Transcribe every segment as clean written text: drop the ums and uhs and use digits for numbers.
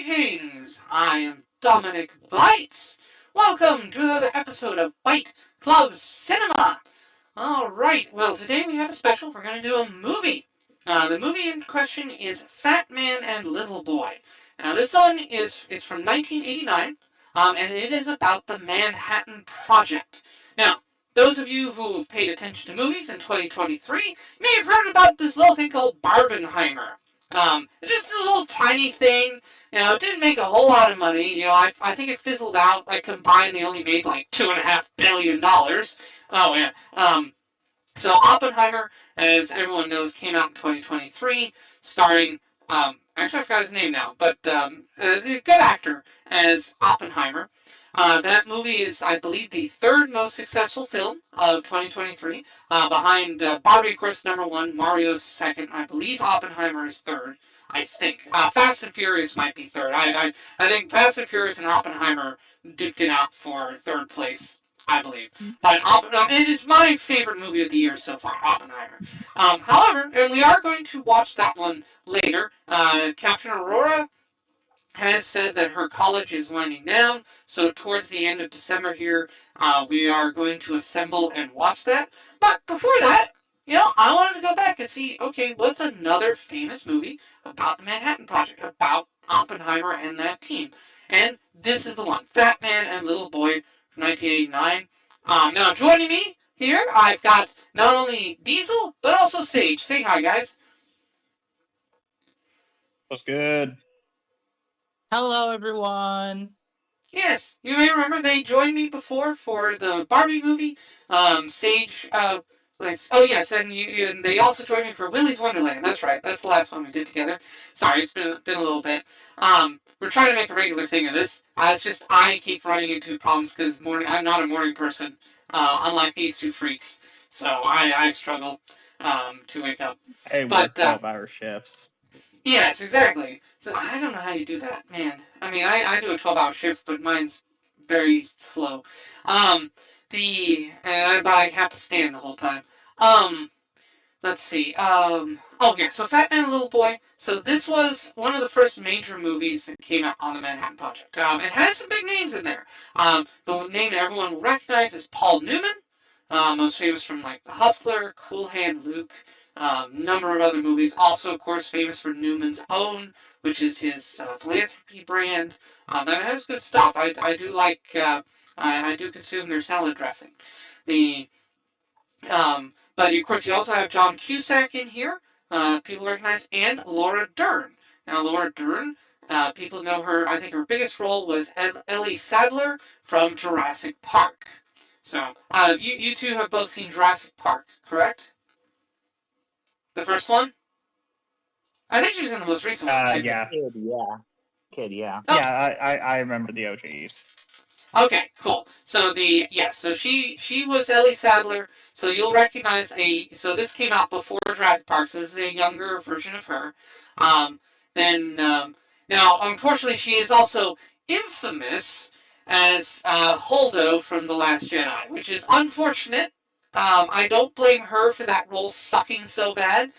Greetings! I am Dominic Bytes. Welcome to another episode of Byte Club Cinema. Alright, well today we have a special. We're going to do a movie. The movie in question is Fat Man and Little Boy. Now this one it's from 1989, and it is about the Manhattan Project. Now, those of you who have paid attention to movies in 2023 may have heard about this little thing called Barbenheimer. It's just a little tiny thing. It didn't make a whole lot of money. I think it fizzled out. Like, combined, they only made like $2.5 billion. Oh, yeah. So Oppenheimer, as everyone knows, came out in 2023, starring, actually I forgot his name now, but a good actor as Oppenheimer. That movie is, I believe, the third most successful film of 2023, behind Barbie, of course, number one, Mario's second. I believe Oppenheimer is third. I think Fast and Furious might be third. I think Fast and Furious and Oppenheimer duked it out for third place, I believe. But it is my favorite movie of the year so far, Oppenheimer. However, and we are going to watch that one later. Captain Aurora has said that her college is winding down, so towards the end of December here, we are going to assemble and watch that. But before that, I wanted to go back and see, okay, what's another famous movie about the Manhattan Project, about Oppenheimer and that team? And this is the one, Fat Man and Little Boy from 1989. Now, joining me here, I've got not only Diesel, but also Sage. Say hi, guys. What's good? Hello, everyone. Yes, you may remember they joined me before for the Barbie movie. Sage, oh yes, and they also joined me for Willy's Wonderland. That's right, that's the last one we did together. Sorry, it's been a little bit. We're trying to make a regular thing of this. It's just I keep running into problems because I'm not a morning person, unlike these two freaks. So I struggle to wake up. I work 12-hour shifts. Yes, exactly. So I don't know how you do that, man. I mean, I do a 12-hour shift, but mine's very slow. But I have to stand the whole time. Let's see. So Fat Man and Little Boy. So this was one of the first major movies that came out on the Manhattan Project. It has some big names in there. The name that everyone will recognize is Paul Newman. Most famous from like The Hustler, Cool Hand Luke, number of other movies. Also, of course, famous for Newman's Own, which is his philanthropy brand. That has good stuff. I do like. I do consume their salad dressing. But of course, you also have John Cusack in here. People recognize, and Laura Dern. Now, Laura Dern. People know her. I think her biggest role was Ellie Sattler from Jurassic Park. So, you two have both seen Jurassic Park, correct? The first one? I think she was in the most recent one. Yeah. Kid, yeah. Oh. Yeah, I remember the OGs. Okay, cool. So she was Ellie Sattler. So you'll recognize so this came out before Jurassic Park, so this is a younger version of her. Now, unfortunately, she is also infamous as Holdo from The Last Jedi, which is unfortunate. I don't blame her for that role sucking so bad.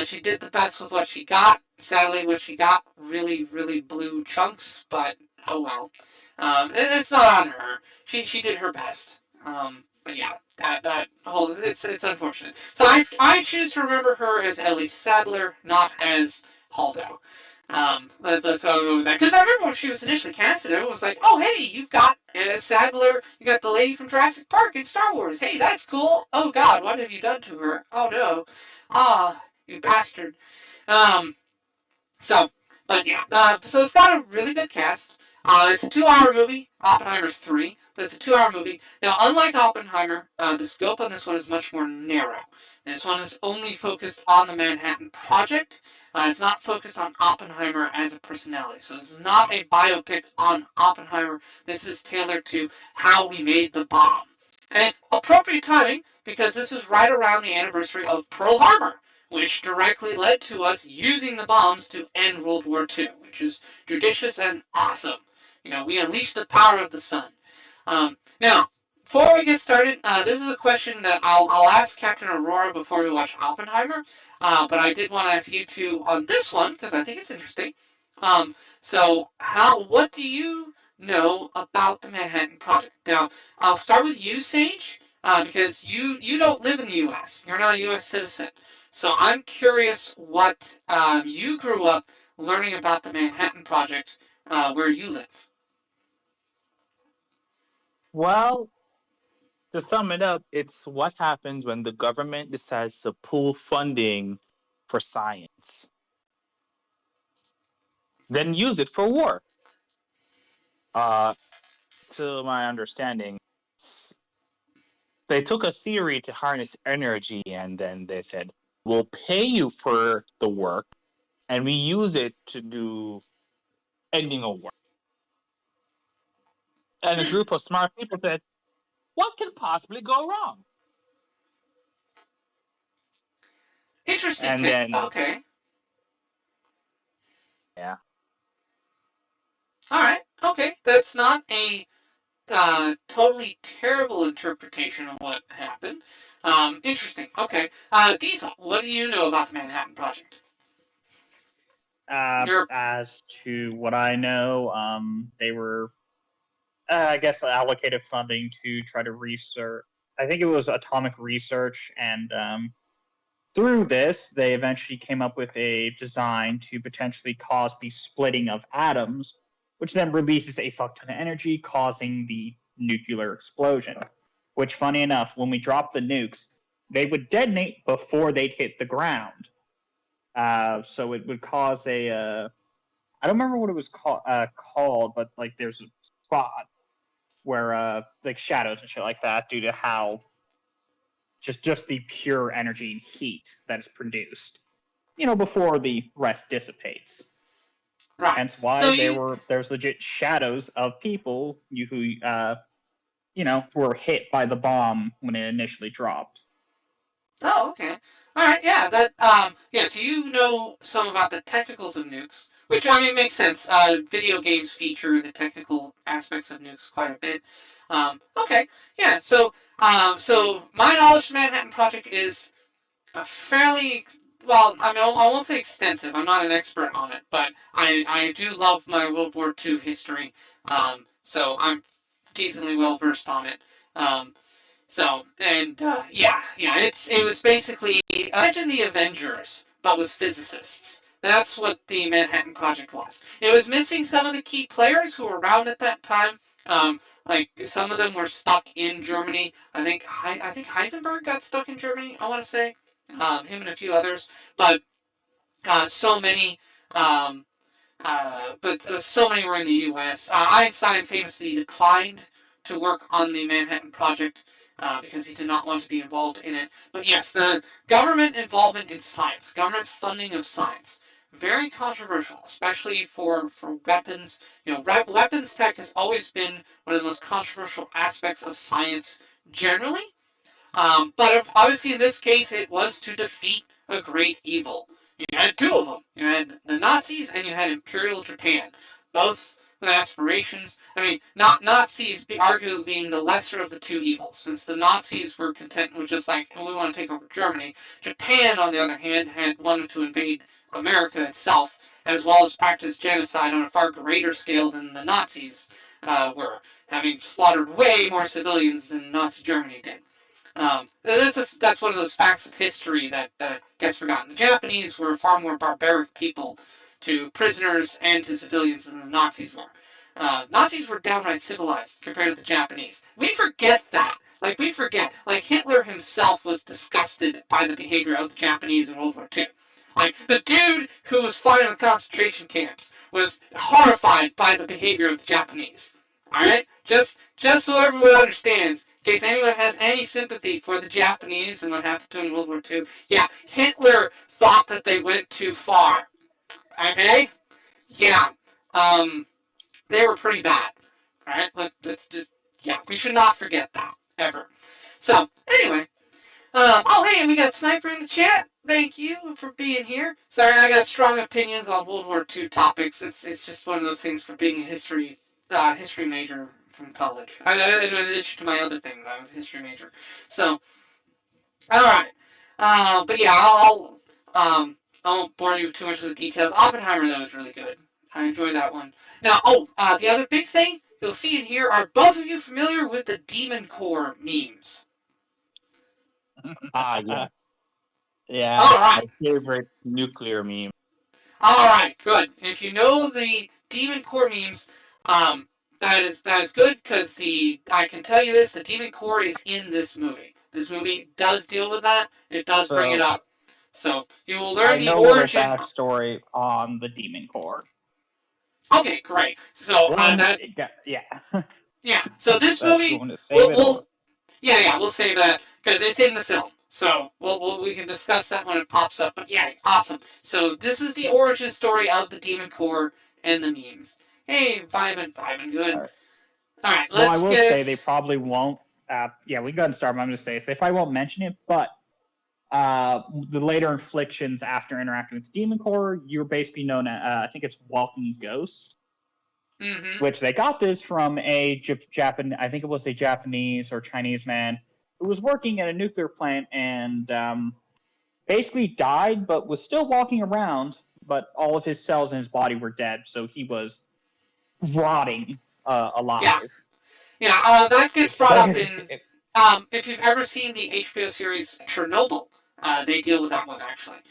She did the best with what she got. Sadly, what she got really, really blew chunks, but oh well. It's not on her. She did her best. But yeah, that whole it's unfortunate. So I choose to remember her as Ellie Sattler, not as Holdo. Let's go with that. Because I remember when she was initially casted, everyone was like, "Oh, hey, you've got Sattler. You got the lady from Jurassic Park in Star Wars. Hey, that's cool. Oh God, what have you done to her? Oh no, you bastard." So it's got a really good cast. It's a 2-hour movie. Oppenheimer's 3, but it's a 2-hour movie. Now, unlike Oppenheimer, the scope on this one is much more narrow. This one is only focused on the Manhattan Project. It's not focused on Oppenheimer as a personality. So this is not a biopic on Oppenheimer. This is tailored to how we made the bomb. And appropriate timing, because this is right around the anniversary of Pearl Harbor, which directly led to us using the bombs to end World War II, which is judicious and awesome. We unleash the power of the sun. Now, before we get started, this is a question that I'll ask Captain Aurora before we watch Oppenheimer, but I did want to ask you two on this one, because I think it's interesting. So what do you know about the Manhattan Project? Now, I'll start with you, Sage, because you don't live in the U.S. You're not a U.S. citizen. So I'm curious what you grew up learning about the Manhattan Project where you live. Well, to sum it up, it's what happens when the government decides to pull funding for science, then use it for war. Uh, to my understanding, they took a theory to harness energy and then they said, we'll pay you for the work and we use it to do ending a war. And a group of smart people said, what can possibly go wrong? Interesting And take. then, Okay. yeah. All right. Okay. That's not a totally terrible interpretation of what happened. Interesting. Okay. Diesel, what do you know about the Manhattan Project? You're As to what I know, they were, I guess, allocated funding to try to research. I think it was atomic research, and through this, they eventually came up with a design to potentially cause the splitting of atoms, which then releases a fuck ton of energy, causing the nuclear explosion. Which, funny enough, when we drop the nukes, they would detonate before they'd hit the ground. So it would cause a I don't remember what it was called, but like there's a spot where like shadows and shit like that due to how just the pure energy and heat that is produced. Before the rest dissipates. right. Hence why So you there's legit shadows of people who were hit by the bomb when it initially dropped. Oh, okay. All right, yeah, so you know some about the technicals of nukes, which I mean makes sense. Video games feature the technical aspects of nukes quite a bit. Okay, yeah. So my knowledge of the Manhattan Project is a fairly well. I mean, I won't say extensive. I'm not an expert on it, but I do love my World War II history. So I'm decently well versed on it. Um, it was basically imagine the Avengers, but with physicists. That's what the Manhattan Project was. It was missing some of the key players who were around at that time. Like some of them were stuck in Germany. I think Heisenberg got stuck in Germany. I want to say him and a few others, but so many. Um, so many were in the U.S. Einstein famously declined to work on the Manhattan Project because he did not want to be involved in it. But yes, the government involvement in science, government funding of science, very controversial, especially for weapons. Weapons tech has always been one of the most controversial aspects of science generally. But obviously in this case, it was to defeat a great evil. You had two of them. You had the Nazis and you had Imperial Japan. Both with aspirations. I mean, not Nazis arguably being the lesser of the two evils, since the Nazis were content with just like, we want to take over Germany. Japan, on the other hand, had wanted to invade America itself, as well as practice genocide on a far greater scale than the Nazis were, having slaughtered way more civilians than Nazi Germany did. That's one of those facts of history that gets forgotten. The Japanese were far more barbaric people to prisoners and to civilians than the Nazis were. Nazis were downright civilized compared to the Japanese. We forget that. We forget. Hitler himself was disgusted by the behavior of the Japanese in World War II. The dude who was flying the concentration camps was horrified by the behavior of the Japanese. Alright? Just so everyone understands, in case anyone has any sympathy for the Japanese and what happened to them in World War II, yeah, Hitler thought that they went too far. Okay? Yeah. They were pretty bad. Alright? Let's just, yeah, we should not forget that, ever. So, anyway. Hey, we got Sniper in the chat. Thank you for being here. Sorry, I got strong opinions on World War II topics. It's just one of those things for being a history major from college. In addition to my other things, I was a history major. So, all right. But yeah, I won't bore you too much with the details. Oppenheimer though is really good. I enjoy that one. Now, the other big thing you'll see in here are both of you familiar with the Demon Core memes? Yeah. Yeah. All My right. favorite nuclear meme. All right, good. If you know the Demon Core memes, that is good because I can tell you this: the Demon Core is in this movie. This movie does deal with that. It does bring it So up. So you will I learn the know a little origin. backstory on the Demon Core. Okay, great. So One, that yeah. yeah. So this But you movie, want to save it or? we'll say that because it's in the film. So we can discuss that when it pops up. But yeah, awesome. So this is the origin story of the Demon Core and the memes. Hey, vibing, good. All right. All right, Well, I let's will get say us. they probably won't. Yeah, we got to start. I'm going to say they probably won't mention it, but the later inflictions after interacting with Demon Core, you're basically known as I think it's Walking Ghost, which they got this from a I think it was a Japanese or Chinese man who was working at a nuclear plant and basically died, but was still walking around. But all of his cells in his body were dead, so he was rotting alive. That gets It's brought up like, in. If you've ever seen the HBO series Chernobyl, they deal with that one actually.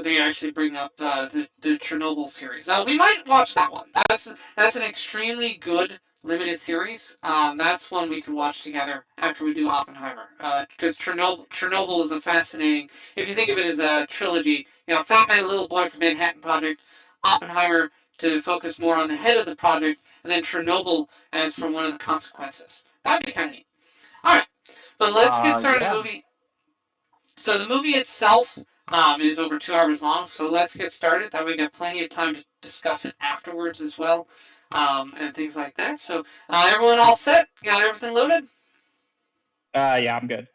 They actually bring up the Chernobyl series. We might watch that one. That's an extremely good limited series. That's one we could watch together after we do Oppenheimer. Because Chernobyl is a fascinating. If you think of it as a trilogy, Fat Man, Little Boy from Manhattan Project, Oppenheimer to focus more on the head of the project, and then Chernobyl as from one of the consequences. That'd be kind of neat. All right, but let's get started in the Yeah. movie. So the movie itself is over 2 hours long. So let's get started. That way we got plenty of time to discuss it afterwards as well, and things like that. So everyone all set? Got everything loaded? yeah, I'm good.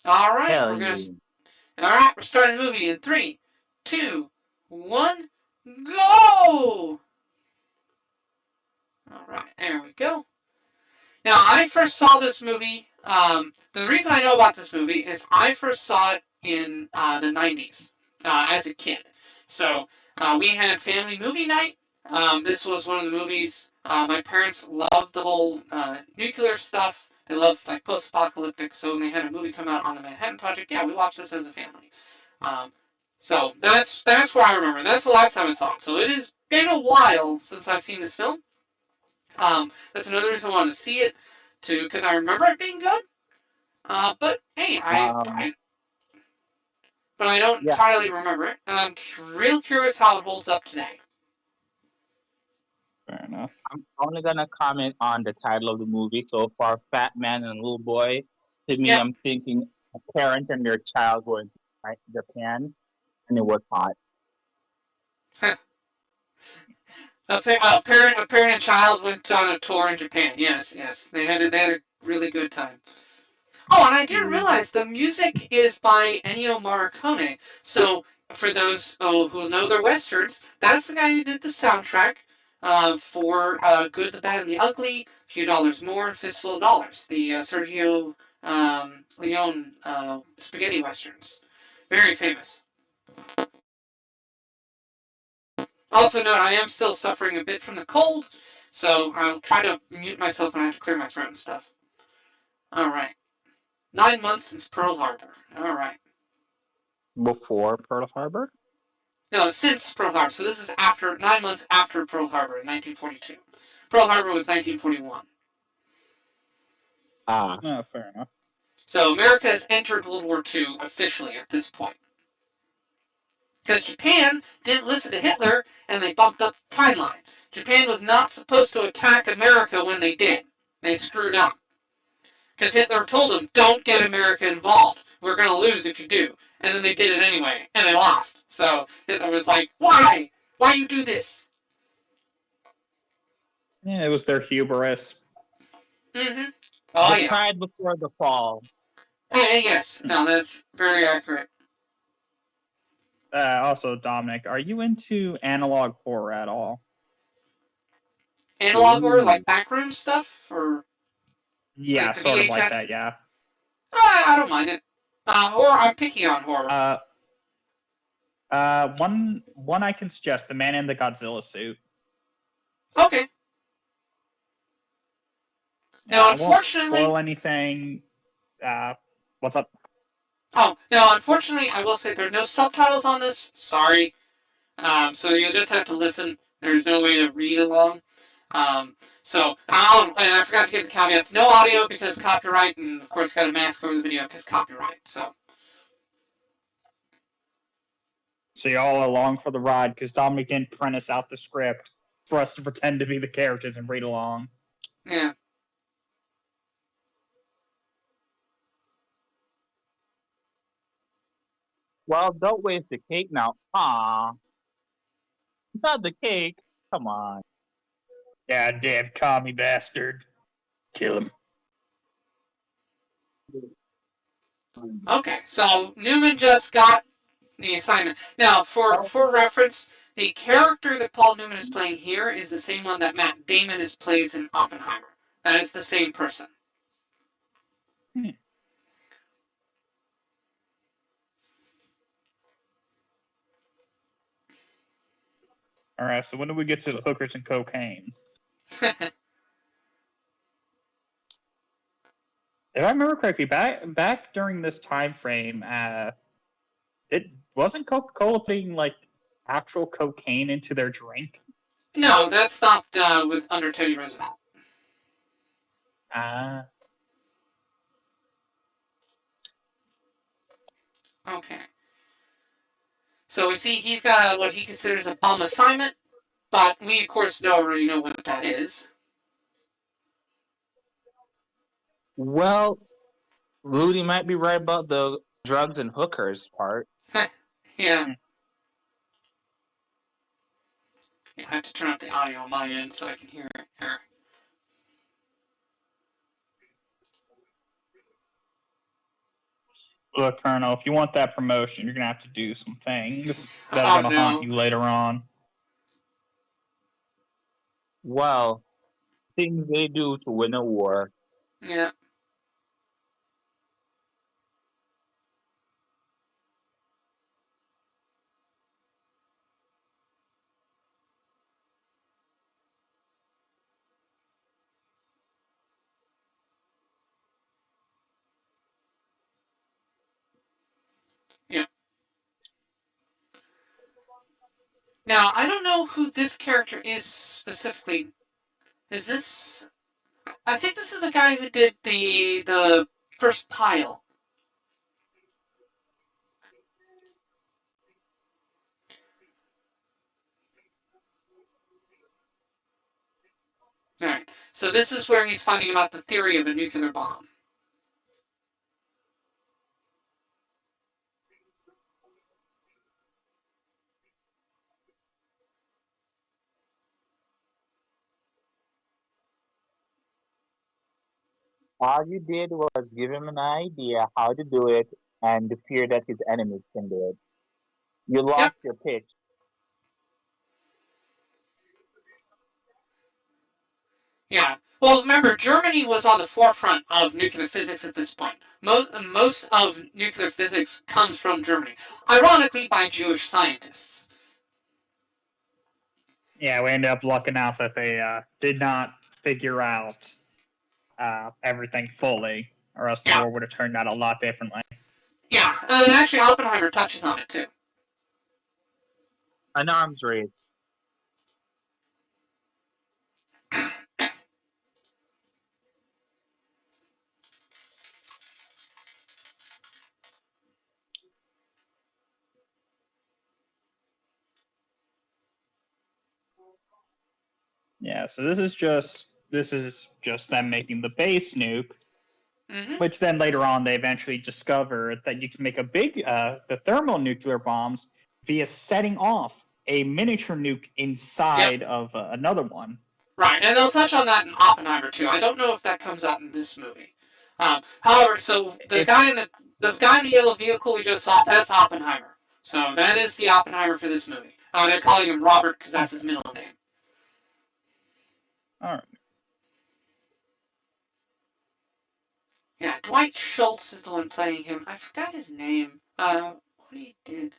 All right, Hell yeah. we're starting the movie in 3, 2, 1, go! All right, there we go. Now, I first saw this movie. The reason I know about this movie is I first saw it in the 90s as a kid. So we had family movie night. This was one of the movies. My parents loved the whole nuclear stuff. They loved like post-apocalyptic. So when they had a movie come out on the Manhattan Project, yeah, we watched this as a family. So that's where I remember. That's the last time I saw it. So it has been a while since I've seen this film. That's another reason I wanted to see it, too, because I remember it being good. But hey, I don't Yeah. entirely remember it, and I'm real curious how it holds up today. Fair enough. I'm only gonna comment on the title of the movie so far. Fat Man and Little Boy. To me, Yep. I'm thinking a parent and their child going to Japan, and it was hot. A parent and child went on a tour in Japan. Yes, they had a really good time. Oh, and I didn't realize the music is by Ennio Morricone. So, for those who know their westerns, that's the guy who did the soundtrack for Good, the Bad, and the Ugly, A Few Dollars More, and Fistful of Dollars, the Sergio Leone spaghetti westerns. Very famous. Also note, I am still suffering a bit from the cold, so I'll try to mute myself when I have to clear my throat and stuff. Alright. 9 months since Pearl Harbor. Alright. Before Pearl Harbor? No, since Pearl Harbor. So this is 9 months after Pearl Harbor in 1942. Pearl Harbor was 1941. No, fair enough. So America has entered World War II officially at this point. Because Japan didn't listen to Hitler and they bumped up the timeline. Japan was not supposed to attack America when they did. They screwed up. Because Hitler told them, don't get America involved. We're going to lose if you do. And then they did it anyway, and they lost. So Hitler was like, why? Why you do this? Yeah, it was their hubris. Mm-hmm. Oh, The yeah. pride before the fall. Yes. No, that's very accurate. Also, Dominic, are you into analog horror at all? Analog horror, Ooh. like backroom stuff? Or Yeah, like the sort of like VHS? that, yeah. I don't mind it. Horror, I'm picky on horror. One I can suggest, The Man in the Godzilla Suit. Okay. Yeah, Now, I won't unfortunately... spoil anything. What's up? Oh, now, unfortunately, I will say there's no subtitles on this. Sorry. So you'll just have to listen. There's no way to read along. And I forgot to give the caveats. No audio because copyright, and of course got a mask over the video because copyright. So y'all along for the ride because Dominic didn't print us out the script for us to pretend to be the characters and read along. yeah. Well, don't waste the cake now. Ah, not the cake. Come on. Yeah, damn commie bastard. Kill him. Okay, so Newman just got the assignment. Now, for reference, the character that Paul Newman is playing here is the same one that Matt Damon plays in Oppenheimer. That is the same person. All right, so when do we get to the hookers and cocaine? If I remember correctly, back during this time frame, it wasn't Coca-Cola putting like actual cocaine into their drink. No, that stopped with under Teddy Roosevelt. Okay. So we see he's got what he considers a bum assignment, but we of course already know what that is. Well, Rudy might be right about the drugs and hookers part. Yeah. I have to turn up the audio on my end so I can hear it here. Look, Colonel, if you want that promotion, you're gonna have to do some things that Oh, are gonna haunt you later on. Well, things they do to win a war. Yeah. Yeah. Now, I don't know who this character is specifically. Is this... I think this is the guy who did the first pile. Alright, so this is where he's finding about the theory of a nuclear bomb. All you did was give him an idea how to do it and the fear that his enemies can do it. You lost your pitch. Yeah. Well, remember, Germany was on the forefront of nuclear physics at this point. Most of nuclear physics comes from Germany. Ironically, by Jewish scientists. Yeah, we ended up lucking out that they did not figure out everything fully, or else the war would have turned out a lot differently. Yeah, and actually Oppenheimer touches on it too. An arms race. Yeah, so this is just them making the base nuke, which then later on they eventually discover that you can make the thermal nuclear bombs via setting off a miniature nuke inside of another one. Right, and they'll touch on that in Oppenheimer too. I don't know if that comes out in this movie. However, so the guy in the yellow vehicle we just saw, that's Oppenheimer. So that is the Oppenheimer for this movie. They're calling him Robert because that's his middle name. All right. Yeah, Dwight Schultz is the one playing him. I forgot his name. What he did.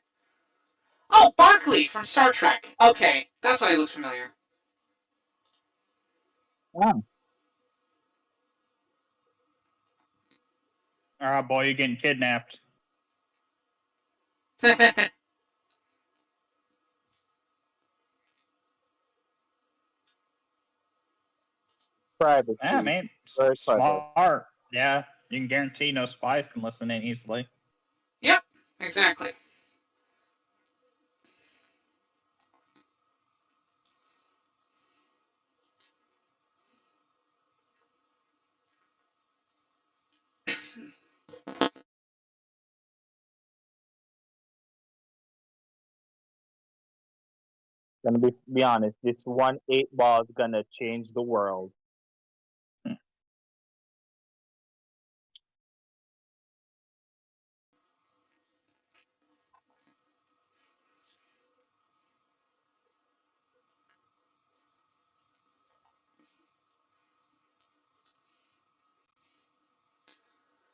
Oh, Barkley from Star Trek. Okay, that's why he looks familiar. Ah, All right, boy, you're getting kidnapped. privacy. Yeah, man, Very clever. smart. Yeah, you can guarantee no spies can listen in easily. Yep, exactly. Gonna be honest. This one 8 ball is gonna change the world.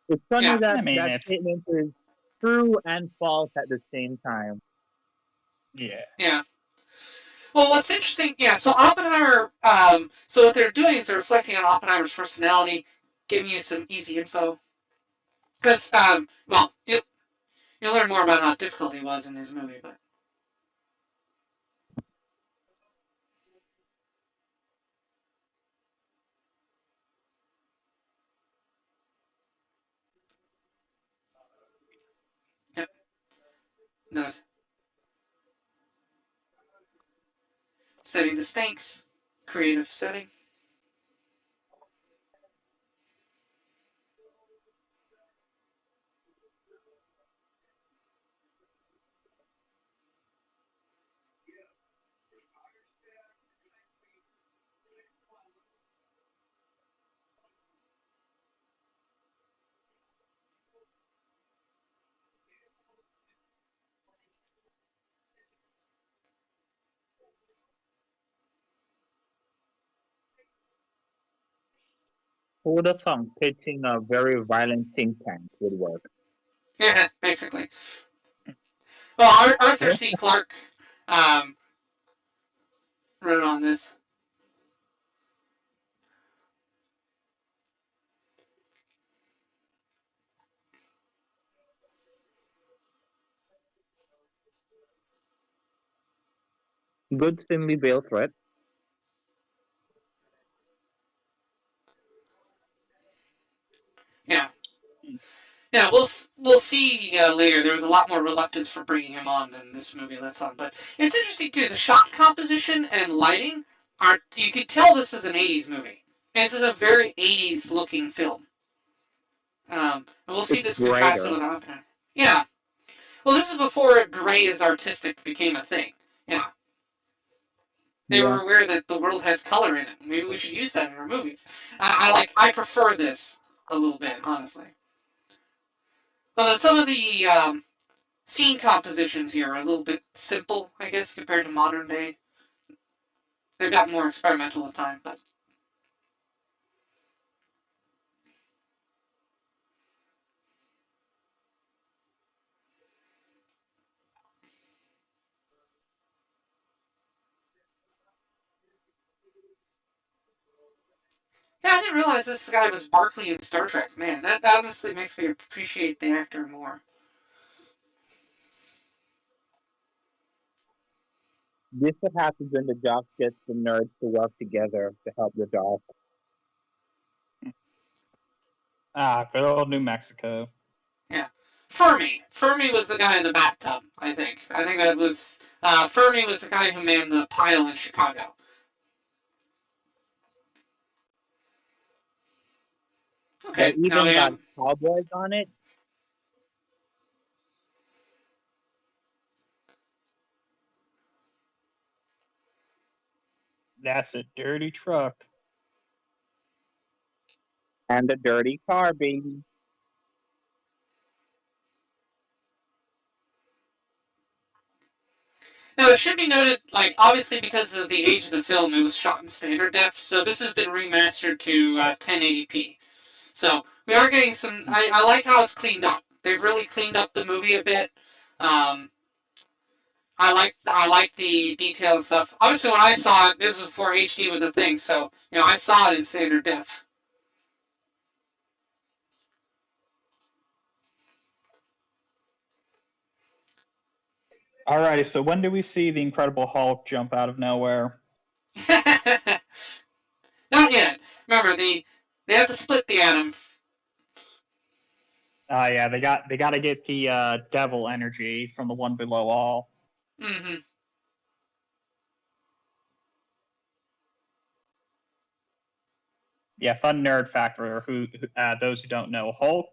It's funny Yeah, that I mean, that it's statement is true and false at the same time. yeah, yeah. Well, what's interesting, yeah. So Oppenheimer, so what they're doing is they're reflecting on Oppenheimer's personality, giving you some easy info. Because, well, you'll learn more about how difficult he was in his movie, but yep. No, setting the stakes, creative setting. Who would have thought pitching a very violent think tank would work? Yeah, basically. Well, Arthur yeah. C. Clarke um, wrote on this. Good thinly veiled threat. Yeah, yeah. We'll see later. There was a lot more reluctance for bringing him on than this movie lets on. But it's interesting too. The shot composition and lighting are. You could tell this is an '80s movie. And this is a very '80s looking film. And we'll see It's this contrasted brighter. with Oppenheimer. Yeah. Well, this is before gray as artistic became a thing. Yeah. They Yeah. were aware that the world has color in it. Maybe we should use that in our movies. I prefer this a little bit, honestly. Although some of the scene compositions here are a little bit simple, I guess, compared to modern day. They've gotten more experimental with time, but yeah, I didn't realize this guy was Barkley in Star Trek. Man, that honestly makes me appreciate the actor more. This what happens when the jock gets the nerds to work together to help the jock. Ah, good old New Mexico. Yeah, Fermi. Fermi was the guy in the bathtub. I think. I think that was Fermi was the guy who manned the pile in Chicago. That Okay, now we even got have. cowboys on it. That's a dirty truck. And a dirty car, baby. Now it should be noted, like obviously because of the age of the film, it was shot in standard def, so this has been remastered to 1080p. So we are getting some. I like how it's cleaned up. They've really cleaned up the movie a bit. Um, I like the detail and stuff. Obviously, when I saw it, this was before HD was a thing, so I saw it in standard def. Alrighty, so when do we see the Incredible Hulk jump out of nowhere? Not yet. Remember, they have to split the atom. Yeah, they got to get the devil energy from the one below all. Mm-hmm. Yeah, fun nerd factor. Those who don't know, Hulk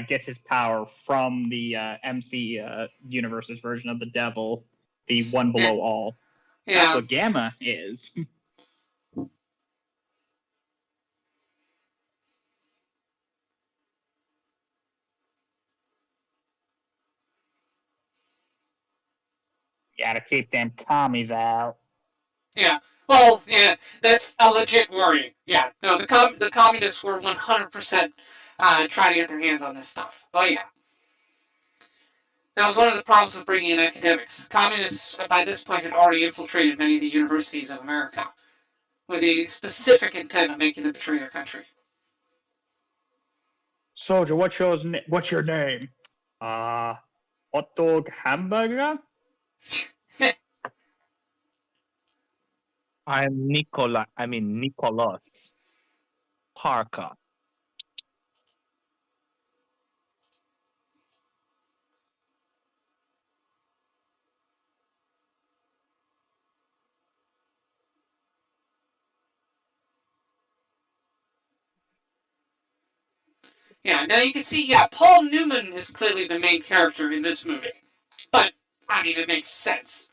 gets his power from the MC universe's version of the devil, the one below all. Yeah. That's what Gamma is. Gotta keep them commies out. Yeah. Well, yeah, that's a legit worry. Yeah. No, the communists were 100% trying to get their hands on this stuff. Oh yeah. That was one of the problems with bringing in academics. Communists, by this point, had already infiltrated many of the universities of America with the specific intent of making them betray their country. Soldier, what's your name? Hot dog hamburger? I'm Nicholas Parker. Yeah, now you can see, Paul Newman is clearly the main character in this movie. But, I mean, it makes sense.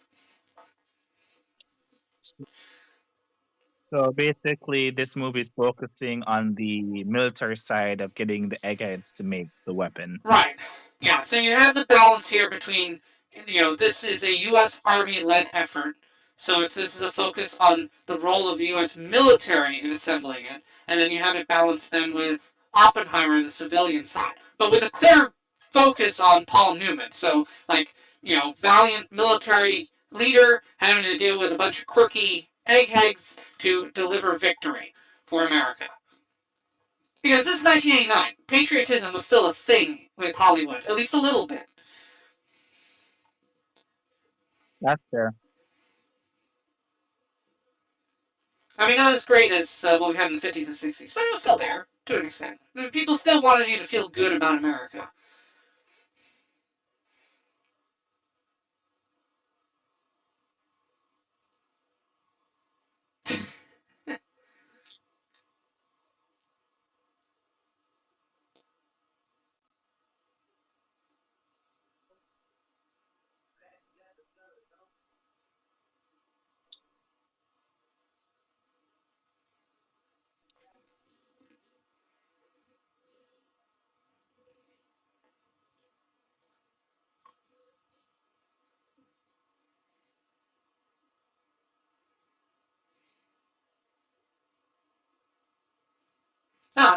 So basically, this movie is focusing on the military side of getting the eggheads to make the weapon. Right. Yeah, so you have the balance here between, this is a U.S. Army-led effort, so this is a focus on the role of the U.S. military in assembling it, and then you have it balanced then with Oppenheimer, the civilian side, but with a clear focus on Paul Newman. So, valiant military leader having to deal with a bunch of quirky eggheads to deliver victory for America. Because this is 1989. Patriotism was still a thing with Hollywood, at least a little bit. That's fair. I mean, not as great as what we had in the 50s and 60s, but it was still there, to an extent. I mean, people still wanted you to feel good about America.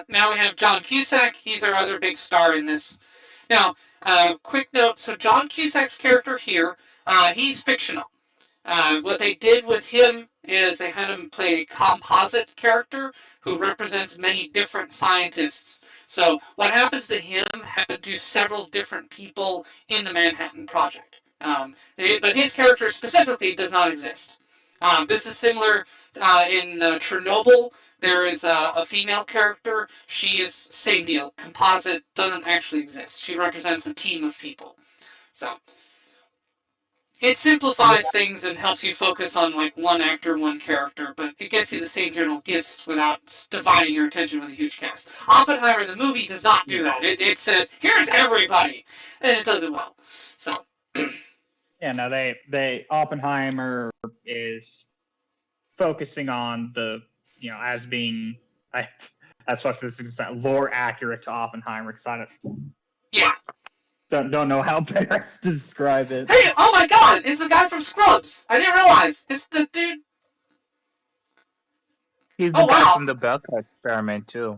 Now we have John Cusack. He's our other big star in this. Now, quick note. So John Cusack's character here, he's fictional. What they did with him is they had him play a composite character who represents many different scientists. So what happens to him happened to several different people in the Manhattan Project. But his character specifically does not exist. This is similar in Chernobyl. There is a female character. She is same deal. Composite doesn't actually exist. She represents a team of people. So it simplifies things and helps you focus on like one actor, one character, but it gets you the same general gist without dividing your attention with a huge cast. Oppenheimer, the movie, does not do that. It says, here's everybody, and it does it well. So. Yeah, no, they Oppenheimer is focusing on the, as being, as such, this is lore accurate to Oppenheimer, because I don't know how best to describe it. Hey, oh my god, it's the guy from Scrubs. I didn't realize. It's the dude. He's the guy from the Belka Experiment, too.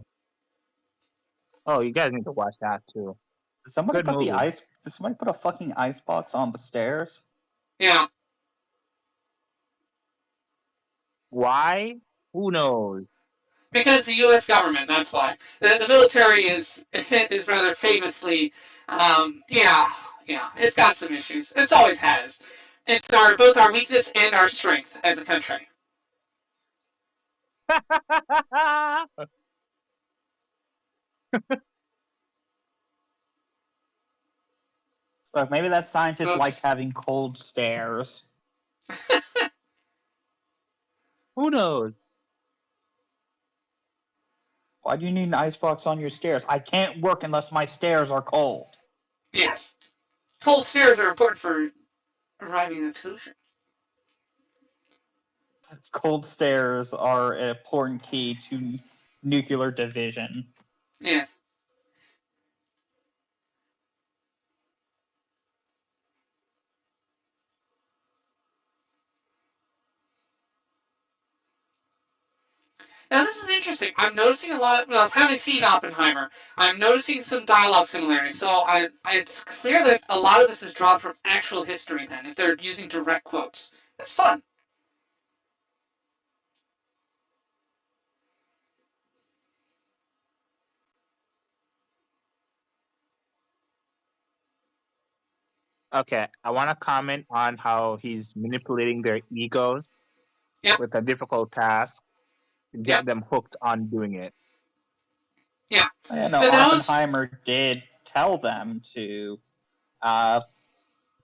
Oh, you guys need to watch that, too. Did somebody put a fucking icebox on the stairs? Yeah. Why? Who knows? Because the U.S. government, that's why. The military is rather famously, it's got some issues. It's always has. It's both our weakness and our strength as a country. Look, maybe that scientist Oops. liked having cold stares. Who knows? Why do you need an icebox on your stairs? I can't work unless my stairs are cold. Yes. Cold stairs are important for arriving at a solution. Cold stairs are an important key to nuclear division. Yes. Now this is interesting. I'm noticing a lot. Well, having seen Oppenheimer, I'm noticing some dialogue similarities. So it's clear that a lot of this is drawn from actual history. Then, if they're using direct quotes, that's fun. Okay, I want to comment on how he's manipulating their egos Yep. with a difficult task to get them hooked on doing it. Yeah. No, Oppenheimer did tell them to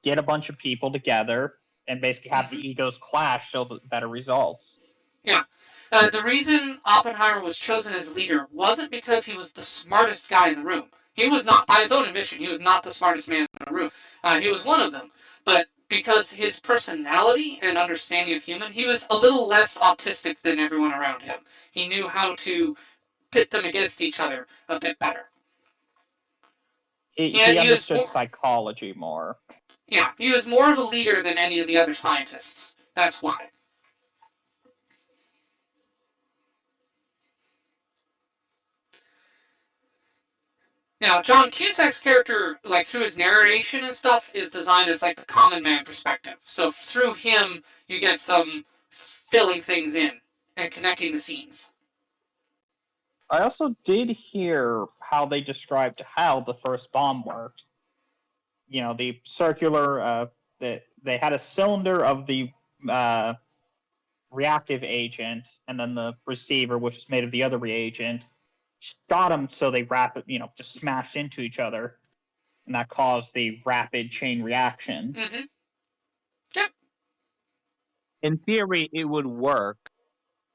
get a bunch of people together and basically have the egos clash so that better results. Yeah. The reason Oppenheimer was chosen as leader wasn't because he was the smartest guy in the room. He was not, by his own admission, he was not the smartest man in the room. He was one of them. But because his personality and understanding of human, he was a little less autistic than everyone around him. He knew how to pit them against each other a bit better. He understood psychology more. Yeah, he was more of a leader than any of the other scientists. That's why. Now, John Cusack's character, like through his narration and stuff, is designed as like the common man perspective. So through him, you get some filling things in and connecting the scenes. I also did hear how they described how the first bomb worked. You know, the circular, they had a cylinder of the reactive agent, and then the receiver, which is made of the other reagent, shot them so they just smashed into each other, and that caused the rapid chain reaction. Mm-hmm. Yep. In theory, it would work.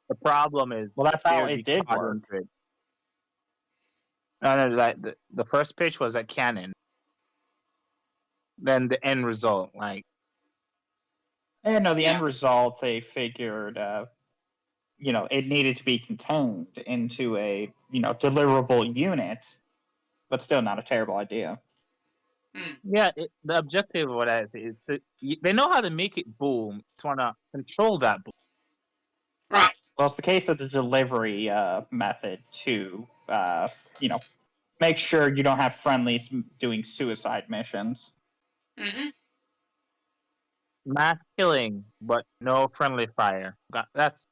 The problem is, well, that's how it did work. No, the first pitch was at Canon. Then the end result, the end result, they figured, it needed to be contained into a, deliverable unit, but still not a terrible idea. Yeah, the objective of that is they know how to make it boom. Just want to control that boom. Right. Well, it's the case of the delivery method to, make sure you don't have friendlies doing suicide missions. Mm-hmm. Mass killing, but no friendly fire. That's...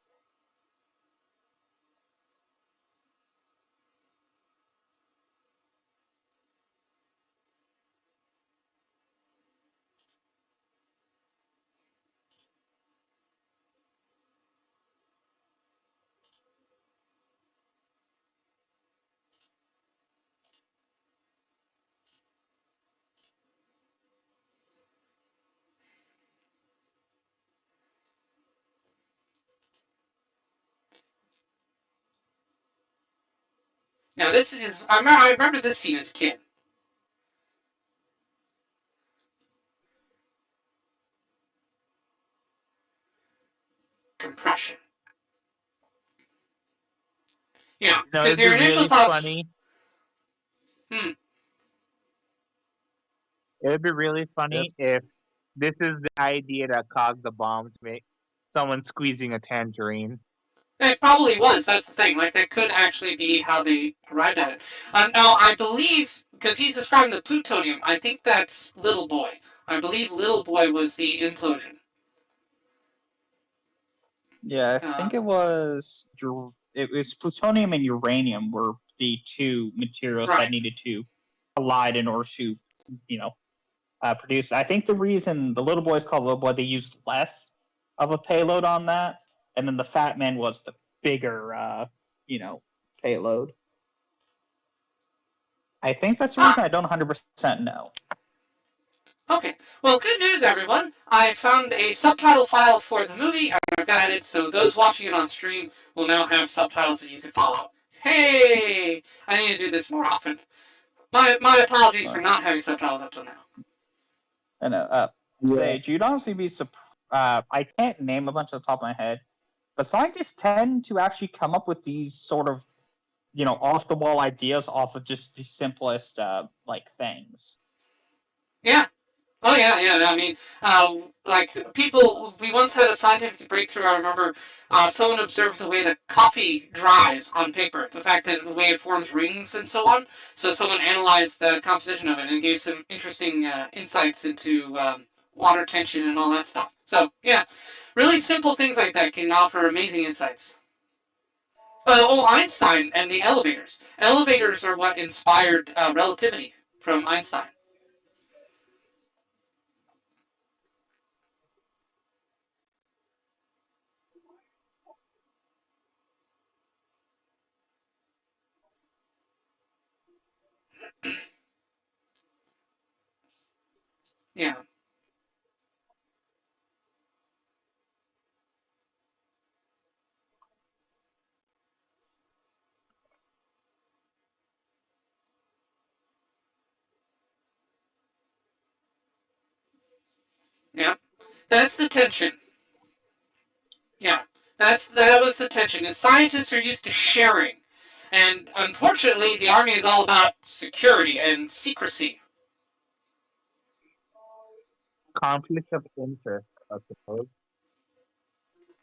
Now this is, I remember this scene as a kid. Compression. Yeah, because your initial really thoughts. Funny. It would be really funny if this is the idea that caused the bomb to make someone squeezing a tangerine. It probably was. That's the thing. Like, that could actually be how they arrived at it. Now, I believe, because he's describing the plutonium, I think that's Little Boy. I believe Little Boy was the implosion. Yeah, I think it was plutonium and uranium were the two materials Right. that needed to collide in order to, produce. I think the reason the little boy's called Little Boy, they used less of a payload on that, and then the Fat Man was the bigger, payload. I think that's the reason. I don't 100% know. Okay. Well, good news, everyone. I found a subtitle file for the movie. I've got it, so those watching it on stream will now have subtitles that you can follow. Hey! I need to do this more often. My apologies for not having subtitles up till now. I know. Sage, you'd honestly be surprised. I can't name a bunch off the top of my head, but scientists tend to actually come up with these sort of, off the wall ideas off of just the simplest, things. Yeah. Oh, yeah. I mean, people, we once had a scientific breakthrough. I remember someone observed the way that coffee dries on paper, the fact that the way it forms rings and so on. So someone analyzed the composition of it and gave some interesting insights into water tension and all that stuff. So, yeah, really simple things like that can offer amazing insights. Einstein and the elevators. Elevators are what inspired relativity from Einstein. Yeah. Yeah. That's the tension. Yeah. That was the tension. And scientists are used to sharing. And unfortunately, the army is all about security and secrecy. Conflict of interest, I suppose.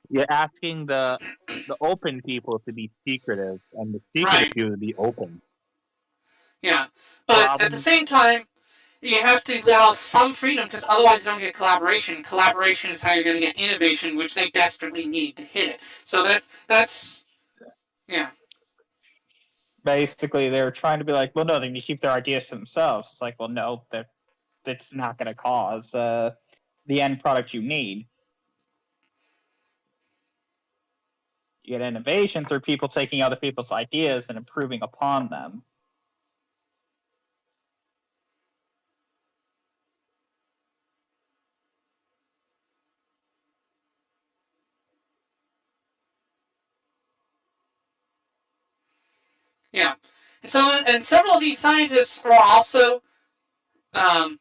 You're asking the open people to be secretive, and the secretive Right. people to be open. Yeah. But at the Problem. same time, you have to allow some freedom because otherwise you don't get collaboration. Collaboration is how you're going to get innovation, which they desperately need to hit it. So that's yeah. Basically, they're trying to be like, well, no, they need to keep their ideas to themselves. It's like, well, no, that's not going to cause the end product you need. You get innovation through people taking other people's ideas and improving upon them. Yeah. And several of these scientists are also um,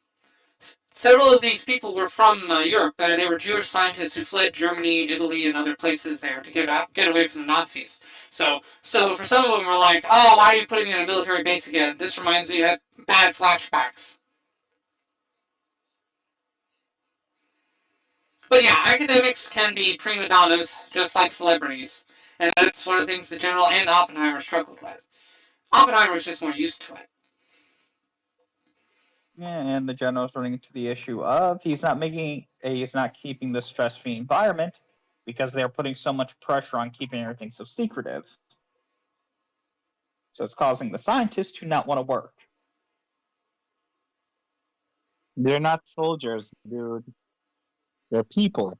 several of these people were from Europe. They were Jewish scientists who fled Germany, Italy, and other places there to get away from the Nazis. So for some of them, we're like, oh, why are you putting me in a military base again? This reminds me of bad flashbacks. But yeah, academics can be prima donnas, just like celebrities. And that's one of the things the General and Oppenheimer struggled with. Oppenheimer was just more used to it. Yeah, and the general's running into the issue of he's not keeping the stress-free environment because they're putting so much pressure on keeping everything so secretive. So it's causing the scientists to not want to work. They're not soldiers, dude. They're people.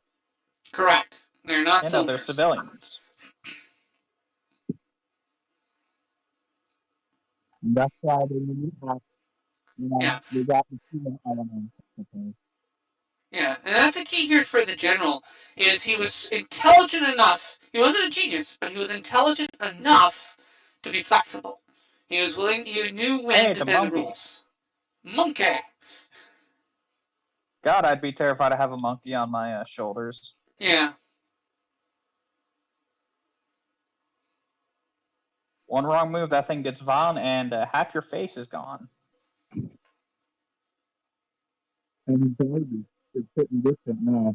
Correct. They're not And other soldiers. civilians. That's why they need that. Yeah. They got the human element. Yeah, and that's a key here for the general, is he was intelligent enough. He wasn't a genius, but he was intelligent enough to be flexible. He knew when to bend the rules. Monkey! God, I'd be terrified to have a monkey on my shoulders. Yeah. One wrong move, that thing gets violent, and half your face is gone. And baby, it's getting different now.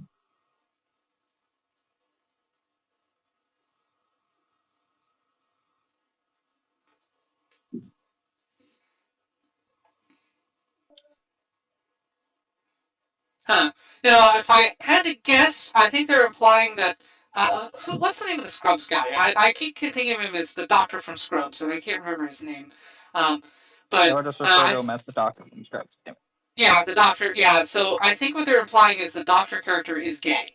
Huh. Now, if I had to guess, I think they're implying that What's the name of the Scrubs guy? I keep thinking of him as the doctor from Scrubs, and I can't remember his name. Um, but Or just refer to him as the Doctor from Scrubs. yeah, the doctor. Yeah, so I think what they're implying is the doctor character is gay.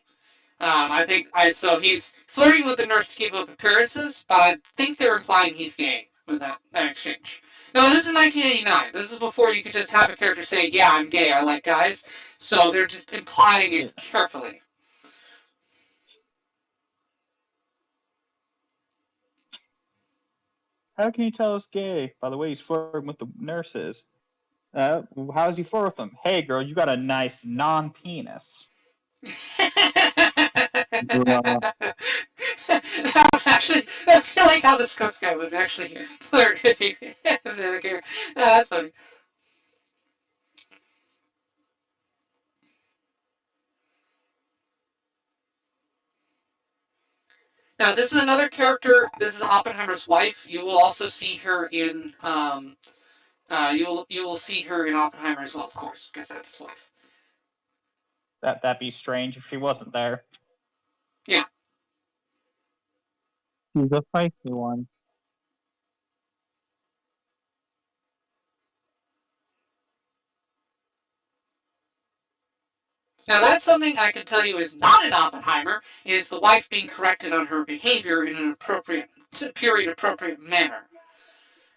So he's flirting with the nurse to keep up appearances, but I think they're implying he's gay with that exchange. No, this is 1989. This is before you could just have a character say, "Yeah, I'm gay. I like guys." So they're just implying it carefully. How can you tell us gay? By the way, he's flirting with the nurses. How's he flirt with them? Hey, girl, you got a nice non-penis. Actually, I feel like how the Scrubs guy would actually flirt if he was the other character. That's funny. Now, this is another character. This is Oppenheimer's wife. You will also see her in. You will see her in Oppenheimer as well, of course, because that's his wife. That'd be strange if she wasn't there. Yeah. He's a feisty one. Now, that's something I can tell you is not in Oppenheimer, is the wife being corrected on her behavior in an appropriate, period-appropriate manner.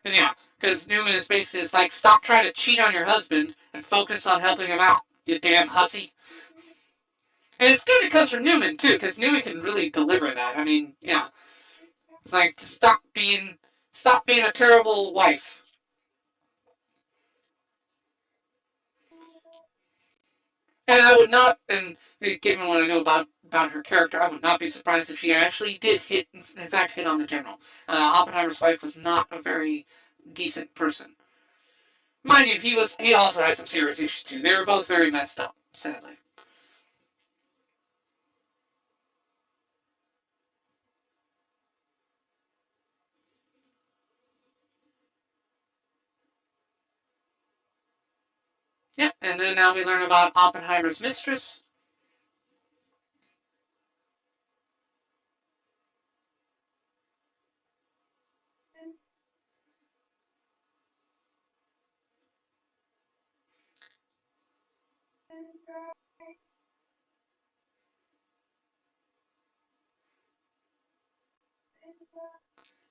And yeah, because Newman is basically like, stop trying to cheat on your husband and focus on helping him out, you damn hussy. And it's good it comes from Newman, too, because Newman can really deliver that. I mean, yeah. It's like, stop being a terrible wife. And I would not, and given what I know about her character, I would not be surprised if she actually did in fact, hit on the general. Oppenheimer's wife was not a very decent person. Mind you, he also had some serious issues too. They were both very messed up, sadly. Yeah, and then now we learn about Oppenheimer's mistress.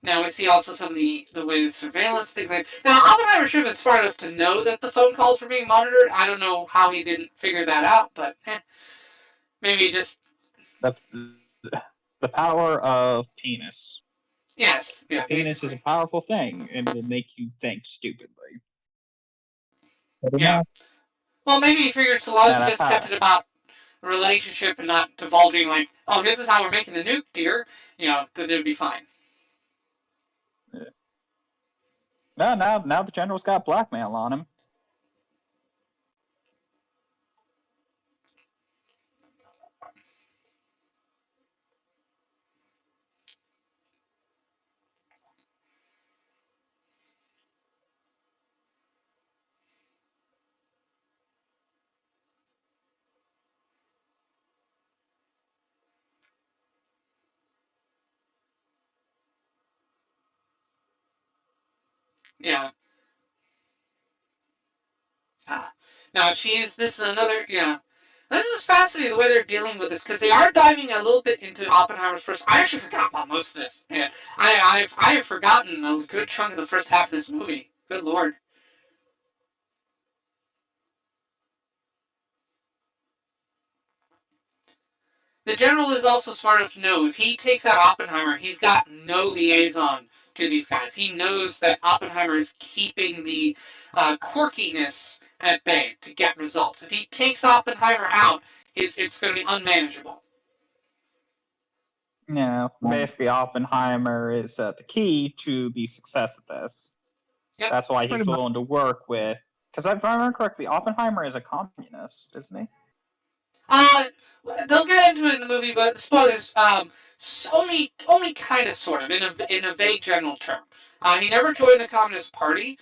Now we see also some of the way the surveillance things. Now Oppenheimer should have been smart enough to know that the phone calls were being monitored. I don't know how he didn't figure that out, but maybe just the power of penis. yes, yeah. Penis basically. is a powerful thing, and will make you think stupidly. Yeah. Well, maybe he figured so long as he just kept it about a relationship and not divulging like, oh, this is how we're making the nuke, dear. That it would be fine. No, now the general's got blackmail on him. Yeah. Now this is another, yeah. This is fascinating the way they're dealing with this because they are diving a little bit into Oppenheimer's first. I actually forgot about most of this. Yeah, I have forgotten a good chunk of the first half of this movie. Good lord. The general is also smart enough to know if he takes out Oppenheimer, he's got no liaison to these guys. He knows that Oppenheimer is keeping the quirkiness at bay to get results. If he takes Oppenheimer out, it's going to be unmanageable. Yeah, basically Oppenheimer is the key to the success of this. Yep. That's why he's willing to work with. Because if I remember correctly, Oppenheimer is a communist, isn't he? They'll get into it in the movie, but spoilers. Only kind of, sort of, in a vague general term. He never joined the Communist Party.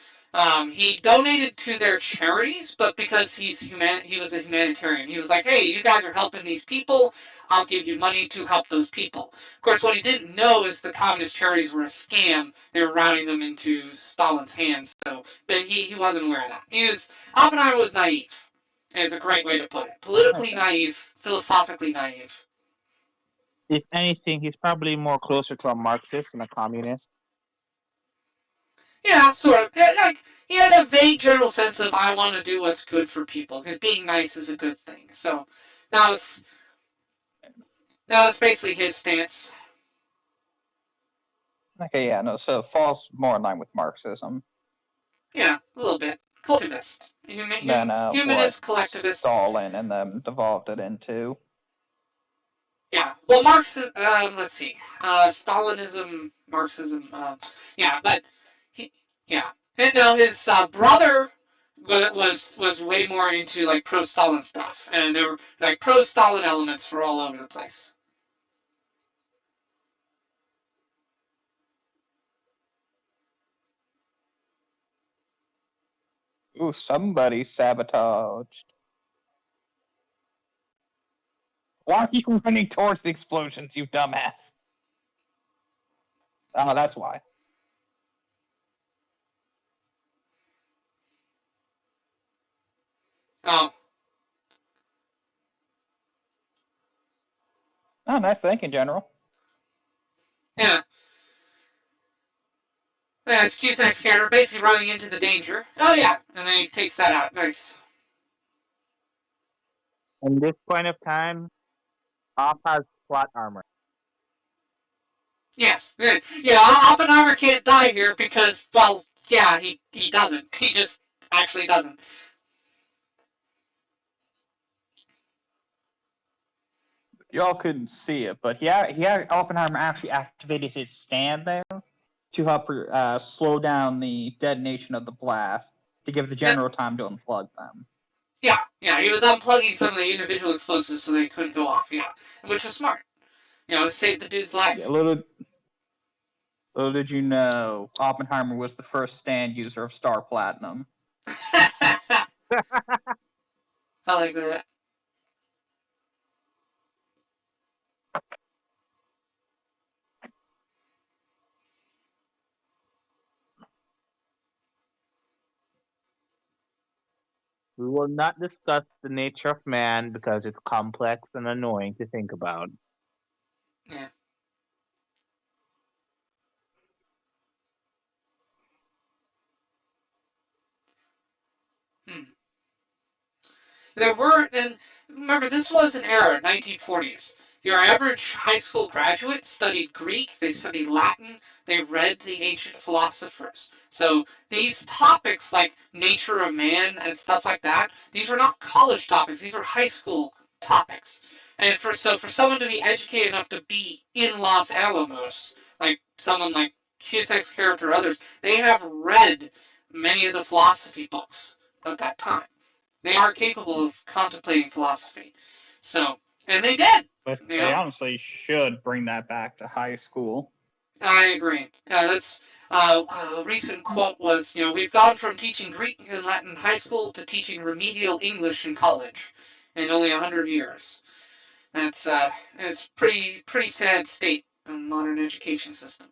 He donated to their charities, but because he was a humanitarian. He was like, hey, you guys are helping these people. I'll give you money to help those people. Of course, what he didn't know is the communist charities were a scam. They were routing them into Stalin's hands. So, but he wasn't aware of that. Oppenheimer was naive. Is a great way to put it. Politically naive, philosophically naive. If anything, he's probably more closer to a Marxist than a communist. Yeah, sort of. Like, he had a vague general sense of, I want to do what's good for people, because being nice is a good thing. So, that was basically his stance. Okay, yeah, no, so it falls more in line with Marxism. Yeah, a little bit. Collectivist. Than Humanist, what collectivist. Stalin and them devolved it into. Yeah. Well, let's see. Stalinism, Marxism, yeah, but, yeah. And now his brother was way more into, like, pro-Stalin stuff. And there were, like, pro-Stalin elements were all over the place. Ooh, somebody sabotaged. Why are you running towards the explosions, you dumbass? Oh, that's why. Oh. Oh, nice thinking, General. Yeah. Yeah, it's Cusack scanner basically running into the danger. Oh, yeah. And then he takes that out. Nice. In this point of time, Op has plot armor. Yes. Yeah, Oppenheimer can't die here because, well, yeah, he doesn't. He just actually doesn't. Y'all couldn't see it, but Oppenheimer actually activated his stand there to help slow down the detonation of the blast to give the general time to unplug them. Yeah, he was unplugging some of the individual explosives so they couldn't go off, yeah. Which was smart. It saved the dude's life. Yeah, little did you know, Oppenheimer was the first stand user of Star Platinum. I like that. We will not discuss the nature of man because it's complex and annoying to think about. Yeah. There were, and remember, this was an era, 1940s. Your average high school graduate studied Greek, they studied Latin, they read the ancient philosophers. So these topics like nature of man and stuff like that, these were not college topics, these were high school topics. And for someone to be educated enough to be in Los Alamos, like someone like Cusack's character or others, they have read many of the philosophy books of that time. They are capable of contemplating philosophy. So, and they did. But they honestly should bring that back to high school. I agree. That's a recent quote was, we've gone from teaching Greek and Latin in high school to teaching remedial English in college in only 100 years. That's it's pretty sad state of modern education system.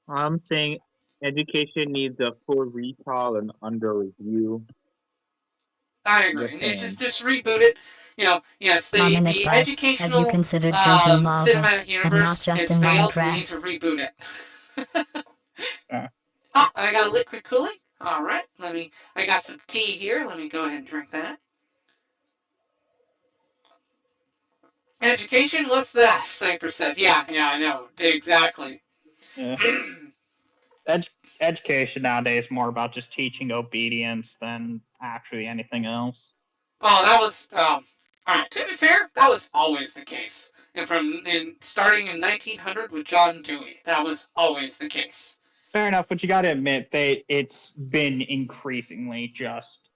I'm saying education needs a full recall and under review. I agree. And you just reboot it. Yes, the Dominic, Byte, educational have you considered drinking lava cinematic universe not just has in failed. Minecraft? We need to reboot it. I got a liquid cooling. All right, I got some tea here. Let me go ahead and drink that. Education? What's that? Sniper says. Yeah, I know. Exactly. Yeah. Education nowadays is more about just teaching obedience than actually anything else. Oh, that was alright, to be fair, that was always the case. And starting in 1900 with John Dewey, that was always the case. Fair enough, but you got to admit it's been increasingly just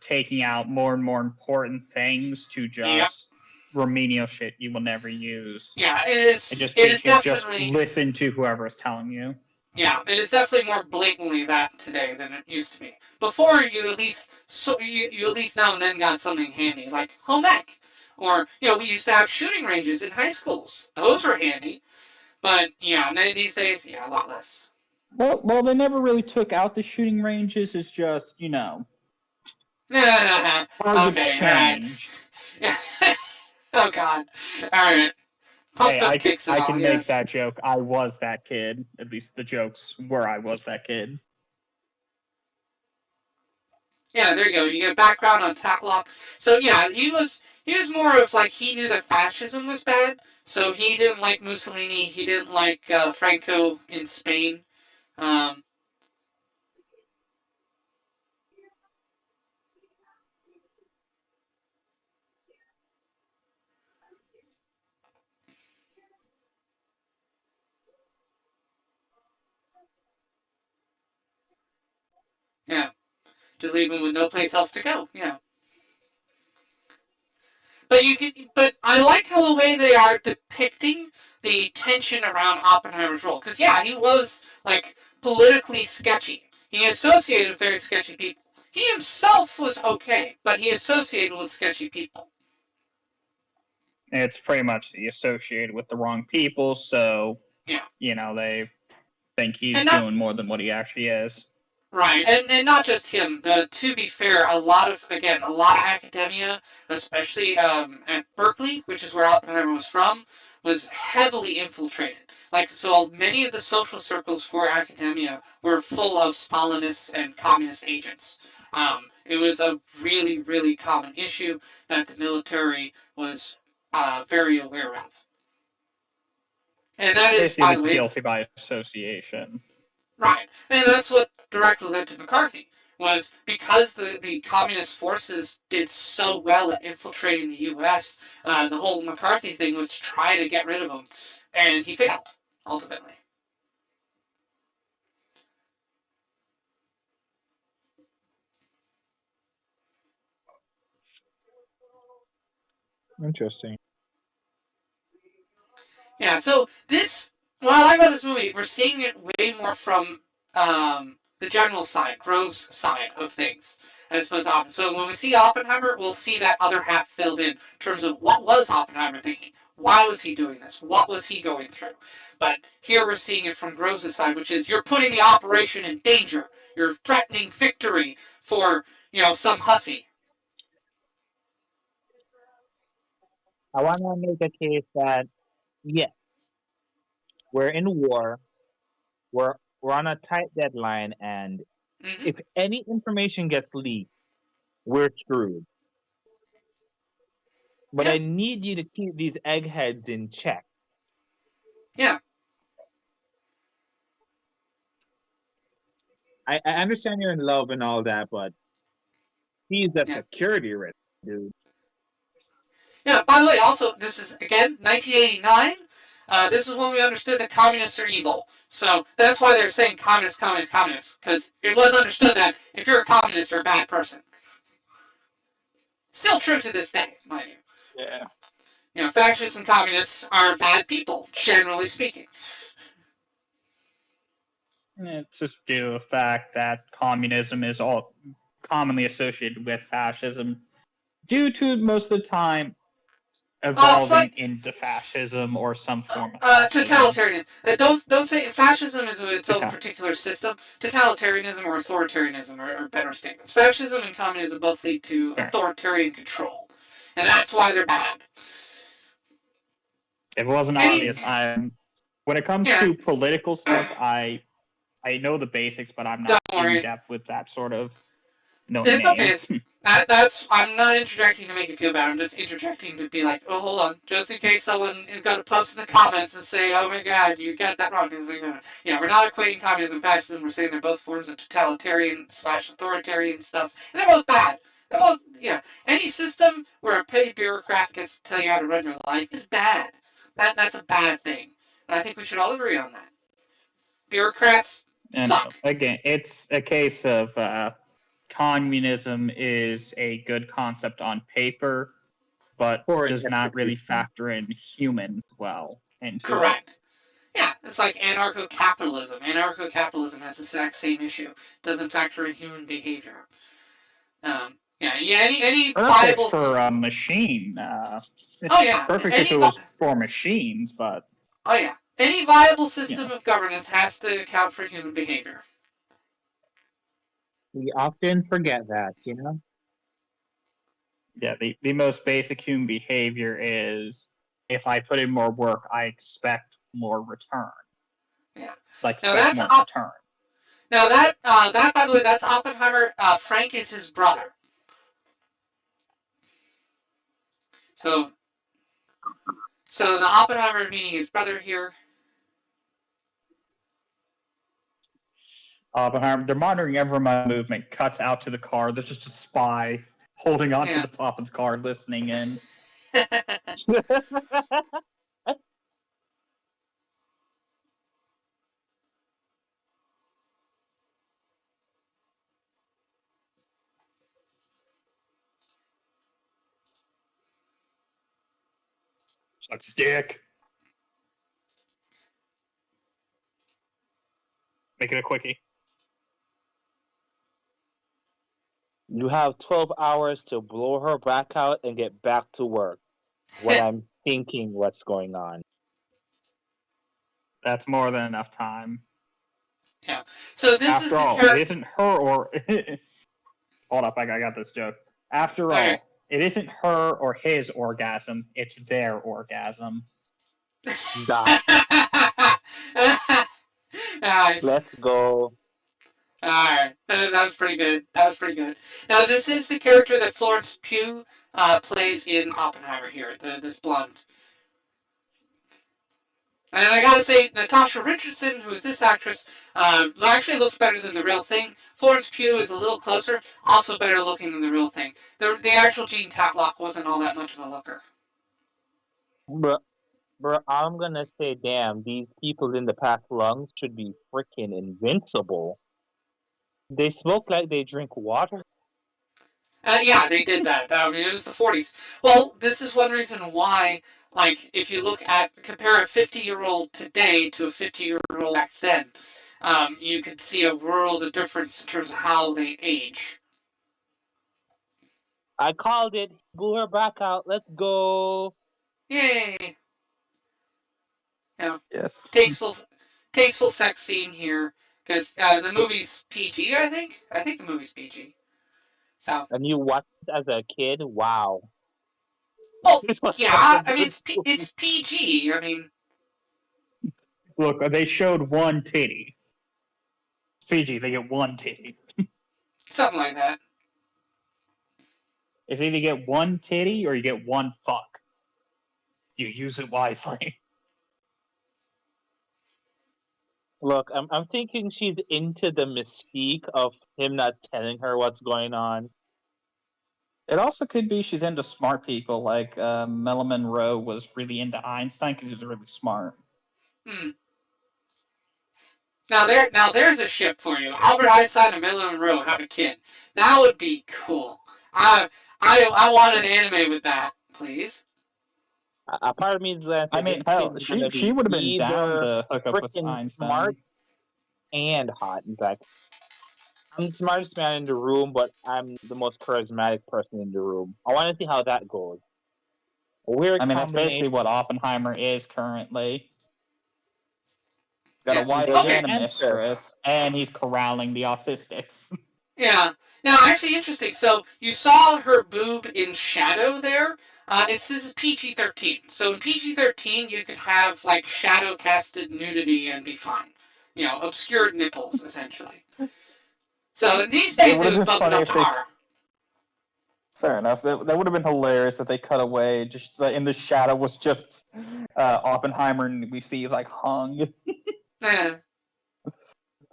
taking out more and more important things to just remedial shit you will never use. Yeah, it is. It just it is teaches, definitely just listen to whoever is telling you. Yeah, it is definitely more blatantly that today than it used to be. Before, you at least you at least now and then got something handy like home ec, or we used to have shooting ranges in high schools. Those were handy, but yeah, these days, yeah, a lot less. Well, they never really took out the shooting ranges. It's just targets Okay, all right. changed. Yeah. Oh God. All right. Hey, Pumped up kicks and I all. can make Yes. that joke. I was that kid. At least the jokes were I was that kid. Yeah, there you go. You get a background on Tacklock. So yeah, he was more of like he knew that fascism was bad, so he didn't like Mussolini. He didn't like Franco in Spain. Um, yeah, just leave him with no place else to go. Yeah, but I like how the way they are depicting the tension around Oppenheimer's role, because yeah, he was like politically sketchy. He associated with very sketchy people. He himself was okay, but he associated with sketchy people. It's pretty much associated with the wrong people, so Yeah. they think he's And not doing more than what he actually is. right, and not just him. To be fair, a lot of academia, especially at Berkeley, which is where Oppenheimer was from, was heavily infiltrated. Like so, many of the social circles for academia were full of Stalinists and communist agents. It was a really, really common issue that the military was very aware of. And that is, by the Basically, way, guilty by association. right. And that's what directly led to McCarthy, was because the communist forces did so well at infiltrating the U.S., the whole McCarthy thing was to try to get rid of him. And he failed, ultimately. Interesting. Yeah, so what I like about this movie, we're seeing it way more from the general side, Grove's side of things, as opposed to Oppenheimer. So when we see Oppenheimer, we'll see that other half filled in terms of what was Oppenheimer thinking? Why was he doing this? What was he going through? But here we're seeing it from Grove's side, which is you're putting the operation in danger. You're threatening victory for, some hussy. I want to make a case that yes, we're in war. We're on a tight deadline, and Mm-hmm. if any information gets leaked, we're screwed. But Yeah, I need you to keep these eggheads in check. yeah. I understand you're in love and all that, but he's a Yeah. security risk, dude. Yeah, by the way, also, this is, again, 1989. This is when we understood that communists are evil. So that's why they're saying communist, communist, communist. Because it was understood that if you're a communist, you're a bad person. Still true to this day, mind you. Yeah. Fascists and communists are bad people, generally speaking. It's just due to the fact that communism is all commonly associated with fascism, due to most of the time It's evolving like into fascism or some form of fascism. totalitarian. Don't say fascism is its own particular system. Totalitarianism or authoritarianism are better statements. Fascism and communism both lead to authoritarian control, and that's why they're bad. If it wasn't Any, obvious, when it comes yeah, to political stuff, I know the basics, but I'm don't not in worry. depth with that sort of knowing It's okay. names. I'm not interjecting to make you feel bad. I'm just interjecting to be like, oh, hold on, just in case someone is going to post in the comments and say, oh my God, you got that wrong. We're not equating communism and fascism. We're saying they're both forms of totalitarian / authoritarian stuff, and they're both bad. They're both, any system where a petty bureaucrat gets to tell you how to run your life is bad. That's a bad thing, and I think we should all agree on that. Bureaucrats And suck. again, it's a case of communism is a good concept on paper, but For does not really execution. factor in human well into it. Correct. Yeah, it's like anarcho-capitalism. Anarcho-capitalism has the exact same issue. Doesn't factor in human behavior. Any Perfect viable. for a machine. Oh It's yeah, perfect if it was for machines, but any viable system of governance has to account for human behavior. We often forget that, yeah, the most basic human behavior is if I put in more work, I expect more return. Yeah. Like Now expect that's more return. Now that by the way, that's Oppenheimer. Frank is his brother. So the Oppenheimer meaning his brother here. Oppenheimer, they're monitoring every my movement. Cuts out to the car. There's just a spy holding on to the top of the car, listening in. Sucks dick. Make it a quickie. You have 12 hours to blow her back out and get back to work. What I'm thinking what's going on. That's more than enough time. Yeah. So this After is the all, character. it isn't her or... Hold up, I got this joke. After all, Okay. it isn't her or his orgasm, it's their orgasm. That. Nice. Let's go. Alright. That was pretty good. Now, this is the character that Florence Pugh plays in Oppenheimer here, this blonde. And I gotta say, Natasha Richardson, who is this actress, actually looks better than the real thing. Florence Pugh is a little closer, also better looking than the real thing. The actual Jean Tatlock wasn't all that much of a looker. Bro, I'm gonna say, damn, these people in the packed lungs should be freaking invincible. They smoke like they drink water. Yeah, they did that. I mean, it was the 40s. Well, this is one reason why, like, if you compare a 50-year-old today to a 50-year-old back then, you could see a world of difference in terms of how they age. I called it. Blew her back out. Let's go. Yay! Yes. Tasteful sex scene here, because the movie's PG, I think. I think the movie's PG. So. And you watched it as a kid? Wow. Well, yeah. I mean, it's PG. I mean. Look, they showed one titty. PG, they get one titty. Something like that. It's either you get one titty or you get one fuck. You use it wisely. Look, I'm thinking she's into the mystique of him not telling her what's going on. It also could be she's into smart people, like Marilyn Monroe was really into Einstein because he was really smart. Now there's a ship for you. Albert Einstein and Marilyn Monroe have a kid. That would be cool. I want an anime with that, please. A part of me is that I mean, hell, she would have been down to hook up with freaking Einstein. smart and hot. In fact, I'm the smartest man in the room, but I'm the most charismatic person in the room. I want to see how that goes. Weird. I mean, that's basically what Oppenheimer is currently. He's got a wife Okay. and a mistress, and he's corralling the autistics. Yeah. Now, actually, interesting. So you saw her boob in shadow there. This is PG-13. So in PG-13, you could have like shadow casted nudity and be fine. Obscured nipples essentially. So these days it would bump it up to R. Fair enough. That would have been hilarious if they cut away. Just in the shadow was just Oppenheimer, and we see he's like hung. Yeah.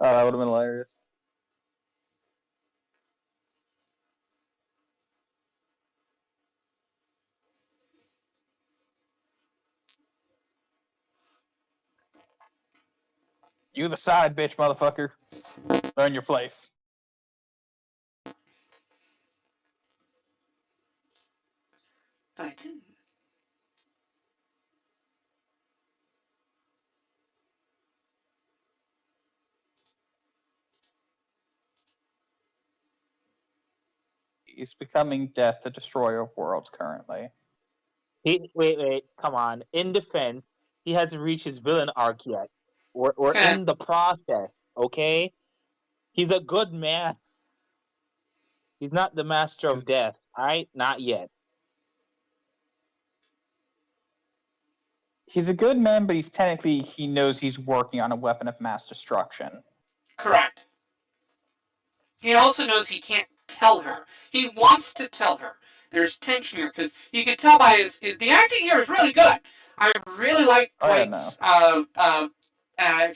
That would have been hilarious. You the side bitch, motherfucker. Learn your place. Byte. He's becoming death, the destroyer of worlds currently. Wait, come on. In defense, he hasn't reached his villain arc yet. We're in the process, okay? He's a good man. He's not the master of death, alright? Not yet. He's a good man, but he knows he's working on a weapon of mass destruction. Correct. He also knows he can't tell her. He wants to tell her. There's tension here because you can tell by the acting here is really good. I really like Byte's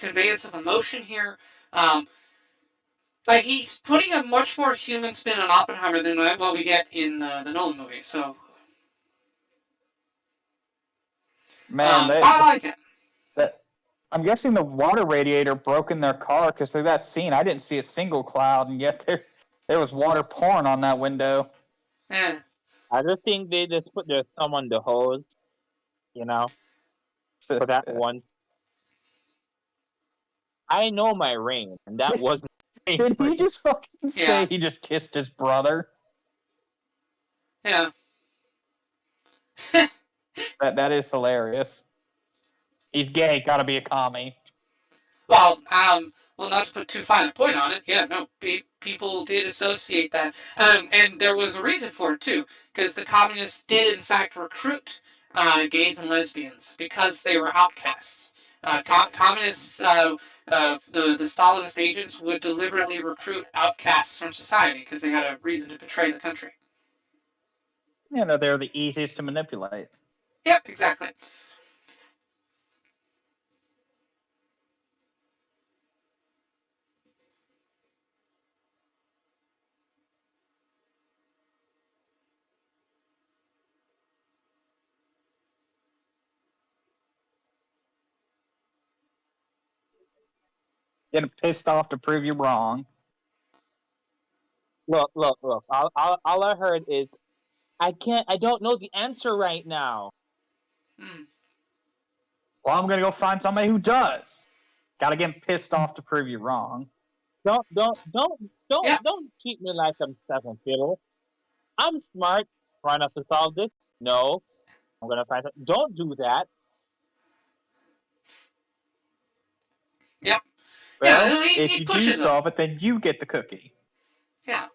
conveyance of emotion here. Like he's putting a much more human spin on Oppenheimer than what we get in the Nolan movie. So, Man, I like it. I'm guessing the water radiator broke in their car because through that scene, I didn't see a single cloud, and yet there was water pouring on that window. Yeah. I just think they just put their thumb on the hose, for that one. I know my ring, and that wasn't. Did he just fucking say he just kissed his brother? Yeah. That is hilarious. He's gay, gotta be a commie. Well, not to put too fine a point on it, yeah, no, people did associate that, and there was a reason for it too, because the communists did in fact recruit gays and lesbians because they were outcasts. Communists, the Stalinist agents would deliberately recruit outcasts from society because they had a reason to betray the country. They're the easiest to manipulate. Yep, exactly. Getting pissed off to prove you wrong. Look. All I heard is, I don't know the answer right now. Well, I'm gonna go find somebody who does. Gotta get pissed off to prove you wrong. Don't treat me like I'm second fiddle. I'm smart, trying enough to solve this. No, I'm gonna find something. Don't do that. Yep. Well, yeah, if he you do pushes solve it, then you get the cookie. Yeah.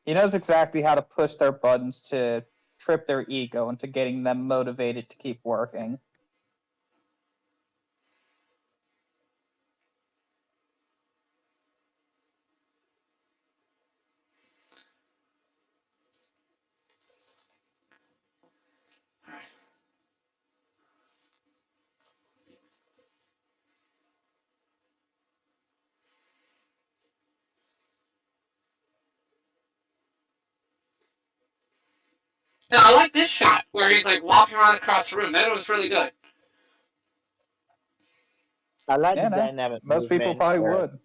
He knows exactly how to push their buttons to trip their ego into getting them motivated to keep working. Now, I like this shot where he's like walking around across the room. That was really good. I like the dynamic. Most people probably would.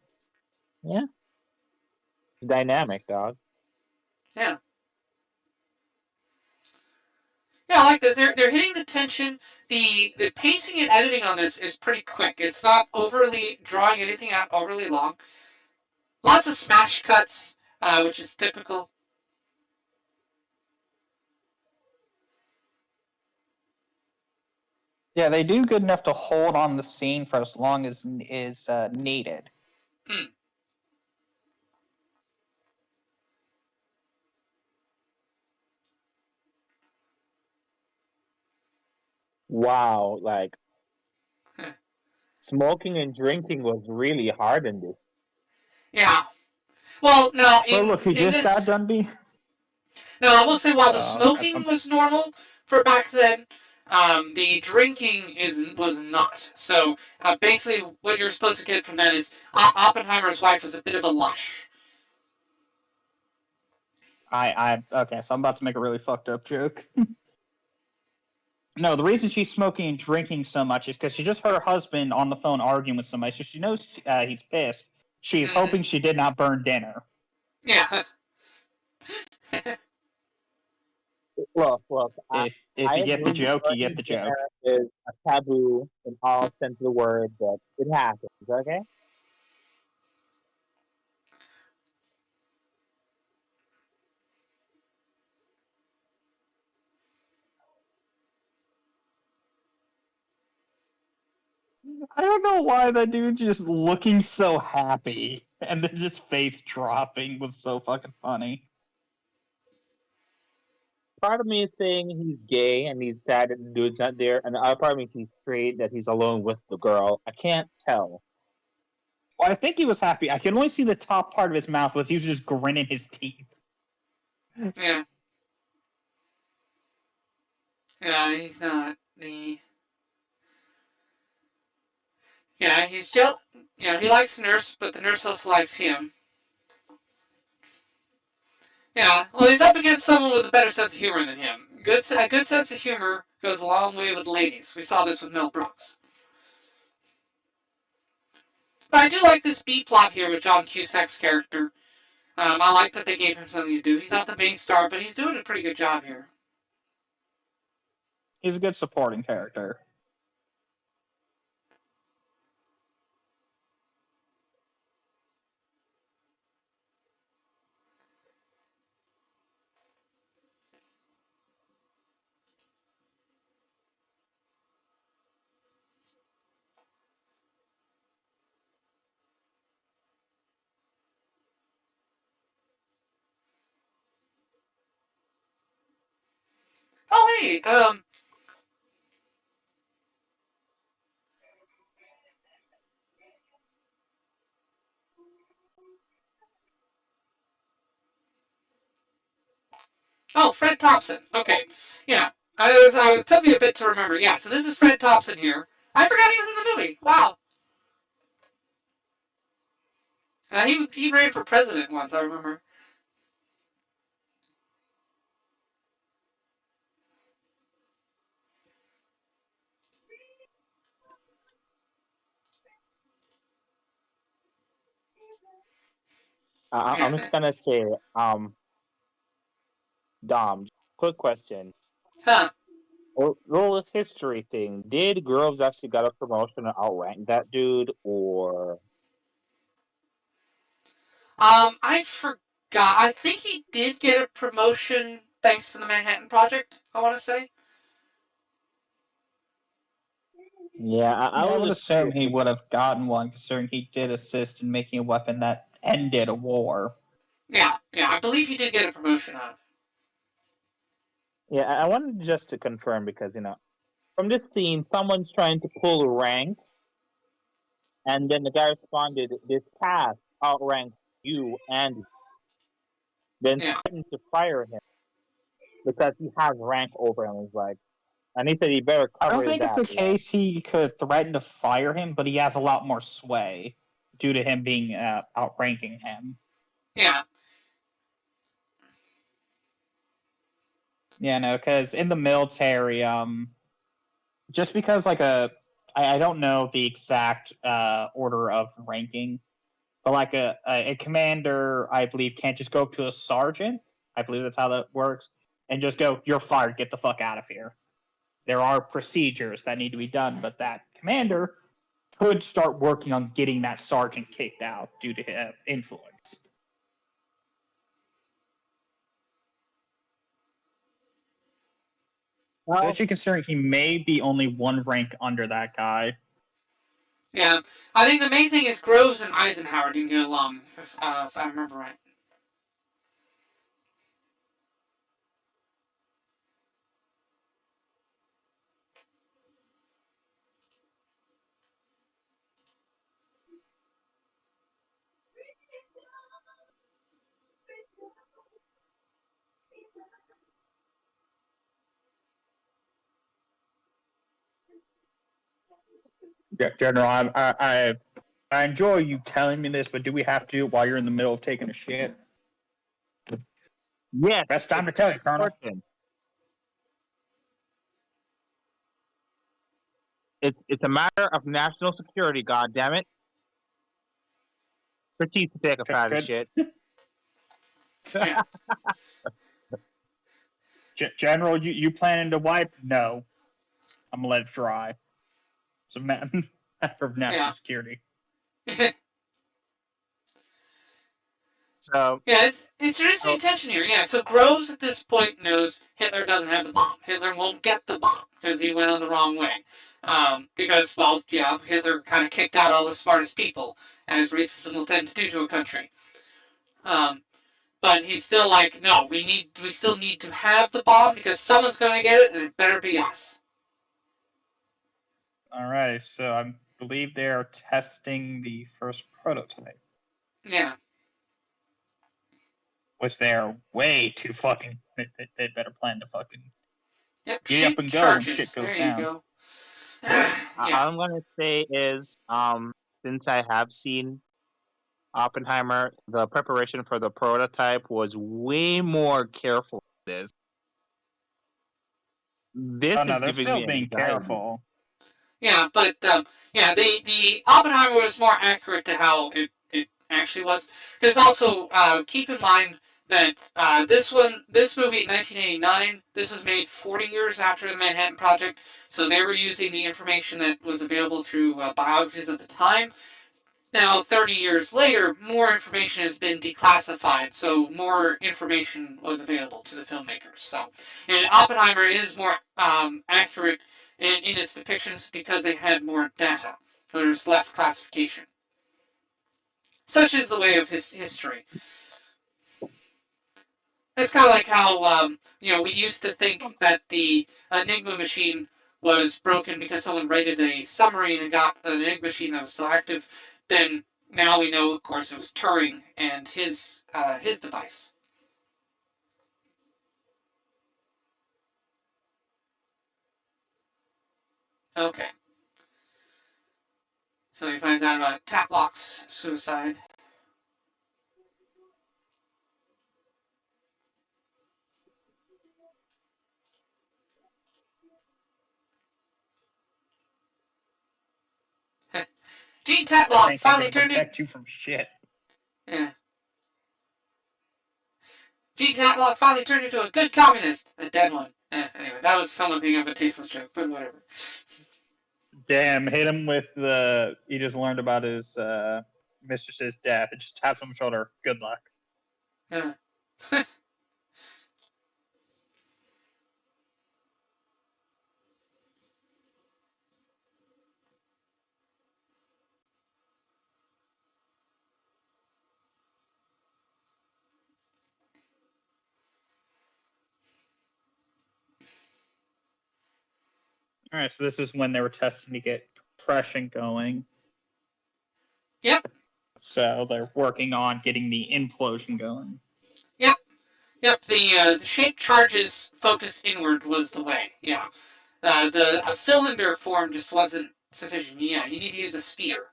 Yeah. Dynamic, dog. Yeah. Yeah, I like that. They're hitting the tension. The pacing and editing on this is pretty quick. It's not overly drawing anything out overly long. Lots of smash cuts, which is typical. Yeah, they do good enough to hold on the scene for as long as is needed. Wow, like smoking and drinking was really hard in this. Yeah. Well, now Well, look, he just got done being. Now, I will say, while the smoking was normal for back then, the drinking was not. So basically, what you're supposed to get from that is Oppenheimer's wife was a bit of a lush. Okay, so I'm about to make a really fucked up joke. No, the reason she's smoking and drinking so much is because she just heard her husband on the phone arguing with somebody, so she knows he's pissed. She's hoping she did not burn dinner. Yeah. Look. If you get the joke, you get the joke. Is a taboo in all sense of the word, but it happens. Okay. I don't know why that dude just looking so happy and then just face dropping was so fucking funny. Part of me is saying he's gay and he's sad that the dude's not there, and the other part of me is he's straight that he's alone with the girl. I can't tell. Well, I think he was happy. I can only see the top part of his mouth, but he was just grinning his teeth. Yeah. Yeah, he's not the. Yeah, he's just. You know, he likes the nurse, but the nurse also likes him. Yeah, well, he's up against someone with a better sense of humor than him. A good sense of humor goes a long way with ladies. We saw this with Mel Brooks. But I do like this B plot here with John Cusack's character. I like that they gave him something to do. He's not the main star, but he's doing a pretty good job here. He's a good supporting character. Oh, hey, oh, Fred Thompson. Okay, yeah. I was took me a bit to remember. Yeah, so this is Fred Thompson here. I forgot he was in the movie. Wow. He ran for president once. I remember. I'm Yeah. just gonna say, Dom, quick question. Huh. Role of history thing. Did Groves actually got a promotion to outrank that dude, or I forgot. I think he did get a promotion thanks to the Manhattan Project. I want to say. yeah? I I was would just assume curious. he would have gotten one, considering he did assist in making a weapon that ended a war. Yeah, yeah. I believe he did get a promotion on. Yeah, I wanted just to confirm because from this scene, someone's trying to pull rank, and then the guy responded, "This task outranks you," and then Yeah. threatened to fire him because he has rank over him. He's like, and he said he better I cover don't his think it's ass. a case he could threaten to fire him, but he has a lot more sway due to him being outranking him. Yeah. Yeah, no, because in the military, just because I don't know the exact order of ranking, but like a commander, I believe, can't just go up to a sergeant. I believe that's how that works, and just go, "You're fired. Get the fuck out of here." There are procedures that need to be done, but that commander could start working on getting that sergeant kicked out due to influence. Well, Especially considering he may be only one rank under that guy. Yeah. I think the main thing is Groves and Eisenhower didn't get along, if I remember right. General, I enjoy you telling me this, but do we have to do it while you're in the middle of taking a shit? yes, Best time to tell you, Colonel. important. It's a matter of national security. God damn it! Critique to take a fat Good. shit. Yeah. General, you planning to wipe? No, I'm gonna let it dry. It's a matter of national Yeah. security. So Yeah, it's interesting tension here. Yeah, so Groves at this point knows Hitler doesn't have the bomb. Hitler won't get the bomb because he went on the wrong way. Because, well, yeah, Hitler kind of kicked out all the smartest people, as racism will tend to do to a country. But he's still like, no, we still need to have the bomb because someone's going to get it, and it better be us. All right, so I believe they are testing the first prototype, Yeah. which they're way too fucking. They better plan to fucking Yep, get up shape and go when charges. shit goes There down. you go. all Yeah. I'm gonna say is, since I have seen Oppenheimer, the preparation for the prototype was way more careful than this. This Oh no, is they're giving still me being anxiety. careful. Yeah, but yeah, the Oppenheimer was more accurate to how it actually was. Because also keep in mind that this movie in 1989, this was made 40 years after the Manhattan Project, so they were using the information that was available through biographies at the time. Now, 30 years later, more information has been declassified, so more information was available to the filmmakers. So, and Oppenheimer is more accurate in its depictions because they had more data. There's less classification. Such is the way of history. It's kind of like how we used to think that the Enigma machine was broken because someone raided a submarine and got an Enigma machine that was still active. Then now we know, of course, it was Turing and his device. Okay. So he finds out about Tatlock's suicide. Gene That Tatlock tank ain't finally gonna turned in. protect you from shit. Yeah. Gene Tatlock finally turned into a good communist. A dead one. Anyway, that was something of a tasteless joke, but whatever. Damn, hit him with the. He just learned about his mistress's death. It just taps him on the shoulder. Good luck. Yeah. All right, so this is when they were testing to get compression going. Yep. So they're working on getting the implosion going. Yep. Yep. The shape charges focused inward was the way. Yeah. A cylinder form just wasn't sufficient. Yeah. You need to use a sphere.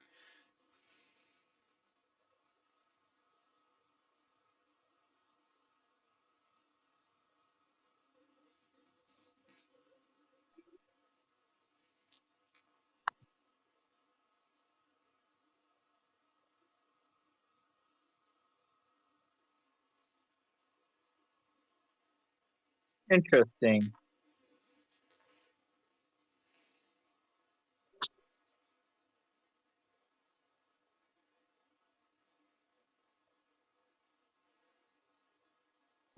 Interesting.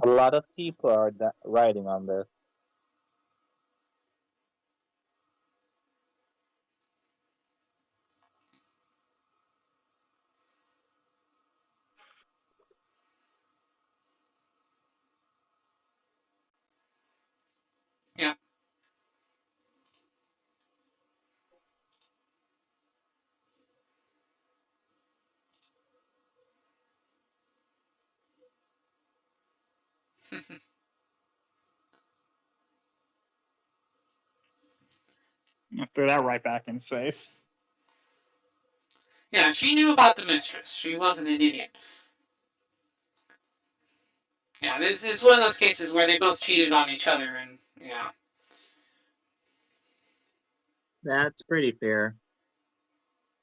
A lot of people are writing on this. Yeah. Throw that right back in his face. Yeah. She knew about the mistress. She wasn't an idiot. Yeah. This is one of those cases where they both cheated on each other, and yeah. That's pretty fair.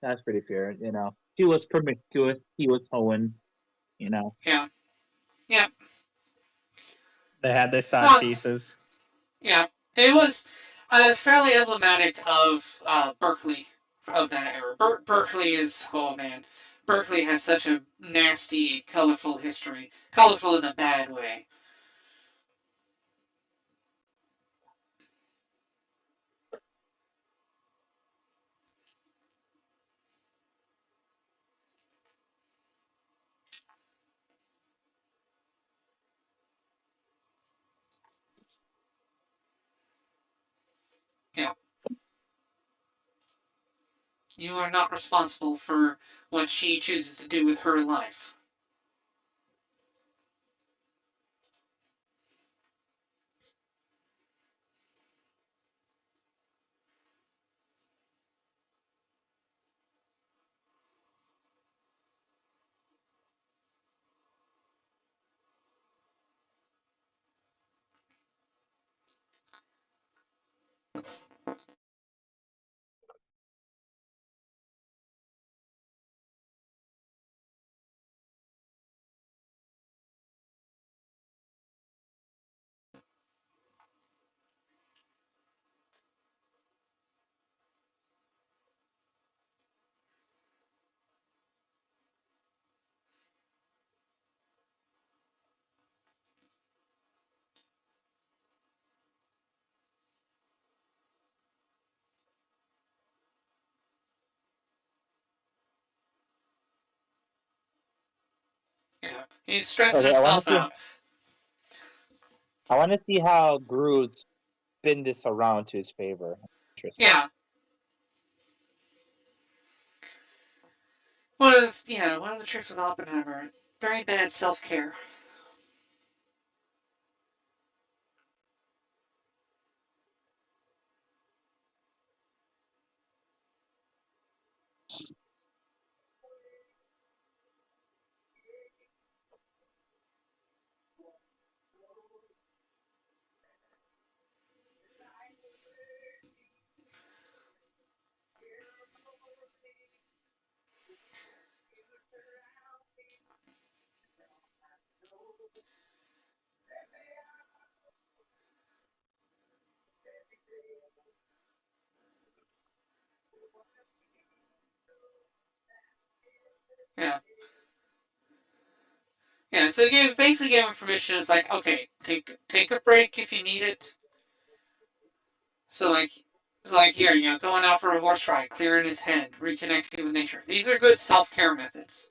That's pretty fair. He was promiscuous. He was hoeing. Yeah. Yeah. They had their side Well, pieces. yeah. It was fairly emblematic of Berkeley of that era. Berkeley is, oh man, Berkeley has such a nasty, colorful history. Colorful in a bad way. Yeah. You are not responsible for what she chooses to do with her life. Yeah. He's stressing Okay, himself out. I want to see how Groot spin this around to his favor. Interesting. Yeah. One of the tricks with Oppenheimer, very bad self-care. Yeah. Yeah, so he basically gave him permission. It's like, okay, take a break if you need it. So like here, going out for a horse ride, clearing his head, reconnecting with nature. These are good self-care methods.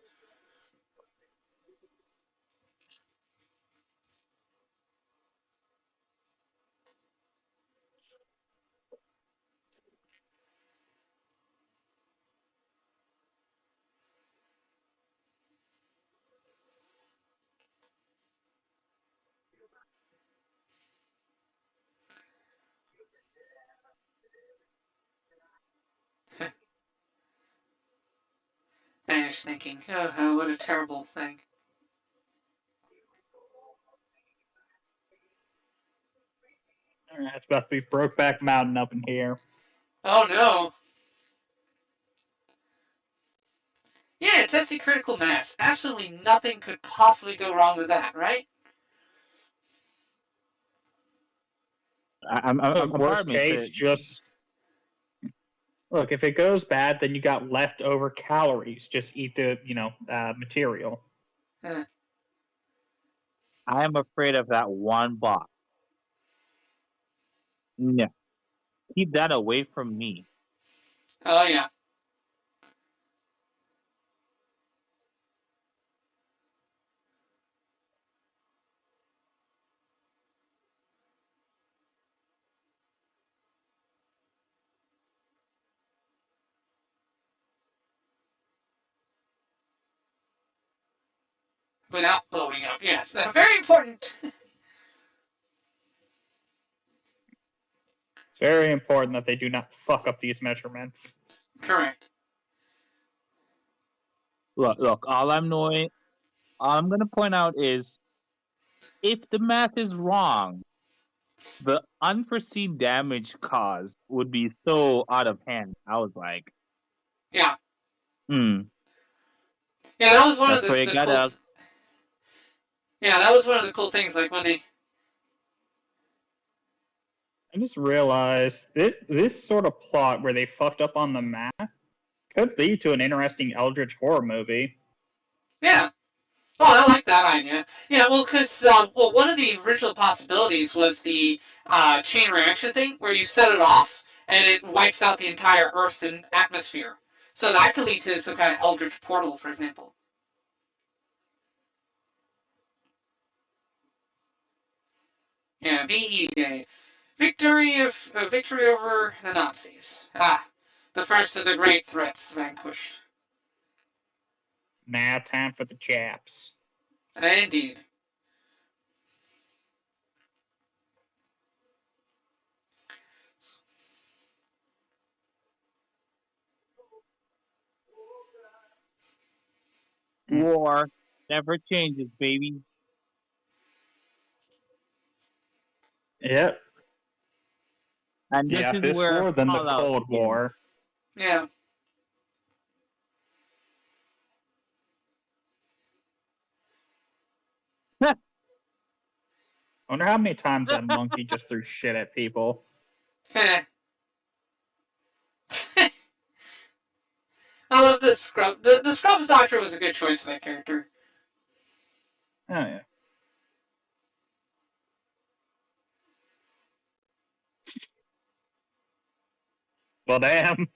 Vanish thinking, oh, what a terrible thing. It's about to be Brokeback Mountain up in here. Oh no. Yeah, testing critical mass. Absolutely nothing could possibly go wrong with that, right? I'm Worst case, just look. If it goes bad, then you got leftover calories. Just eat the material. Uh, I am afraid of that one box. No, keep that away from me. oh yeah. Without blowing up, yes. Very important. It's very important that they do not fuck up these measurements. Correct. Look. All I'm going to point out is, if the math is wrong, the unforeseen damage caused would be so out of hand. I was like, Yeah. Yeah, that was one of that's where you the gotta. Yeah, that was one of the cool things. Like when they. I just realized this sort of plot where they fucked up on the math could lead to an interesting Eldritch horror movie. Yeah. Oh, I like that idea. Yeah, well, because one of the original possibilities was the chain reaction thing, where you set it off and it wipes out the entire Earth and atmosphere. So that could lead to some kind of eldritch portal, for example. Yeah, VE Day, victory over the Nazis. The first of the great threats vanquished. Now, time for the chaps. Indeed. War never changes, baby. Yep. And this Yeah, is this where war, then the Fallout Cold begins. War. Yeah. I wonder how many times that monkey just threw shit at people. I love this Scrub. The Scrubs Doctor was a good choice for that character. Oh, yeah. Well, damn.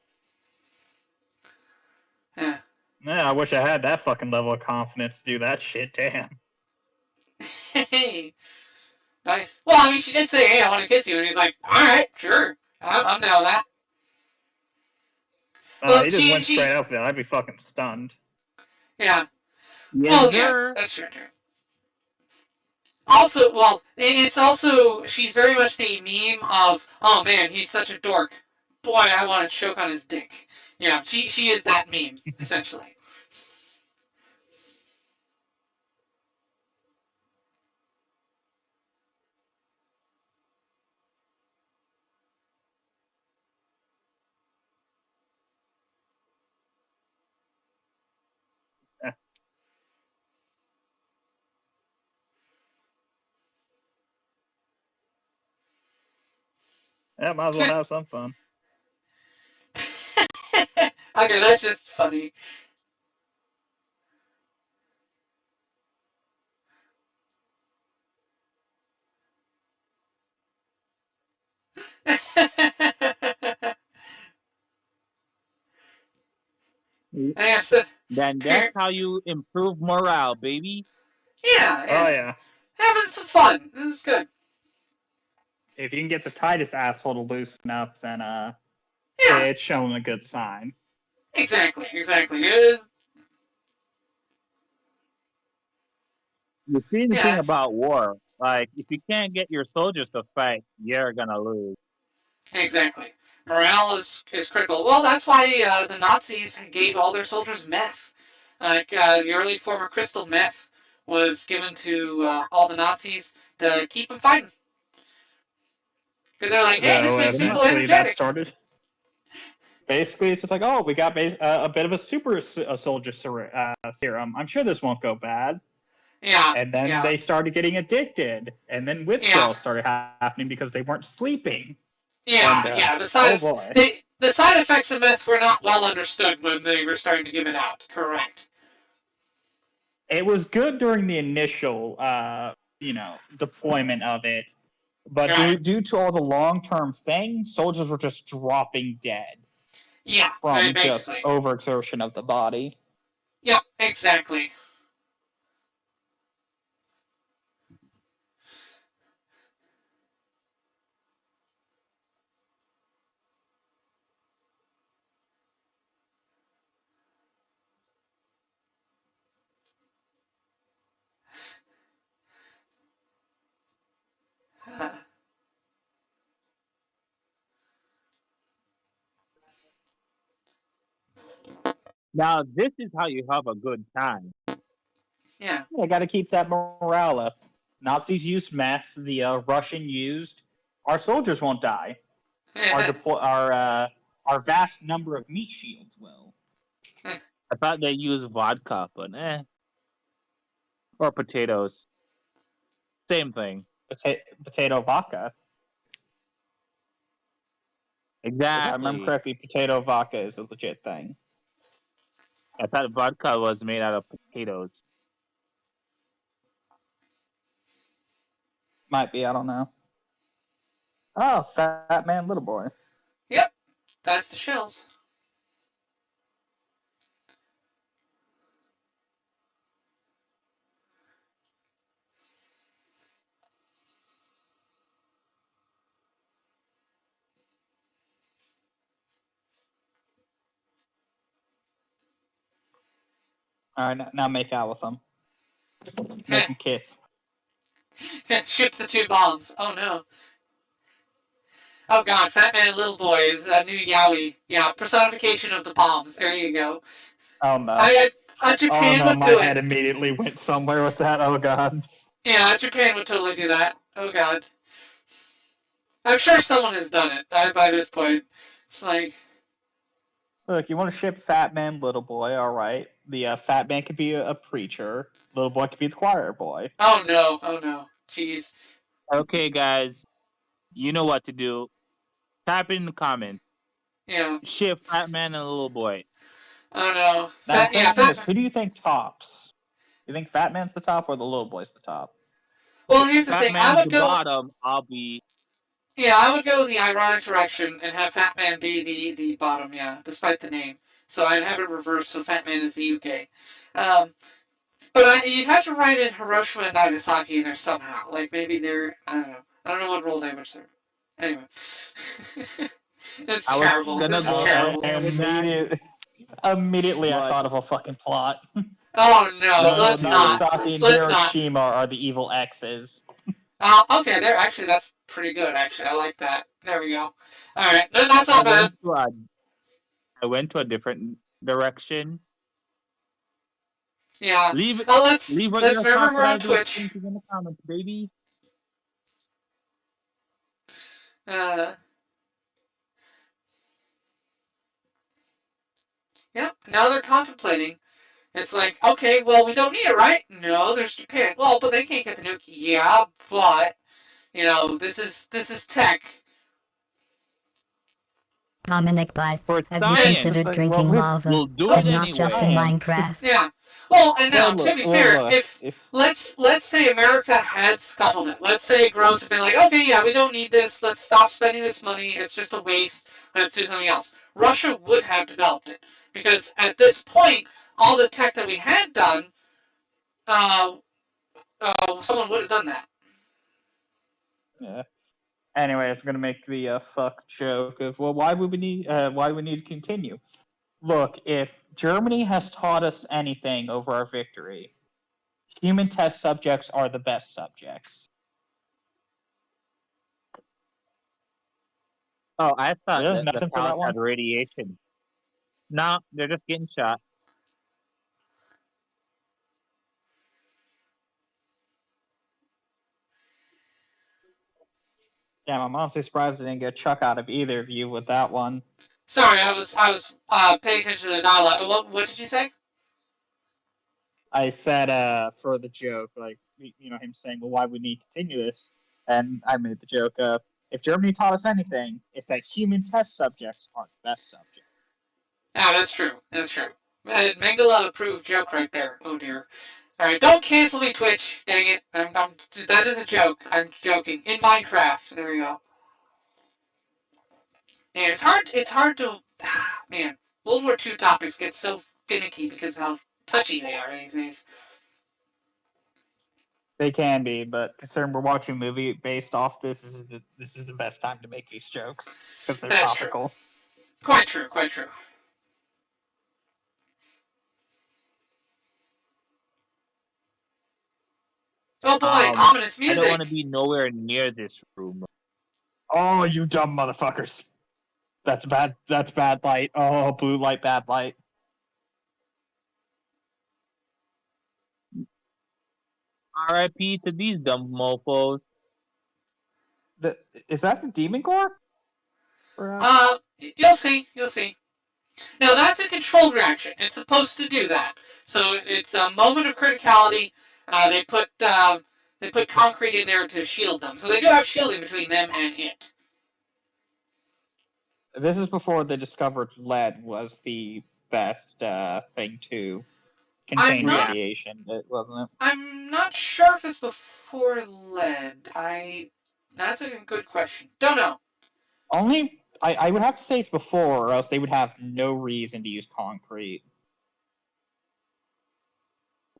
Yeah. Yeah, I wish I had that fucking level of confidence to do that shit. Damn. Hey. Nice. Well, I mean, she did say, hey, I want to kiss you. And he's like, alright, sure. I'm down with that. Well, He just went straight up there. I'd be fucking stunned. Yeah. Yes, Well, sir. yeah, that's true. Also, well, it's also, she's very much the meme of, oh man, he's such a dork. Boy, I want to choke on his dick. Yeah, she is that meme, essentially. Yeah, might as well have some fun. Okay, that's just funny. Yeah, so, Then that's how you improve morale, baby. yeah. Oh, yeah. Having some fun. This is good. If you can get the tightest asshole to loosen up, then Yeah, it's showing a good sign. exactly. It is. You see the Yeah, thing it's, about war, like if you can't get your soldiers to fight, you're gonna lose. exactly. Morale is critical. Well, that's why the Nazis gave all their soldiers meth. The early form of crystal meth was given to all the Nazis to keep them fighting. Because they're like, hey, this makes people Eventually, that energetic. started. Basically, it's just like, oh, we got a bit of a super soldier serum. I'm sure this won't go bad. Yeah. And then they started getting addicted, and then withdrawals started happening because they weren't sleeping. Yeah, And, The side boy. the side effects of meth were not well understood when they were starting to give it out. Correct. It was good during the initial, deployment of it, but Right. due to all the long-term things, soldiers were just dropping dead Yeah, from just basically. overexertion of the body. Yep, exactly. Now this is how you have a good time. Yeah. I got to keep that morale up. Nazis used meth. The Russian used. Our soldiers won't die. Our vast number of meat shields will. I thought they used vodka, but or potatoes. Same thing. Potato vodka. If I remember Exactly. correctly, potato vodka is a legit thing. I thought vodka was made out of potatoes. Might be, I don't know. Oh, Fat Man, Little Boy. Yep, that's the shells. All right, now make out with them. Make them kiss. Ship the 2 bombs. Oh no. Oh god, Fat Man and Little Boy is a new yaoi. Yeah, personification of the bombs. There you go. Oh no. Japan would my do head it. immediately went somewhere with that. Oh god. Yeah, Japan would totally do that. Oh god. I'm sure someone has done it by this point. It's like, Look, you want to ship Fat Man, Little Boy, all right. The Fat Man could be a preacher. Little Boy could be the choir boy. oh no. Jeez. Okay, guys, you know what to do. Type in the comments. Yeah. Ship Fat Man and Little Boy. Oh no. Now, Fat is, who do you think tops? You think Fat Man's the top or the Little Boy's the top? Well, here's the Fat thing. Man's the bottom. I'll be. Yeah, I would go the ironic direction and have Fat Man be the bottom. Yeah, despite the name. So I'd have it reversed. So Fat Man is the UK. But you'd have to write in Hiroshima and Nagasaki in there somehow. Like maybe they're I don't know what role they would serve. Anyway, it's terrible. This is terrible. Immediately, I thought of a fucking plot. Oh no, let's not. Nagasaki and Let's not. Hiroshima are the evil exes. Okay, there. Actually, that's pretty good. Actually, I like that. There we go. All right, that's not bad. I went to a different direction. Yeah. Leave let's remember we're on Twitch. In the comments, baby. Yeah. Now they're contemplating. It's like, okay, well, we don't need it, right? No, there's Japan. Well, but they can't get the nuke. Yeah, but this is tech. Dominic Byte, For have you science. considered drinking lava? We'll do and it not anyway. just in Minecraft. Yeah. Well, and now, Well, to be look, fair, look, if let's say America had scuttled it. Let's say Gross had been like, okay, yeah, we don't need this. Let's stop spending this money. It's just a waste. Let's do something else. Russia would have developed it because at this point, all the tech that we had done, someone would have done that. Yeah. Anyway, I was gonna make the fuck joke of, well, why do we need to continue? Look, if Germany has taught us anything over our victory, human test subjects are the best subjects. Oh, I thought Yeah, that nothing the for that cows one? had radiation. No, they're just getting shot. Damn, I'm honestly surprised I didn't get a chuck out of either of you with that one. Sorry, I was paying attention to the dialogue. What did you say? I said for the joke, like, him saying, well, why would we need to continue this? And I made the joke of, if Germany taught us anything, it's that human test subjects are the best subjects. Yeah, that's true. That's true. Mangala approved joke right there. Oh dear. Alright, don't cancel me, Twitch. Dang it. That is a joke. I'm joking. In Minecraft. There we go. Yeah, it's hard to... Man, World War II topics get so finicky because of how touchy they are these days. They can be, but considering we're watching a movie based off this is the best time to make these jokes because they're That's topical. True. Quite true, quite true. Oh boy, ominous music. I don't want to be nowhere near this room. Oh, you dumb motherfuckers. That's bad light. Oh, blue light, bad light. R.I.P. to these dumb mofos. Is that the Demon Core? You'll see. Now that's a controlled reaction. It's supposed to do that. So it's a moment of criticality. They put concrete in there to shield them. So they do have shielding between them and it. This is before they discovered lead was the best thing to contain not- radiation, wasn't it? I'm not sure if it's before lead. That's a good question. Don't know. I would have to say it's before, or else they would have no reason to use concrete.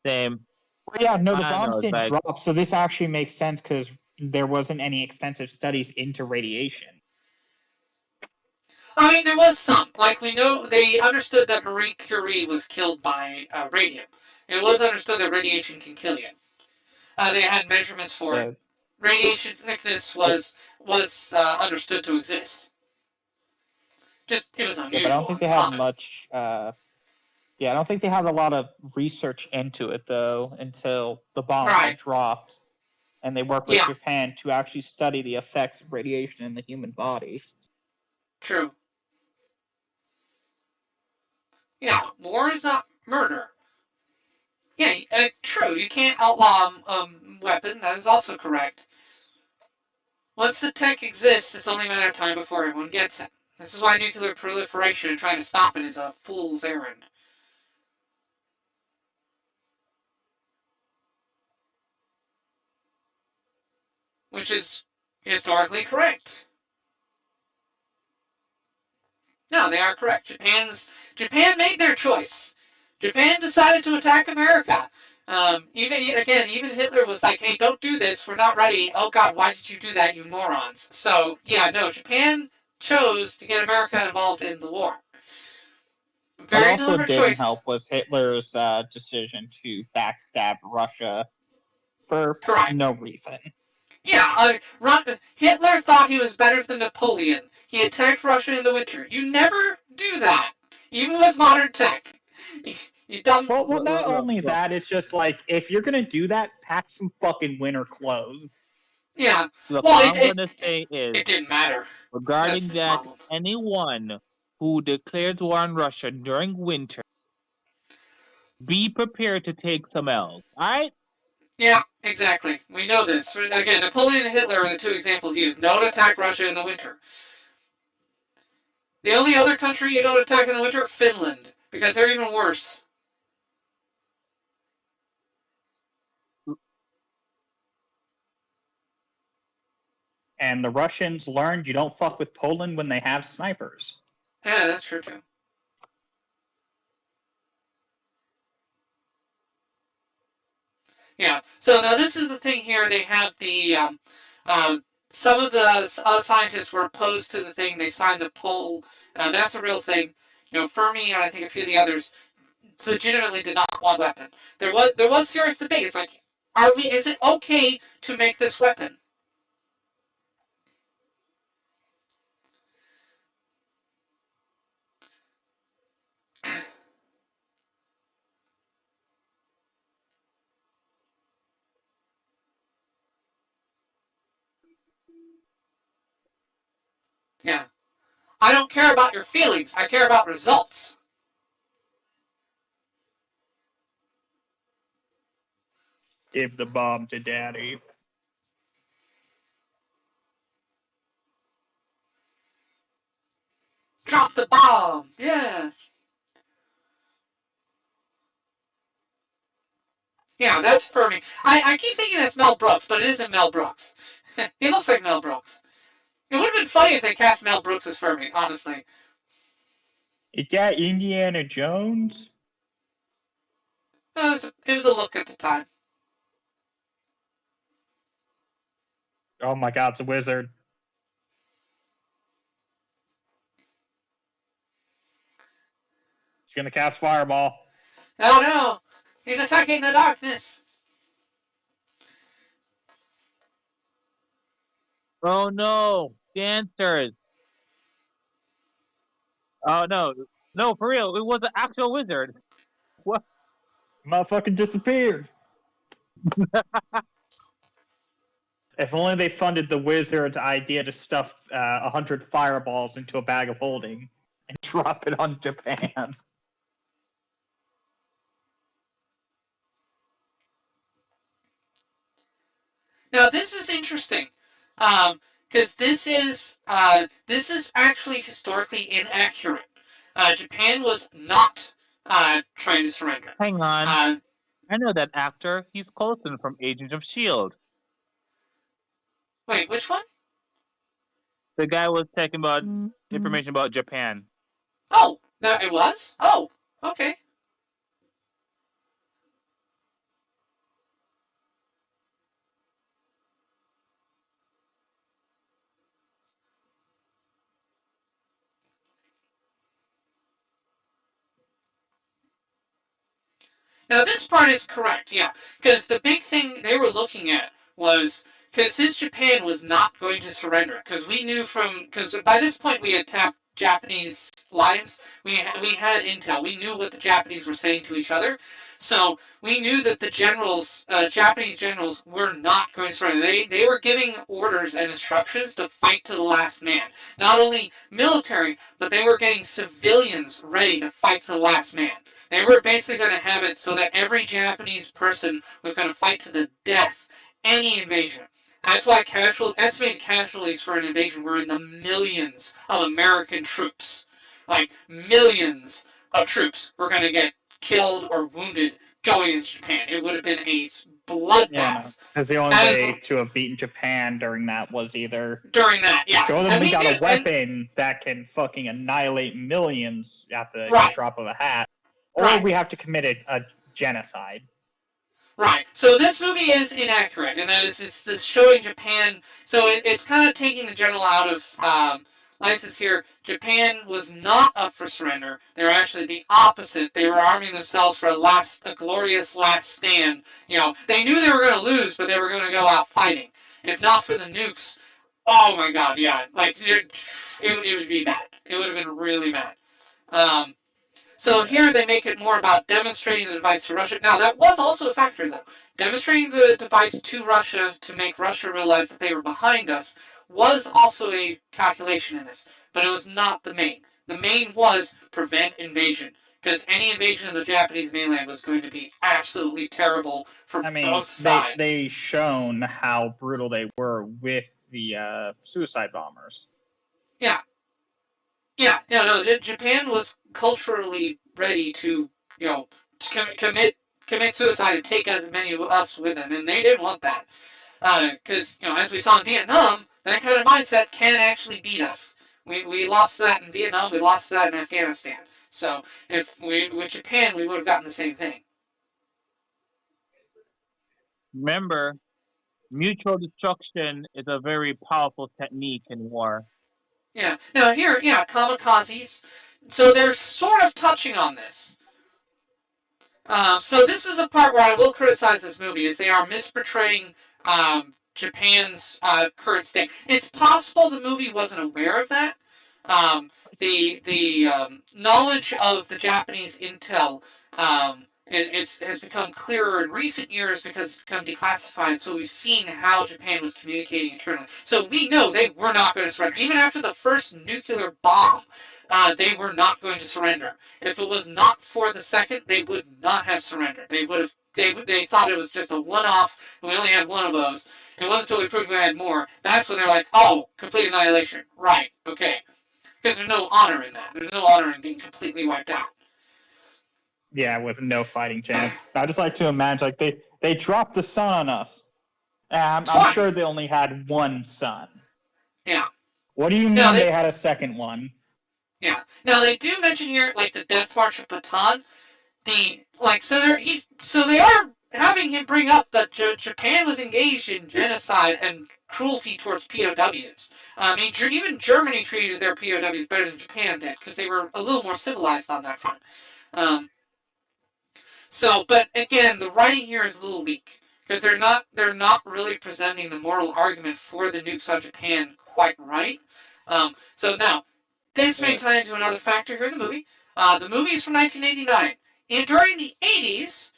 Same. But yeah, no, the I bombs know, didn't but- drop, so this actually makes sense because there wasn't any extensive studies into radiation. I mean, there was some. Like, we know they understood that Marie Curie was killed by radium. It was understood that radiation can kill you. They had measurements for it. Radiation sickness was understood to exist. Just, it was unusual. Yeah, but I don't think they had much. I don't think they had a lot of research into it though until the bombs Right. were dropped, and they worked with Yeah. Japan to actually study the effects of radiation in the human body. True. Yeah, war is not murder. Yeah, true. You can't outlaw a weapon. That is also correct. Once the tech exists, it's only a matter of time before everyone gets it. This is why nuclear proliferation and trying to stop it is a fool's errand. Which is historically correct. No, they are correct. Japan made their choice. Japan decided to attack America. Even Hitler was like, "Hey, don't do this. We're not ready." Oh God, why did you do that, you morons? So yeah, no, Japan chose to get America involved in the war. Very what also deliberate didn't choice. help was Hitler's decision to backstab Russia for Correct. no reason. Yeah, Hitler thought he was better than Napoleon. He attacked Russia in the winter. You never do that, even with modern tech. You dumb. Well, not only that, it's just like if you're gonna do that, pack some fucking winter clothes. Yeah. Look, Well, all I'm going to say is, it didn't matter. regarding That's the that, problem. anyone who declares war on Russia during winter, be prepared to take some L's. Alright? Yeah, exactly. We know this. Again, Napoleon and Hitler are the two examples used. Don't attack Russia in the winter. The only other country you don't attack in the winter, Finland, because they're even worse. And the Russians learned you don't fuck with Poland when they have snipers. Yeah, that's true too. Yeah. So now this is the thing here. They have the some of the scientists were opposed to the thing. They signed the poll. That's a real thing. Fermi and I think a few of the others legitimately did not want a weapon. There was serious debate. It's like, is it okay to make this weapon? Yeah. I don't care about your feelings. I care about results. Give the bomb to daddy. Drop the bomb. Yeah. Yeah, that's Fermi. I keep thinking that's Mel Brooks, but it isn't Mel Brooks. He looks like Mel Brooks. It would have been funny if they cast Mel Brooks as Fermi, honestly. It got Indiana Jones. It was a look at the time. Oh my god, it's a wizard. He's gonna cast Fireball. Oh no! He's attacking the darkness! Oh no! Dancers! Oh no. No, for real, it was an actual wizard. What? Motherfucking disappeared. If only they funded the wizard's idea to stuff 100 fireballs into a bag of holding And drop it on Japan. Now this is interesting, because this is actually historically inaccurate. Japan was not trying to surrender. Hang on. Uh, I know that actor. He's Coulson from Agents of S.H.I.E.L.D. wait, which one? The guy was talking about information about Japan. Oh, no, it was? Oh, okay. Now, this part is correct, yeah, because the big thing they were looking at was, because since Japan was not going to surrender, because we knew because by this point we had tapped Japanese lines, we had intel, we knew what the Japanese were saying to each other, so we knew that the generals, Japanese generals, were not going to surrender. They were giving orders and instructions to fight to the last man. Not only military, but they were getting civilians ready to fight to the last man. They were basically going to have it so that every Japanese person was going to fight to the death any invasion. That's why estimated casualties for an invasion were in the millions of American troops. Like, millions of troops were going to get killed or wounded going into Japan. It would have been a bloodbath. Because the only way to have beaten Japan during that was either during that, yeah. show them we got a weapon that can fucking annihilate millions at the drop of a hat, or we have to commit a genocide. Right. So this movie is inaccurate, and that is it's showing Japan. So it's kind of taking the general out of license here. Japan was not up for surrender. They were actually the opposite. They were arming themselves for a glorious last stand. You know, they knew they were going to lose, but they were going to go out fighting. If not for the nukes, oh my God, yeah, like it would be bad. It would have been really bad. So here they make it more about demonstrating the device to Russia. Now, that was also a factor, though. Demonstrating the device to Russia to make Russia realize that they were behind us was also a calculation in this, but it was not the main. The main was prevent invasion, because any invasion of the Japanese mainland was going to be absolutely terrible for both sides. They shown how brutal they were with the suicide bombers. Yeah. No, Japan was culturally ready to, commit suicide and take as many of us with them, and they didn't want that. Because, as we saw in Vietnam, that kind of mindset can actually beat us. We lost that in Vietnam, we lost that in Afghanistan. So, with Japan, we would have gotten the same thing. Remember, mutual destruction is a very powerful technique in war. Yeah. Now here, kamikazes. So they're sort of touching on this. So this is a part where I will criticize this movie, is they are misportraying Japan's current state. It's possible the movie wasn't aware of that. The knowledge of the Japanese intel has become clearer in recent years because it's become declassified. So we've seen how Japan was communicating internally. So we know they were not going to surrender. Even after the first nuclear bomb, they were not going to surrender. If it was not for the second, they would not have surrendered. They would have. They thought it was just a one-off. We only had one of those. It wasn't until we proved we had more. That's when they're like, oh, complete annihilation. Right. Okay. Because there's no honor in that. There's no honor in being completely wiped out. Yeah, with no fighting chance. I just like to imagine, like, they dropped the sun on us. I'm sure they only had one sun. Yeah. What do you mean they had a second one? Yeah. Now they do mention here, like, the Death March of Bataan. So they are having him bring up that Japan was engaged in genocide and cruelty towards POWs. I mean, even Germany treated their POWs better than Japan did, because they were a little more civilized on that front. But again, the writing here is a little weak, because they're not really presenting the moral argument for the nukes on Japan quite right. So now, this may tie into another factor here in the movie. The movie is from 1989. And during the 80s,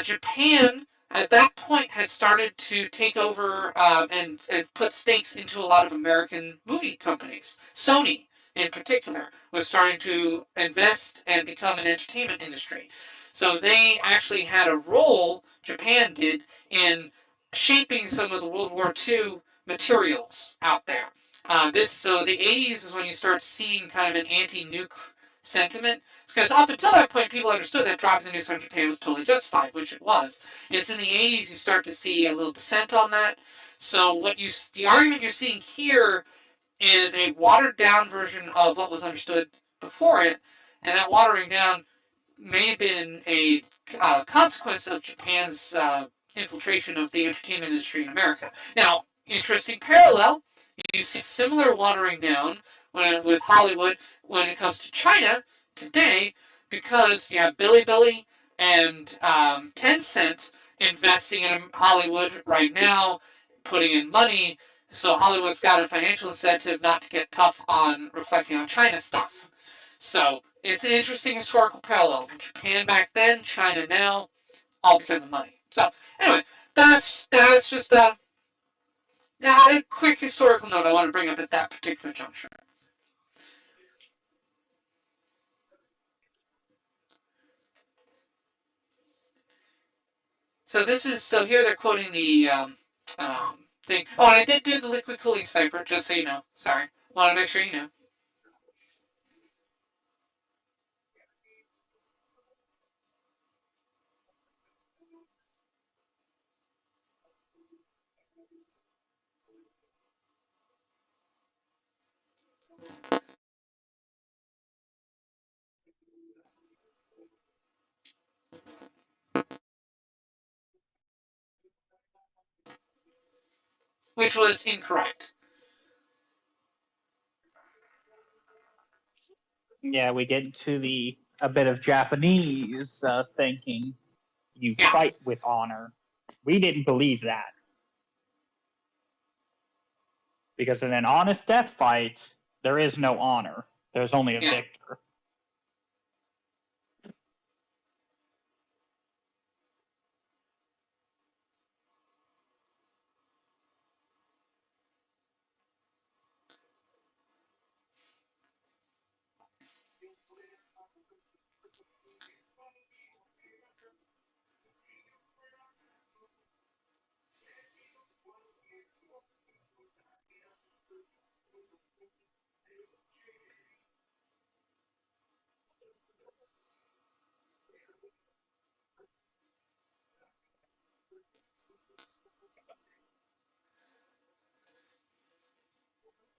Japan, at that point, had started to take over and put stakes into a lot of American movie companies. Sony, in particular, was starting to invest and become an entertainment industry. So they actually had a role, Japan did, in shaping some of the World War II materials out there. So the 80s is when you start seeing kind of an anti-nuke sentiment. Because up until that point, people understood that dropping the nukes on Japan was totally justified, which it was. It's in the 80s you start to see a little dissent on that. So the argument you're seeing here is a watered down version of what was understood before it, and that watering down may have been a consequence of Japan's infiltration of the entertainment industry in America. Now, interesting parallel, you see similar watering down with Hollywood when it comes to China today, because you have Bilibili and Tencent investing in Hollywood right now, putting in money, so Hollywood's got a financial incentive not to get tough on reflecting on China stuff. So it's an interesting historical parallel. Japan back then, China now, all because of money. So anyway, that's just a quick historical note I want to bring up at that particular juncture. So here they're quoting the thing. Oh, and I did do the liquid cooling cipher, just so you know. Sorry, want to make sure you know. Which was incorrect. Yeah, we get into a bit of Japanese thinking. You fight with honor. We didn't believe that. Because in an honest death fight, there is no honor. There's only a victor.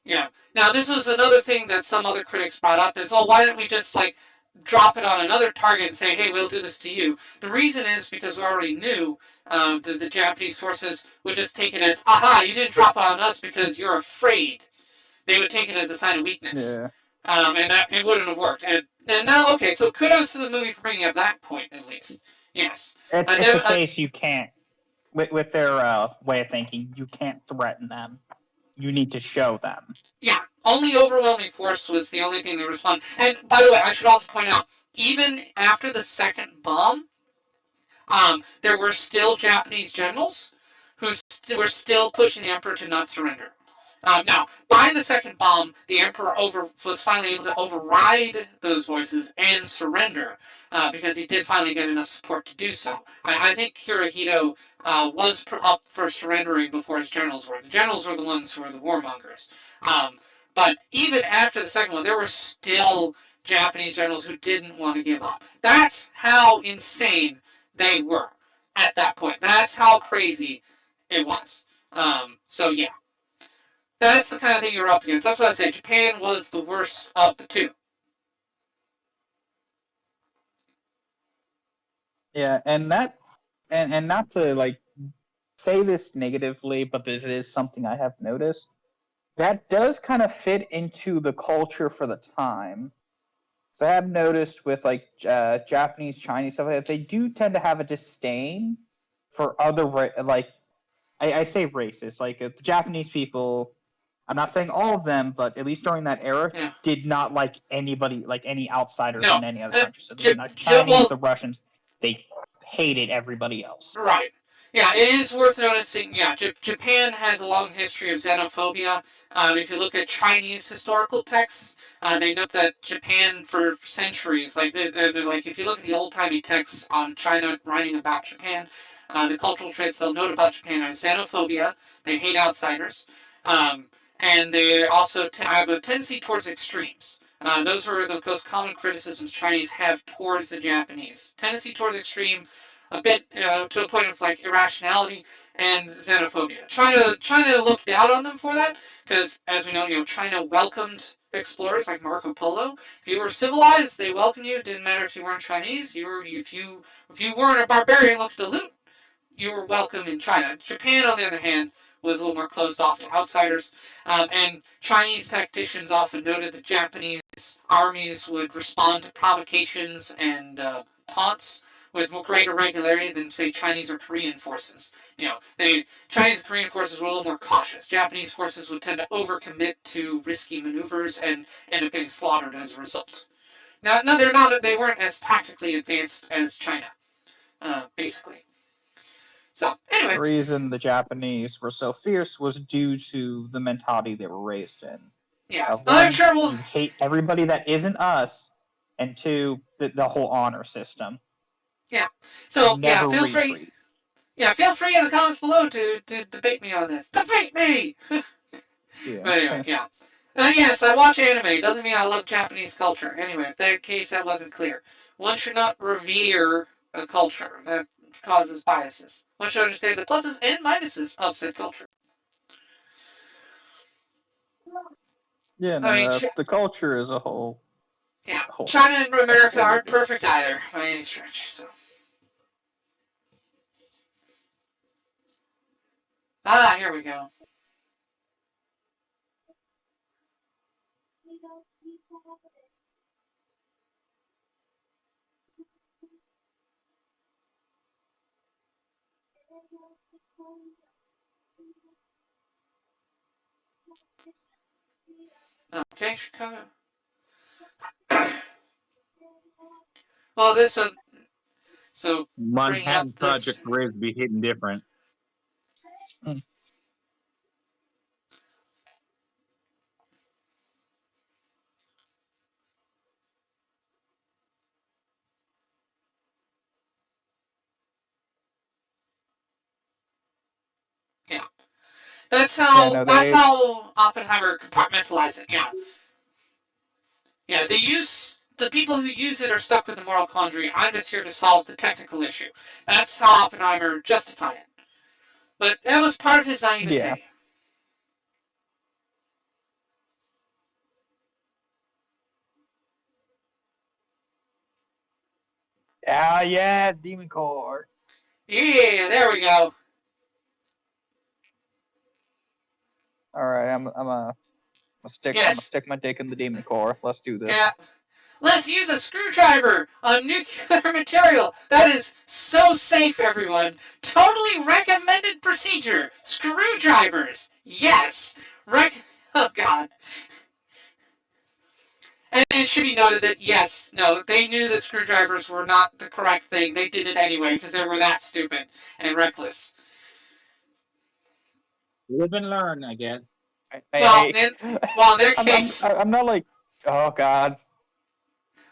Yeah. Now, this was another thing that some other critics brought up is, oh, why don't we just, drop it on another target and say, hey, we'll do this to you? The reason is because we already knew the Japanese sources would just take it as, aha, you didn't drop it on us because you're afraid. They would take it as a sign of weakness. Yeah. And it wouldn't have worked. And now, okay, so kudos to the movie for bringing up that point, at least. Yes. It's a case you can't, with their way of thinking, you can't threaten them. You need to show them. Yeah, only overwhelming force was the only thing to respond. And by the way, I should also point out, even after the second bomb, there were still Japanese generals who were still pushing the emperor to not surrender. Now, by the second bomb, the emperor was finally able to override those voices and surrender because he did finally get enough support to do so. I think Hirohito was up for surrendering before his generals were. The generals were the ones who were the warmongers. But even after the second one, there were still Japanese generals who didn't want to give up. That's how insane they were at that point. That's how crazy it was. So yeah. That's the kind of thing you're up against. That's what I say. Japan was the worst of the two. Yeah, and not to say this negatively, but this is something I have noticed. That does kind of fit into the culture for the time. So I have noticed with Japanese, Chinese stuff like that, they do tend to have a disdain for other I say racist. The Japanese people, I'm not saying all of them, but at least during that era, did not like anybody, like any outsiders in any other country. So the Chinese, the Russians, they hated everybody else. Right. Yeah, it is worth noticing. Yeah, Japan has a long history of xenophobia. If you look at Chinese historical texts, they note that Japan for centuries, if you look at the old-timey texts on China writing about Japan, the cultural traits they'll note about Japan are xenophobia. They hate outsiders. And they also have a tendency towards extremes. Those were the most common criticisms Chinese have towards the Japanese. Tendency towards extreme, a bit to the point of like irrationality and xenophobia. China looked down on them for that because, as we know, China welcomed explorers like Marco Polo. If you were civilized, they welcomed you. It didn't matter if you weren't Chinese. If you weren't a barbarian looking to loot, you were welcome in China. Japan, on the other hand, was a little more closed off to outsiders, and Chinese tacticians often noted that Japanese armies would respond to provocations and taunts with greater regularity than, say, Chinese or Korean forces. Chinese and Korean forces were a little more cautious. Japanese forces would tend to overcommit to risky maneuvers and end up getting slaughtered as a result. Now, no, they're not. They weren't as tactically advanced as China, basically. So, anyway. The reason the Japanese were so fierce was due to the mentality they were raised in. Yeah. One, Sure, you hate everybody that isn't us, and two, the whole honor system. Yeah. So, Never feel retreat. free. Yeah, feel free in the comments below to debate me on this. Debate me! Yeah. But anyway, yeah. Yes, I watch anime. Doesn't mean I love Japanese culture. Anyway, if that case that wasn't clear. One should not revere a culture that causes biases. One should understand the pluses and minuses of said culture. Yeah, no, the culture as a whole. Yeah, China and America aren't perfect either, by any stretch, so. Here we go. Okay, Chicago. Well, this so Manhattan Project rates be hitting different. Yeah. That's how Oppenheimer compartmentalized it. Yeah. Yeah, the people who use it are stuck with the moral quandary. I'm just here to solve the technical issue. That's how Oppenheimer justified it. But that was part of his naivete. Yeah. Yeah, Demon Core. Yeah, there we go. All right, I'm gonna stick my dick in the Demon Core. Let's do this. Yeah. Let's use a screwdriver on nuclear material. That is so safe, everyone. Totally recommended procedure. Screwdrivers. Yes. Oh, God. And it should be noted that, yes, no, they knew that screwdrivers were not the correct thing. They did it anyway because they were that stupid and reckless. Live and learn, I guess. In their case... I'm not like, oh, God.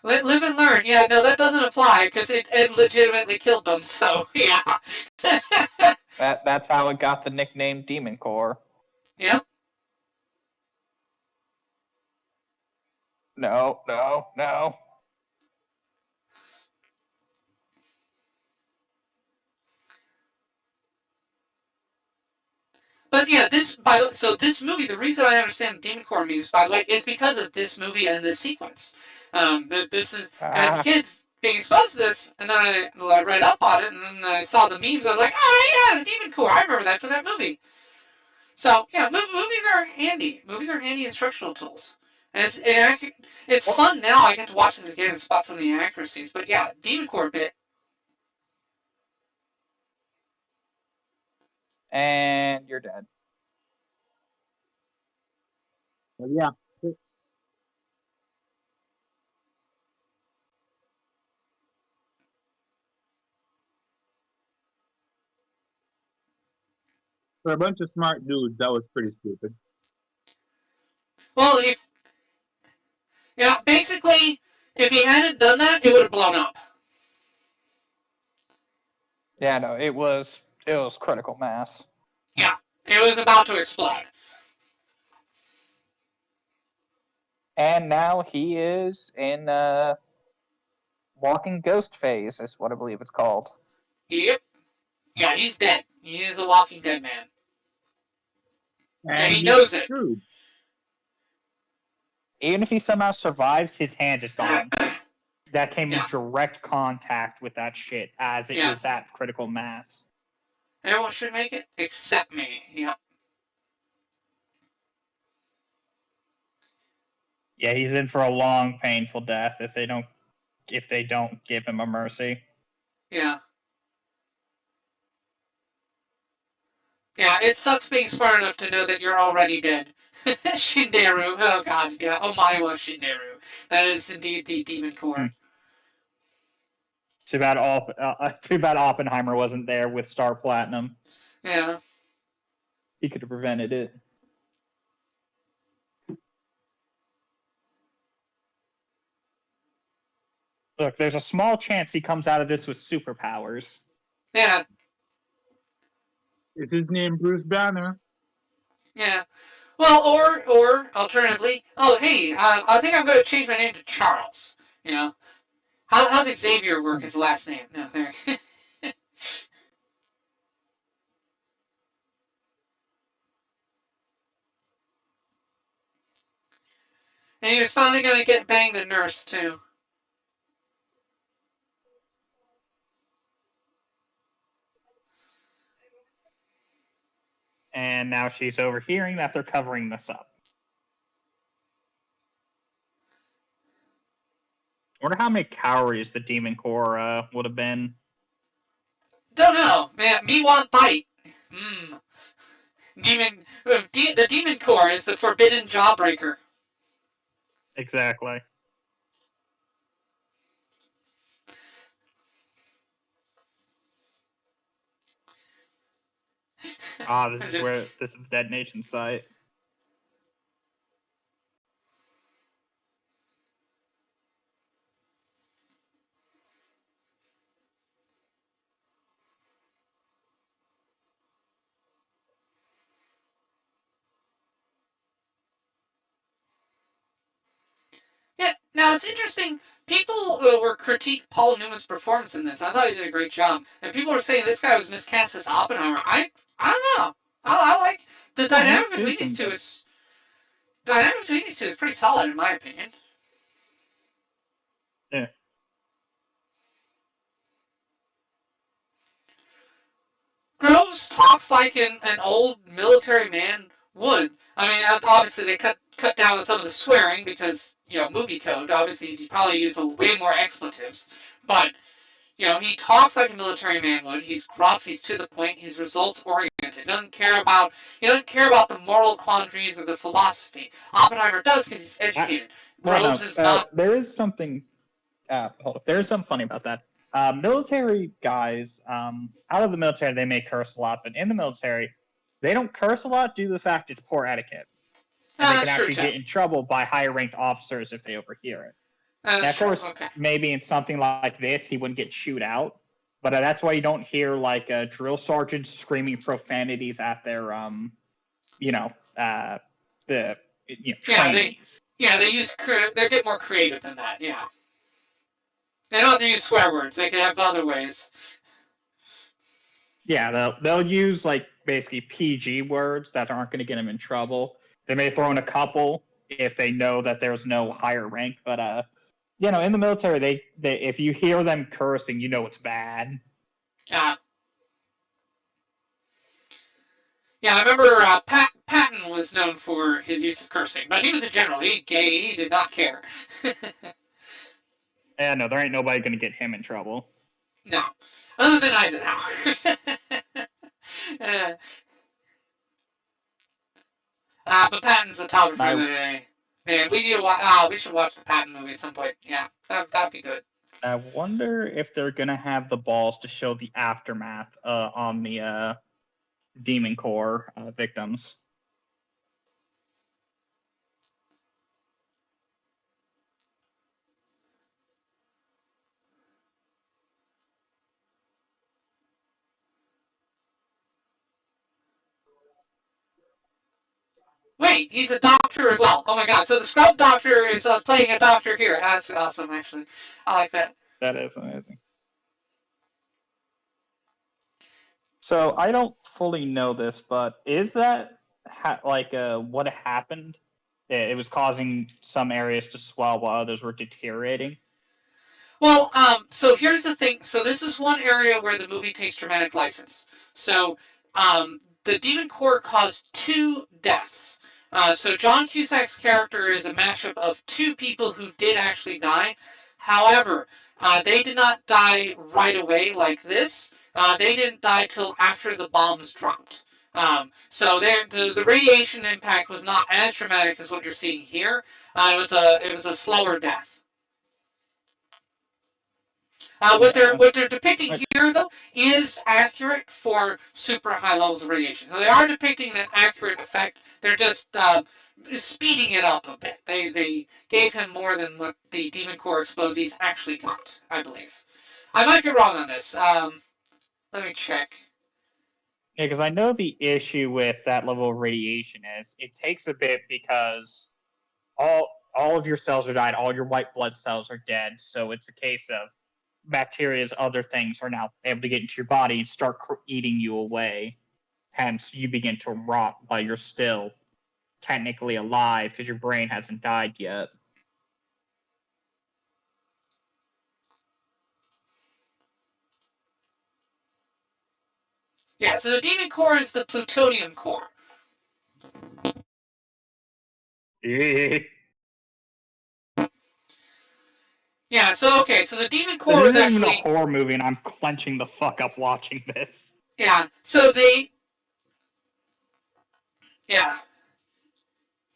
Live and learn. Yeah, no, that doesn't apply because it legitimately killed them, so, yeah. That's how it got the nickname Demon Core. Yep. No. But yeah, this movie, the reason I understand the Demon Core memes, by the way, is because of this movie and this sequence. This is, as kids being exposed to this, and then I read up on it, and then I saw the memes, I was like, oh yeah, the Demon Core, I remember that from that movie. So, yeah, movies are handy. Movies are handy instructional tools. And it's fun now, I get to watch this again and spot some of the inaccuracies, but yeah, Demon Core bit. And you're dead. Well, yeah. For a bunch of smart dudes, that was pretty stupid. Well, basically, if he hadn't done that, it would have blown up. Yeah, no, it was critical mass. Yeah, it was about to explode. And now he is in walking ghost phase, is what I believe it's called. Yep. Yeah, he's dead. He is a walking dead man. And he knows it. Screwed. Even if he somehow survives, his hand is gone. That came in Yeah. direct contact with that shit as it Yeah. was at critical mass. Everyone should make it except me. Yep. Yeah, he's in for a long, painful death if they don't give him a mercy. Yeah. Yeah, it sucks being smart enough to know that you're already dead. Shinderu. Oh god, yeah. Omaiwa Shinderu. That is indeed the demon core. Too bad Oppenheimer wasn't there with Star Platinum. Yeah. He could have prevented it. Look, there's a small chance he comes out of this with superpowers. Yeah. Is his name Bruce Banner? Yeah. Well, or alternatively, oh hey, I think I'm going to change my name to Charles. You know, how's Xavier work his last name? No, there. And he was finally going to get banged the nurse too. And now she's overhearing that they're covering this up. I wonder how many calories the Demon Core would have been. Don't know, man. Me want Byte. Demon. The demon core is the forbidden jawbreaker. Exactly. This is the detonation site. Yeah. Now it's interesting. People were critiquing Paul Newman's performance in this. I thought he did a great job, and people were saying this guy was miscast as Oppenheimer. I don't know. I like the dynamic between these two is pretty solid in my opinion. Yeah. Groves talks like an old military man would. I mean, obviously they cut down on some of the swearing because movie code. Obviously, you probably use way more expletives, but he talks like a military man would. He's gruff. He's to the point. He's results oriented. He doesn't care about the moral quandaries or the philosophy. Oppenheimer does because he's educated. Groves is not. There is something. There is something funny about that. Military guys, out of the military, they may curse a lot, but in the military, they don't curse a lot due to the fact it's poor etiquette. And they can actually get in trouble by higher ranked officers if they overhear it. Now, of course, maybe in something like this, he wouldn't get chewed out, but that's why you don't hear like drill sergeants screaming profanities at their, trainees. They get more creative than that. Yeah, they don't have to use swear words. They can have other ways. Yeah, they'll use like basically PG words that aren't going to get them in trouble. They may throw in a couple if they know that there's no higher rank, but in the military, they if you hear them cursing, it's bad. Yeah, I remember Patton was known for his use of cursing, but he was a general. He did not care. Yeah, no, there ain't nobody going to get him in trouble. No, other than Eisenhower. But Patton's a topic for the day. Man, we need to watch. We should watch the Patton movie at some point. Yeah, that'd be good. I wonder if they're gonna have the balls to show the aftermath on the Demon Core victims. Wait, he's a doctor as well. Oh my god, so the scrub doctor is playing a doctor here. That's awesome, actually. I like that. That is amazing. So I don't fully know this, but is that what happened? It was causing some areas to swell while others were deteriorating. Well, so here's the thing. So this is one area where the movie takes dramatic license. So, the Demon Core caused 2 deaths. So John Cusack's character is a mashup of 2 people who did actually die. However, they did not die right away like this. They didn't die till after the bombs dropped. So the radiation impact was not as dramatic as what you're seeing here. It was a slower death. What they're depicting here, though, is accurate for super high levels of radiation. So they are depicting an accurate effect. They're just speeding it up a bit. They gave him more than what the Demon Core explosives actually got, I believe. I might be wrong on this. Let me check. Yeah, because I know the issue with that level of radiation is it takes a bit because all of your cells are died, all your white blood cells are dead. So it's a case of bacteria's other things are now able to get into your body and start eating you away. Hence, you begin to rot while you're still technically alive because your brain hasn't died yet. Yeah, so the Demon Core is the plutonium core. Yeah, so okay, so the Demon Core This was isn't even actually... a horror movie, and I'm clenching the fuck up watching this. Yeah, so they... Yeah.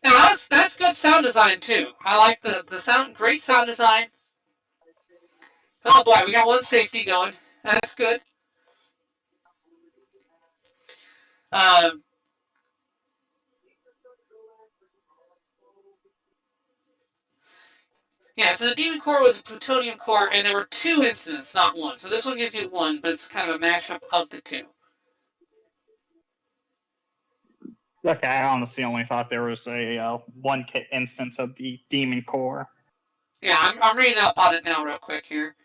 Now, that's good sound design, too. I like the sound, great sound design. Oh boy, we got one safety going. That's good. Um, yeah, so the Demon Core was a plutonium core, and there were 2 incidents, not 1. So this one gives you 1, but it's kind of a mashup of the 2. Okay, I honestly only thought there was a one instance of the Demon Core. Yeah, I'm reading up on it now real quick here.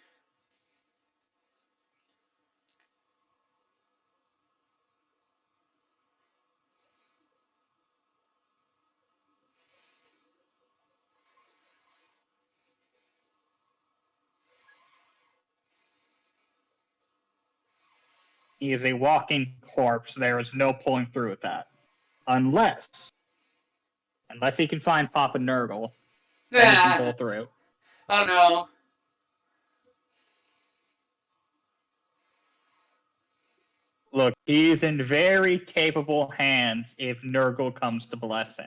He is a walking corpse. There is no pulling through with that. Unless he can find Papa Nurgle, then he can pull through. Oh no. Look, he's in very capable hands if Nurgle comes to bless him.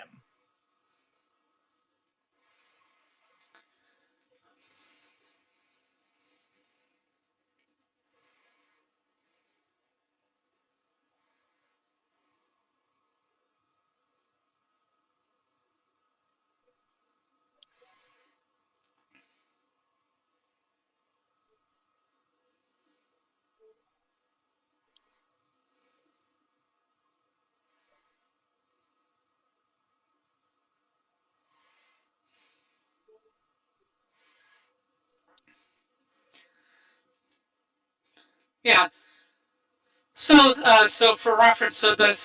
Yeah. So for reference, so the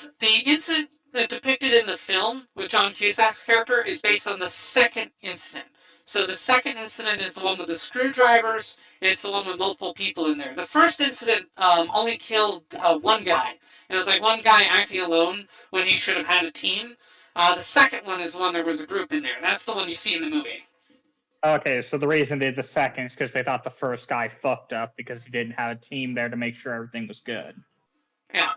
incident depicted in the film with John Cusack's character is based on the second incident. So the second incident is the one with the screwdrivers. It's the one with multiple people in there. The first incident only killed 1 guy. It was like 1 guy acting alone when he should have had a team. The second one is the one there was a group in there. That's the one you see in the movie. Okay, so the reason they did the second is because they thought the first guy fucked up because he didn't have a team there to make sure everything was good. Yeah.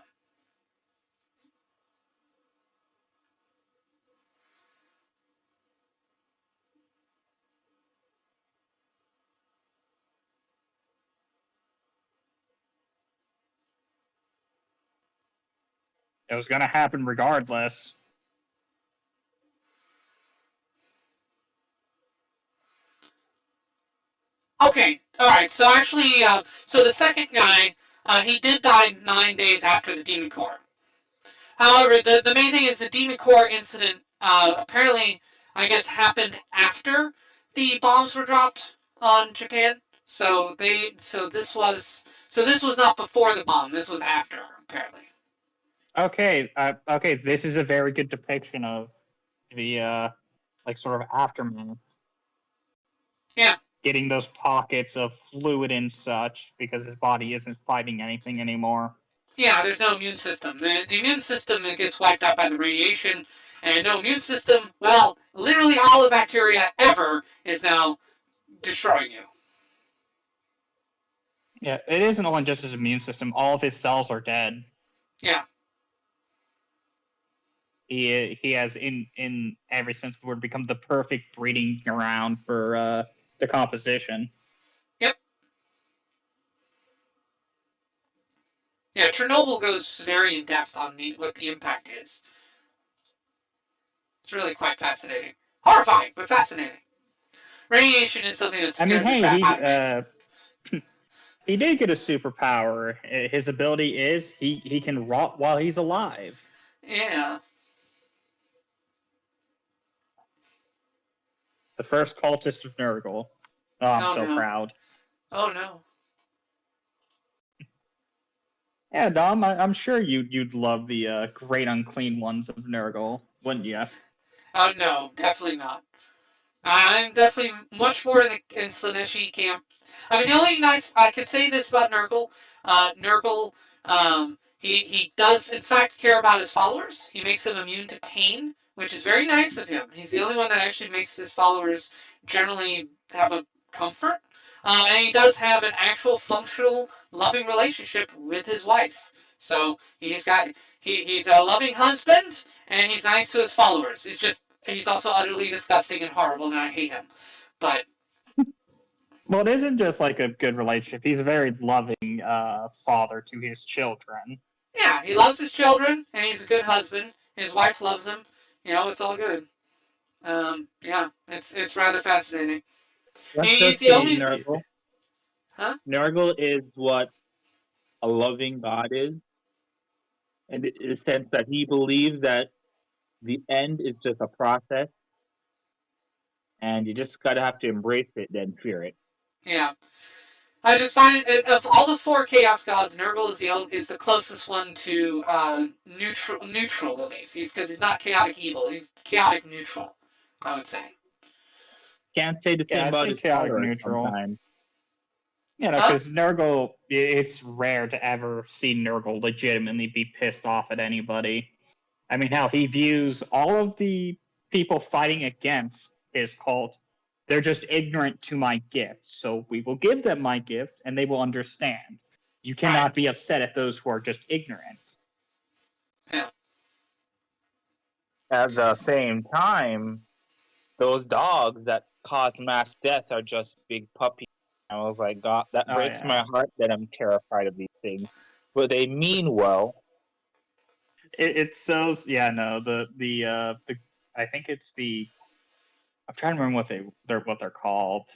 It was going to happen regardless. Okay, alright, so actually, so the second guy, he did die 9 days after the Demon Core. However, the main thing is the Demon Core incident apparently, I guess, happened after the bombs were dropped on Japan. So this was not before the bomb. This was after, apparently. Okay, this is a very good depiction of the like sort of aftermath. Yeah. Getting those pockets of fluid and such because his body isn't fighting anything anymore. Yeah, there's no immune system. The immune system gets wiped out by the radiation, and no immune system, well, literally all the bacteria ever is now destroying you. Yeah, it isn't only just his immune system. All of his cells are dead. Yeah. He has, in every sense of the word, become the perfect breeding ground for decomposition. Yep. Yeah, Chernobyl goes very in depth on what the impact is. It's really quite fascinating. Horrifying, but fascinating. Radiation is something that scares the crap out of me. He did get a superpower. His ability is he can rot while he's alive. Yeah. The first cultist of Nurgle. Oh, I'm so proud. Oh no. Yeah, Dom, I'm sure you'd love the Great Unclean Ones of Nurgle, wouldn't you? Oh no, definitely not. I'm definitely much more in Slaaneshi camp. I mean, the only nice I could say this about Nurgle, Nurgle, he does in fact care about his followers. He makes them immune to pain, which is very nice of him. He's the only one that actually makes his followers generally have a comfort. And he does have an actual functional, loving relationship with his wife. So he's a loving husband, and he's nice to his followers. It's just he's also utterly disgusting and horrible, and I hate him. But well, it isn't just like a good relationship. He's a very loving father to his children. Yeah, he loves his children, and he's a good husband. His wife loves him. You know, it's all good. Yeah, it's rather fascinating. He's the only Nurgle. Huh? Nurgle is what a loving God is, in the sense that he believes that the end is just a process, and you just gotta have to embrace it, then fear it. Yeah. I just find it, of all the four Chaos Gods, Nurgle is the closest one to neutral at least. Because he's not chaotic evil. He's chaotic neutral, I would say. Can't say the same about his chaotic father neutral. sometimes. You know, because Nurgle, it's rare to ever see Nurgle legitimately be pissed off at anybody. I mean, hell, he views all of the people fighting against his cult, they're just ignorant to my gift. So we will give them my gift, and they will understand. You cannot be upset at those who are just ignorant. Yeah. At the same time, those dogs that cause mass death are just big puppies. I was like, God, that breaks my heart that I'm terrified of these things. But they mean well. It's so the I think it's the I'm trying to remember what they're called.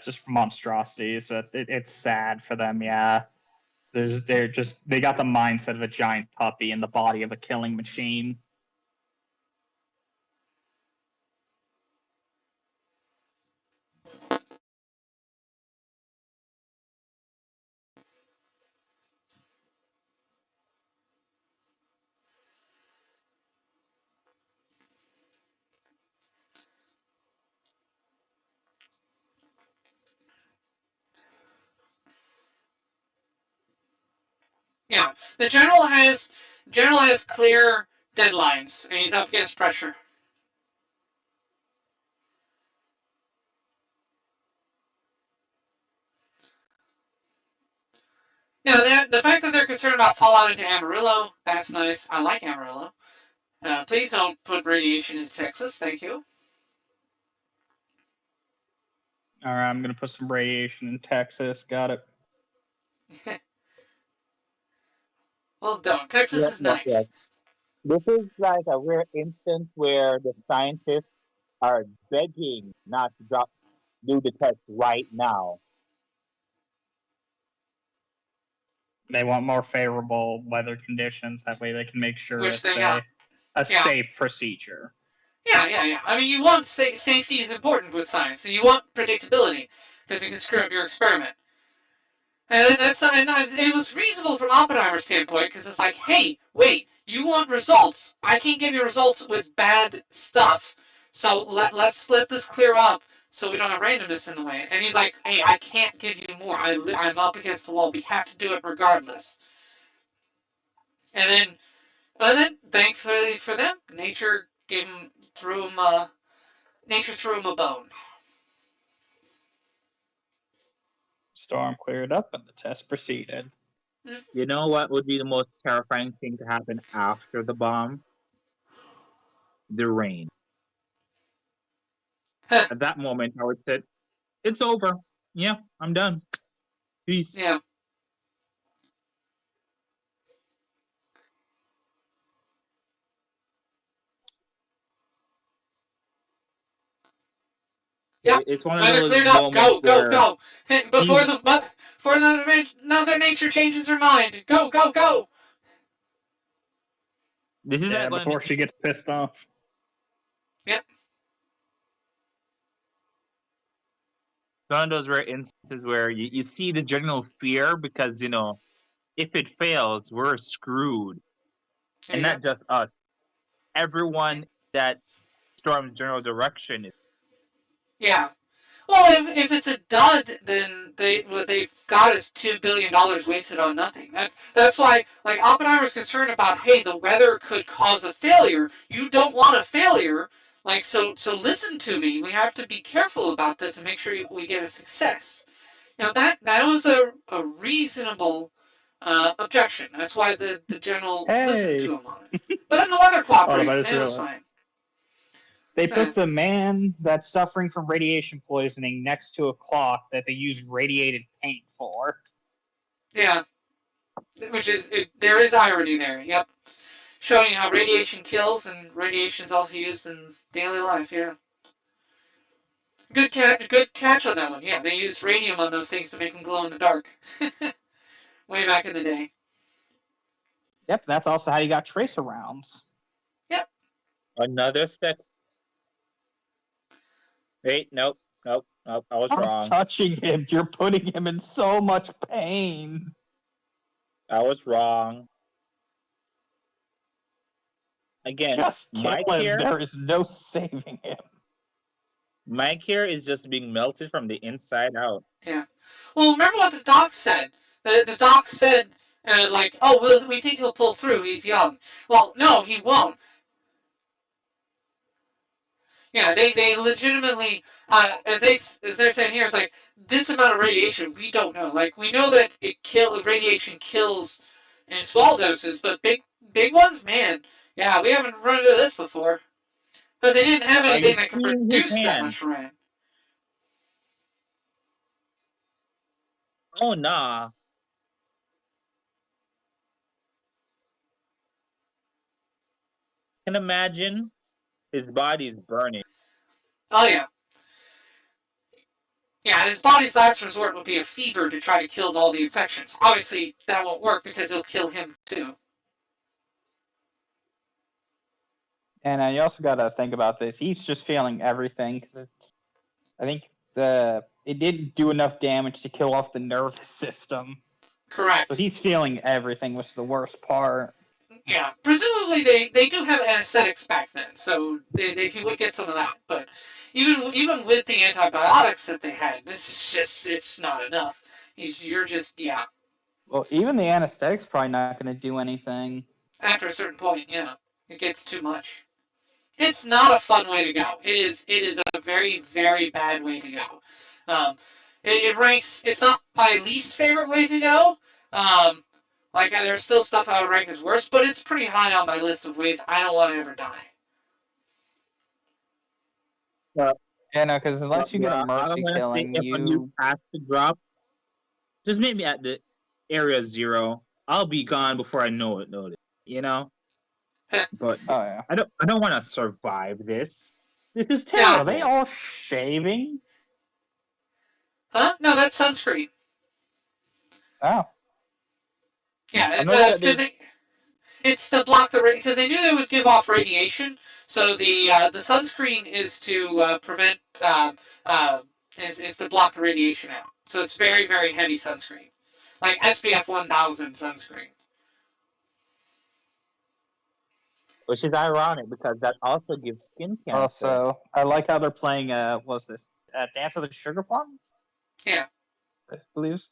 Just monstrosities, but it's sad for them. Yeah, they got the mindset of a giant puppy and the body of a killing machine. Yeah. The general has clear deadlines, and he's up against pressure. Yeah, the fact that they're concerned about fallout into Amarillo, that's nice. I like Amarillo. Please don't put radiation into Texas, thank you. All right, I'm gonna put some radiation in Texas. Got it. Well, don't. Texas is nice. Yeah. This is like a rare instance where the scientists are begging not to do the test right now. They want more favorable weather conditions. That way they can make sure Which it's they got. a Yeah. safe procedure. Yeah. I mean, you want safety is important with science, and you want predictability because it can screw up your experiment. And it was reasonable from Oppenheimer's standpoint because it's like, hey, wait, you want results? I can't give you results with bad stuff. So let's let this clear up so we don't have randomness in the way. And he's like, hey, I can't give you more. I'm up against the wall. We have to do it regardless. And then thankfully for them, nature threw him a bone. Storm cleared up and the test proceeded. You know what would be the most terrifying thing to happen after the bomb? The rain. At that moment, I would say, it's over. Yeah, I'm done. Peace. Yeah. Yep. It's one of Weather those cleared up. moments Go. Before he's- before another nature changes her mind. Go. This is Yeah, like one before of she gets pissed off. those rare instances where you see the general fear because, if it fails, we're screwed. And not just us. Everyone that Storm's general direction is. Yeah. Well, if it's a dud, then what they've got is $2 billion wasted on nothing. That's why, like, Oppenheimer's concerned about, hey, the weather could cause a failure. You don't want a failure. Like, so listen to me. We have to be careful about this and make sure we get a success. That was a reasonable objection. That's why the general listened to him on it. But then the weather cooperated, and it was fine. They put the man that's suffering from radiation poisoning next to a clock that they use radiated paint for. Yeah. There is irony there, yep. Showing how radiation kills, and radiation is also used in daily life, yeah. Good catch on that one, yeah. They used radium on those things to make them glow in the dark. Way back in the day. Yep, that's also how you got tracer rounds. Yep. Another step. Wait, nope. I was wrong. Touching him, you're putting him in so much pain. I was wrong. Again, Just kill Mike him. here. There is no saving him. Mike here is just being melted from the inside out. Yeah. Well, remember what the doc said. The doc said, we think he'll pull through. He's young. Well, no, he won't. Yeah, they legitimately, as they're saying here, it's like, this amount of radiation, we don't know. Like, we know that radiation kills in small doses, but big ones, man, yeah, we haven't run into this before. Because they didn't have anything that could produce that much rad. Oh, nah. Can imagine his body's burning. Oh, yeah. Yeah, his body's last resort would be a fever to try to kill all the infections. Obviously, that won't work because it'll kill him, too. And you also got to think about this. He's just feeling everything. I think it didn't do enough damage to kill off the nervous system. Correct. So he's feeling everything, which is the worst part. Yeah, presumably they do have anesthetics back then, so he would get some of that. But even with the antibiotics that they had, it's not enough. Yeah. Well, even the anesthetic's probably not going to do anything. After a certain point, yeah, it gets too much. It's not a fun way to go. It is a very, very bad way to go. It ranks. It's not my least favorite way to go. There's still stuff I would rank as worse, but it's pretty high on my list of ways I don't want to ever die. Yeah, no, because unless you get a mercy killing, if a nuke has to drop, just maybe at the area 0, I'll be gone before I know it. But oh yeah, I don't want to survive this. This is terrible. Are they all shaving? Huh? No, that's sunscreen. Oh. Yeah, I know that because it's to block the because they knew they would give off radiation. So the sunscreen is to prevent uh, is to block the radiation out. So it's very very heavy sunscreen, like SPF 1000 sunscreen. which is ironic because that also gives skin cancer. Also, I like how they're playing. What's this? Dance of the Sugar Plums. Yeah. I believe.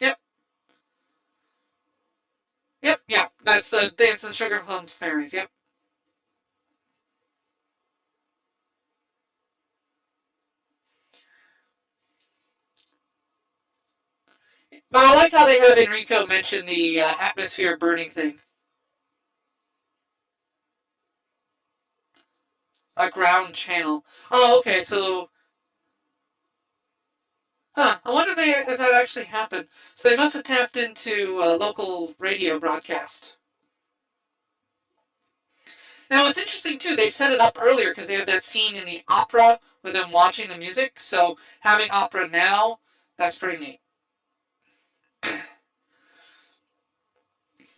Yep. Yep. Yeah. That's the Dance of the Sugar Plums fairies. Yep. But I like how they have Enrico mention the atmosphere burning thing. A ground channel. Oh, okay. So, I wonder if that actually happened. So they must have tapped into a local radio broadcast. Now, it's interesting too. They set it up earlier because they had that scene in the opera with them watching the music. So having opera now, that's pretty neat.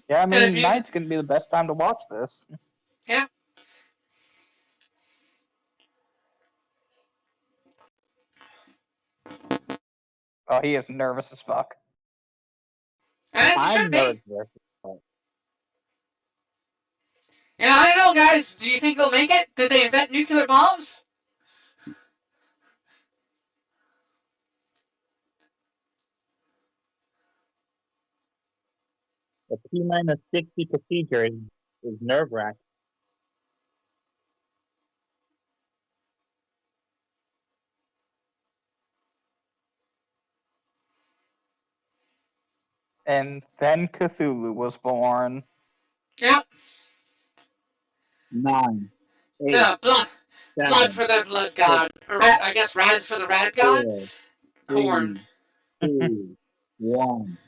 Yeah, I And it's mean, music. night's gonna be the best time to watch this. Yeah. Oh, he is nervous as fuck. As you I'm should be. nervous. Yeah, I don't know, guys. Do you think they'll make it? Did they invent nuclear bombs? The T-60 procedure is nerve-wracking. And then Cthulhu was born. Yep. 9, 8, Yeah, blood 7, for the blood god. Or rat, I guess rats for the rat god. 4, Corn. 3, 2, 1.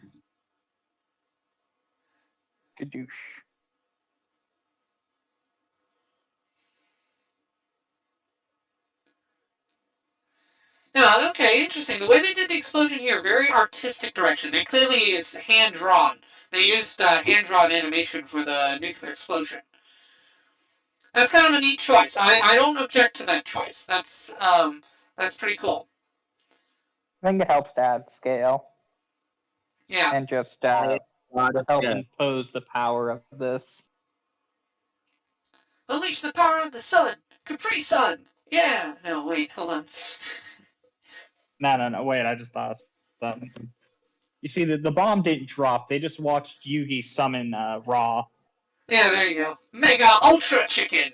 Kadoosh. Yeah, okay, interesting. The way they did the explosion here, very artistic direction. It clearly is hand drawn. They used hand drawn animation for the nuclear explosion. That's kind of a neat choice. I don't object to that choice. That's pretty cool. I think it helps to add scale Yeah. and just I got it help there. impose the power of this. Unleash the power of the sun, Capri Sun. Yeah. No, wait, hold on. No. Wait, I just thought of something. You see, the bomb didn't drop. They just watched Yugi summon Ra. Yeah, there you go. Mega Ultra Chicken.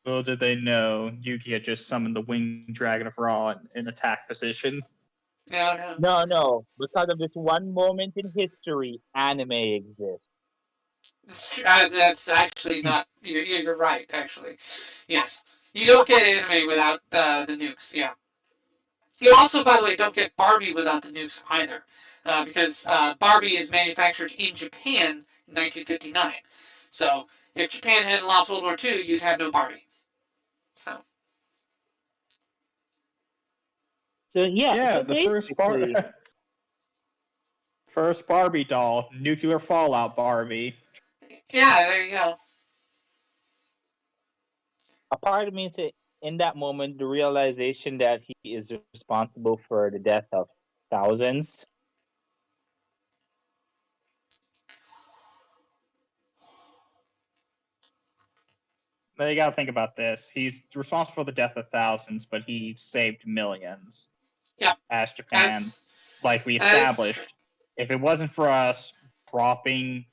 Little did they know, Yugi had just summoned the winged dragon of Ra in attack position. No. No. Because of this one moment in history, anime exists. That's actually not. You're right. Actually, yes. You don't get anime without the nukes. Yeah. You also, by the way, don't get Barbie without the nukes either, because Barbie is manufactured in Japan in 1959. So if Japan hadn't lost World War II, you'd have no Barbie. So. So Yeah, so the first Barbie doll, nuclear fallout Barbie. Yeah, there you go. a part of me to in that moment the realization that he is responsible for the death of thousands. But you gotta think about this. He's responsible for the death of thousands, but he saved millions. Yep. As Japan, like we as- established, if it wasn't for us dropping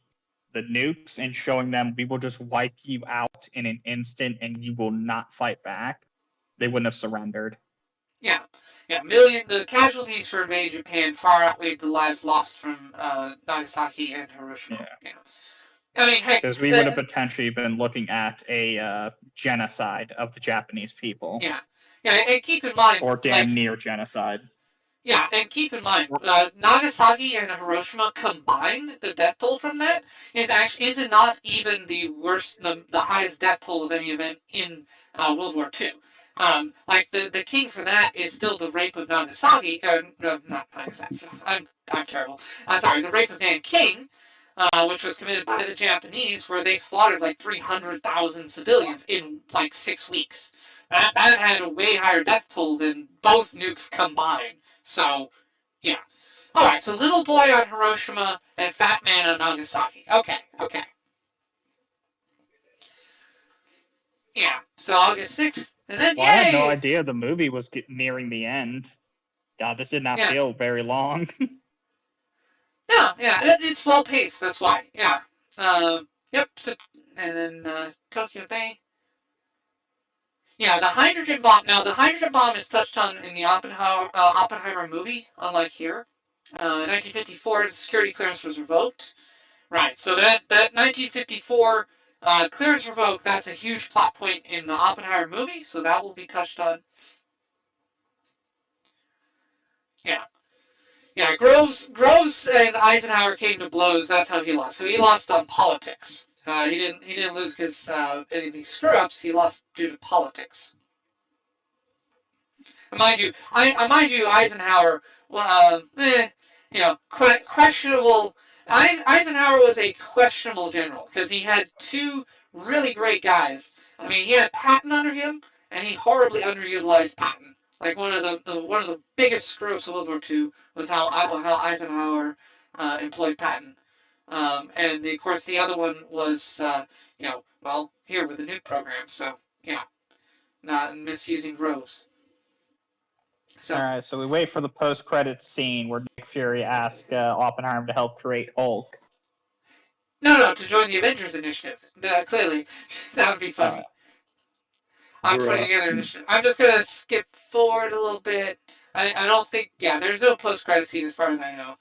the nukes and showing them we will just wipe you out in an instant and you will not fight back, they wouldn't have surrendered. Yeah. The casualties for invading Japan far outweighed the lives lost from Nagasaki and Hiroshima. Yeah. I mean, hey, Because we would have potentially been looking at a genocide of the Japanese people. Yeah, and keep in mind, or damn near genocide. Yeah, and keep in mind, Nagasaki and Hiroshima combined, the death toll from that is not even the worst, the highest death toll of any event in World War II. Like the king for that is still the rape of Nagasaki. No, not Nagasaki. I'm terrible. Sorry, the rape of Nanking, which was committed by the Japanese, where they slaughtered like 300,000 civilians in like 6 weeks. That had a way higher death toll than both nukes combined. So, yeah. All right. So little boy on Hiroshima and fat man on Nagasaki. Okay. Okay. Yeah. So August 6th, and then Well, I had no yay! idea the movie was nearing the end. God, this did not Yeah. feel very long. Yeah, it's well paced. That's why. Yeah. Yep. So, and then Tokyo Bay. Yeah, the hydrogen bomb. Now, the hydrogen bomb is touched on in the Oppenheimer movie, unlike here. In 1954, the security clearance was revoked. Right. So that 1954 clearance revoked. That's a huge plot point in the Oppenheimer movie. So that will be touched on. Yeah. Yeah, Groves and Eisenhower came to blows. That's how he lost. So he lost on politics. He didn't lose because anything screw ups. He lost due to politics. And mind you, Eisenhower, questionable. Eisenhower was a questionable general because he had two really great guys. I mean, he had Patton under him, and he horribly underutilized Patton. Like one of the biggest screw ups of World War II was how Eisenhower employed Patton, and of course the other one was here with the nuke program. So yeah, not misusing Groves. So All right, so we wait for the post-credits scene where Nick Fury asks Oppenheimer to help create Hulk. no, to join the Avengers Initiative. Clearly, that would be funny. I'm putting together an initiative. I'm just gonna skip forward a little bit. I don't think. Yeah, there's no post-credit scene as far as I know.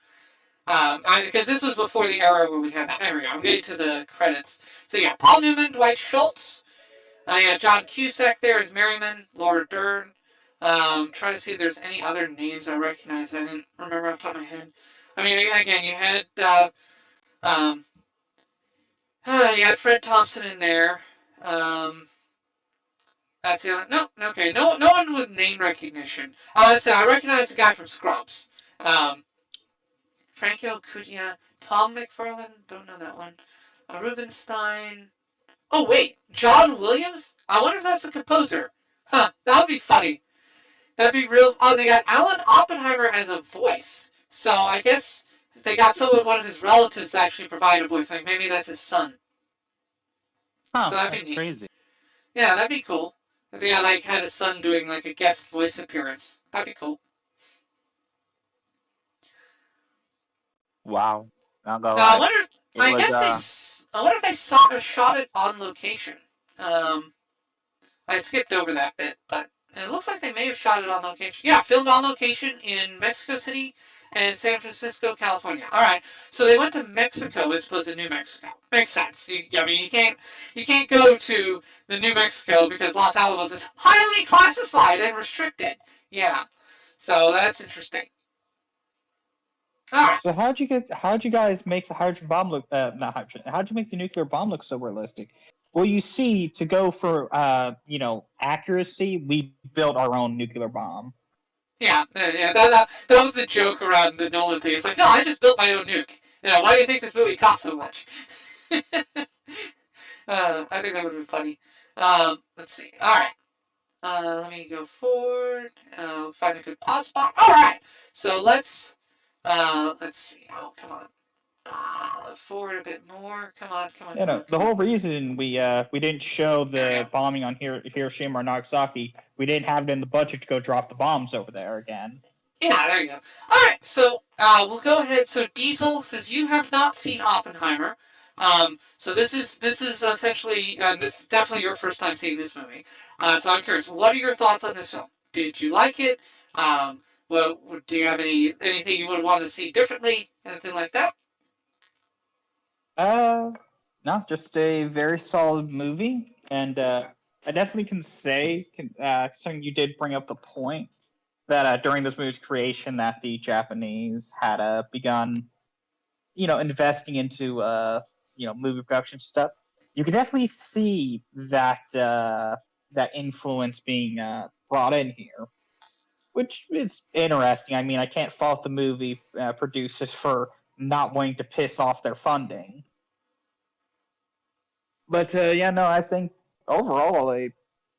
Because this was before the era where we had that. There we go. I'm getting to the credits. So yeah, Paul Newman, Dwight Schultz. Yeah, John Cusack there is Merriman, Laura Dern. Trying to see if there's any other names I recognize. I didn't remember off the top of my head. I mean, again, you had Fred Thompson in there. That's the other. No, okay, no one with name recognition. I recognize the guy from Scrubs. Franco Cunha, Tom McFarlane, don't know that one. Rubenstein. Oh wait, John Williams? I wonder if that's the composer. Huh, that would be funny. That'd be real. Oh, they got Alan Oppenheimer as a voice. So I guess they got one of his relatives to actually provide a voice. Like maybe that's his son. Huh, So that'd be that's neat. crazy. Yeah, that'd be cool. If they had his son doing like a guest voice appearance. That'd be cool. Wow. Not gonna Now I lie. wonder. I wonder if they shot it on location. I skipped over that bit, but it looks like they may have shot it on location. Yeah, filmed on location in Mexico City and San Francisco, California. All right, so they went to Mexico as opposed to New Mexico. Makes sense. You can't go to the New Mexico because Los Alamos is highly classified and restricted. Yeah, so that's interesting. All right. So how'd you guys make the hydrogen bomb look? Not hydrogen. How'd you make the nuclear bomb look so realistic? Well, you see, to go for accuracy, we built our own nuclear bomb. Yeah. That was the joke around the Nolan thing. It's like, no, I just built my own nuke. Yeah, why do you think this movie cost so much? I think that would have been funny. Let's see. All right. Let me go forward. Find a good pause spot. All right. So let's see. Oh, come on. Forward a bit more. Come on. The whole reason we didn't show the bombing on Hiroshima or Nagasaki, we didn't have it in the budget to go drop the bombs over there again. Yeah, there you go. All right, so we'll go ahead. So Diesel, since you have not seen Oppenheimer, so this is essentially this is definitely your first time seeing this movie. So I'm curious, what are your thoughts on this film? Did you like it? Well, do you have anything you would want to see differently? Anything like that? No, just a very solid movie, and I definitely can say, something you did bring up the point that during this movie's creation, that the Japanese had begun, investing into movie production stuff. You can definitely see that that influence being brought in here, which is interesting. I mean, I can't fault the movie producers for not wanting to piss off their funding. But yeah, no, I think overall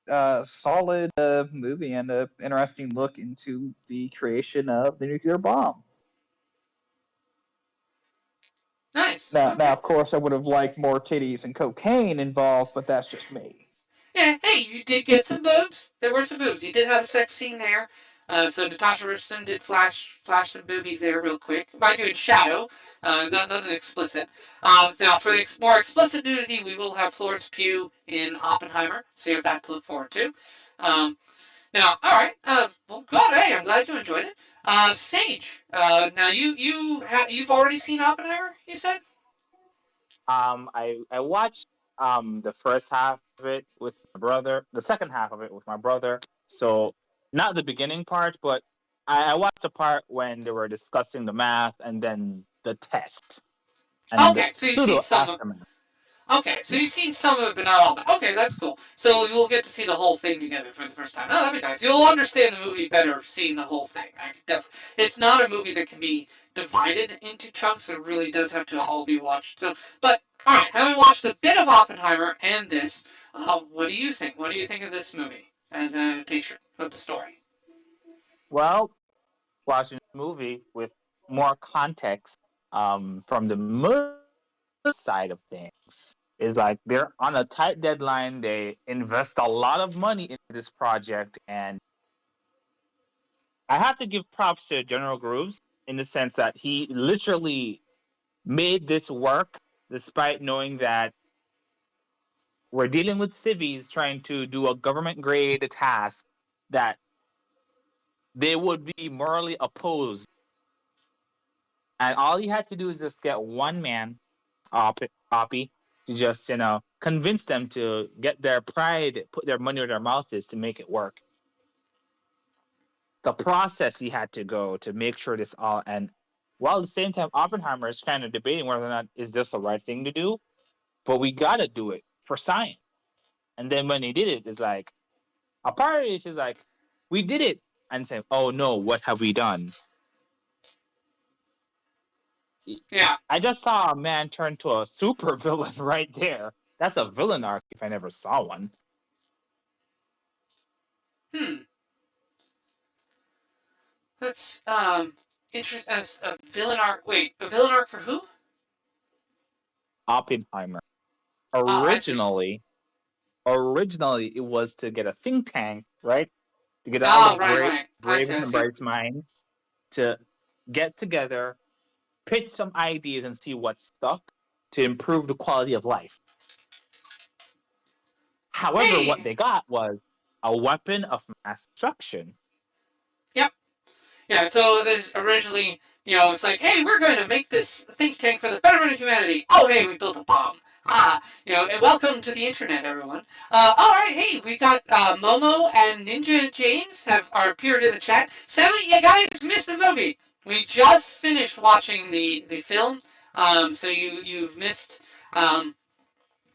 a solid movie and an interesting look into the creation of the nuclear bomb. Nice. Now, Okay. of course, I would have liked more titties and cocaine involved, but that's just me. Yeah, hey, you did get some boobs. There were some boobs. You did have a sex scene there. So Natasha Richardson did flash some boobies there real quick. By doing shadow, nothing explicit. Now, for the more explicit nudity, we will have Florence Pugh in Oppenheimer, so you have that to look forward to. Now, all right. Well, good. Hey, I'm glad you enjoyed it. Sage. Now you've already seen Oppenheimer. You said. I watched the first half of it with my brother, the second half of it with my brother. So not the beginning part, but I watched the part when they were discussing the math and then the test and the Okay, so you've seen pseudo some of. aftermath. Okay, so Yeah. you've seen some of it, but not all of it. Okay, that's cool. So you'll get to see the whole thing together for the first time. Oh, that'd be nice. You'll understand the movie better seeing the whole thing. It's not a movie that can be divided into chunks. It really does have to all be watched. So, but all right, having watched a bit of Oppenheimer and this, what do you think? What do you think of this movie as an adaptation of the story? Well, watching the movie with more context from the movie side of things is like they're on a tight deadline. They invest a lot of money into this project, and I have to give props to General Grooves in the sense that he literally made this work despite knowing that we're dealing with civvies trying to do a government grade task that they would be morally opposed. And all he had to do is just get one man, Oppie, to just, convince them to get their pride, put their money where their mouth is to make it work. The process he had to go to make sure this all, and while at the same time, Oppenheimer is kind of debating whether or not is this the right thing to do, but we gotta do it for science. And then when he did it, it's like, a part of it is like, we did it, and saying, oh no, what have we done? Yeah. I just saw a man turn to a super villain right there. That's a villain arc if I never saw one. Hmm. That's interesting. As a villain arc. Wait, a villain arc for who? Oppenheimer. Oh, I see. Originally, it was to get a think tank, right? To get all the Oh, right. I see. bravest and brightest minds to get together, pitch some ideas, and see what stuck to improve the quality of life. However, what Hey. they got was a weapon of mass destruction. Yep. Yeah. So originally, it's like, hey, we're going to make this think tank for the betterment of humanity. Oh, hey, we built a bomb. And welcome to the internet, everyone. All right, hey, we got Momo and Ninja James are appeared in the chat. Sadly, you guys missed the movie. We just finished watching the film, so you've missed.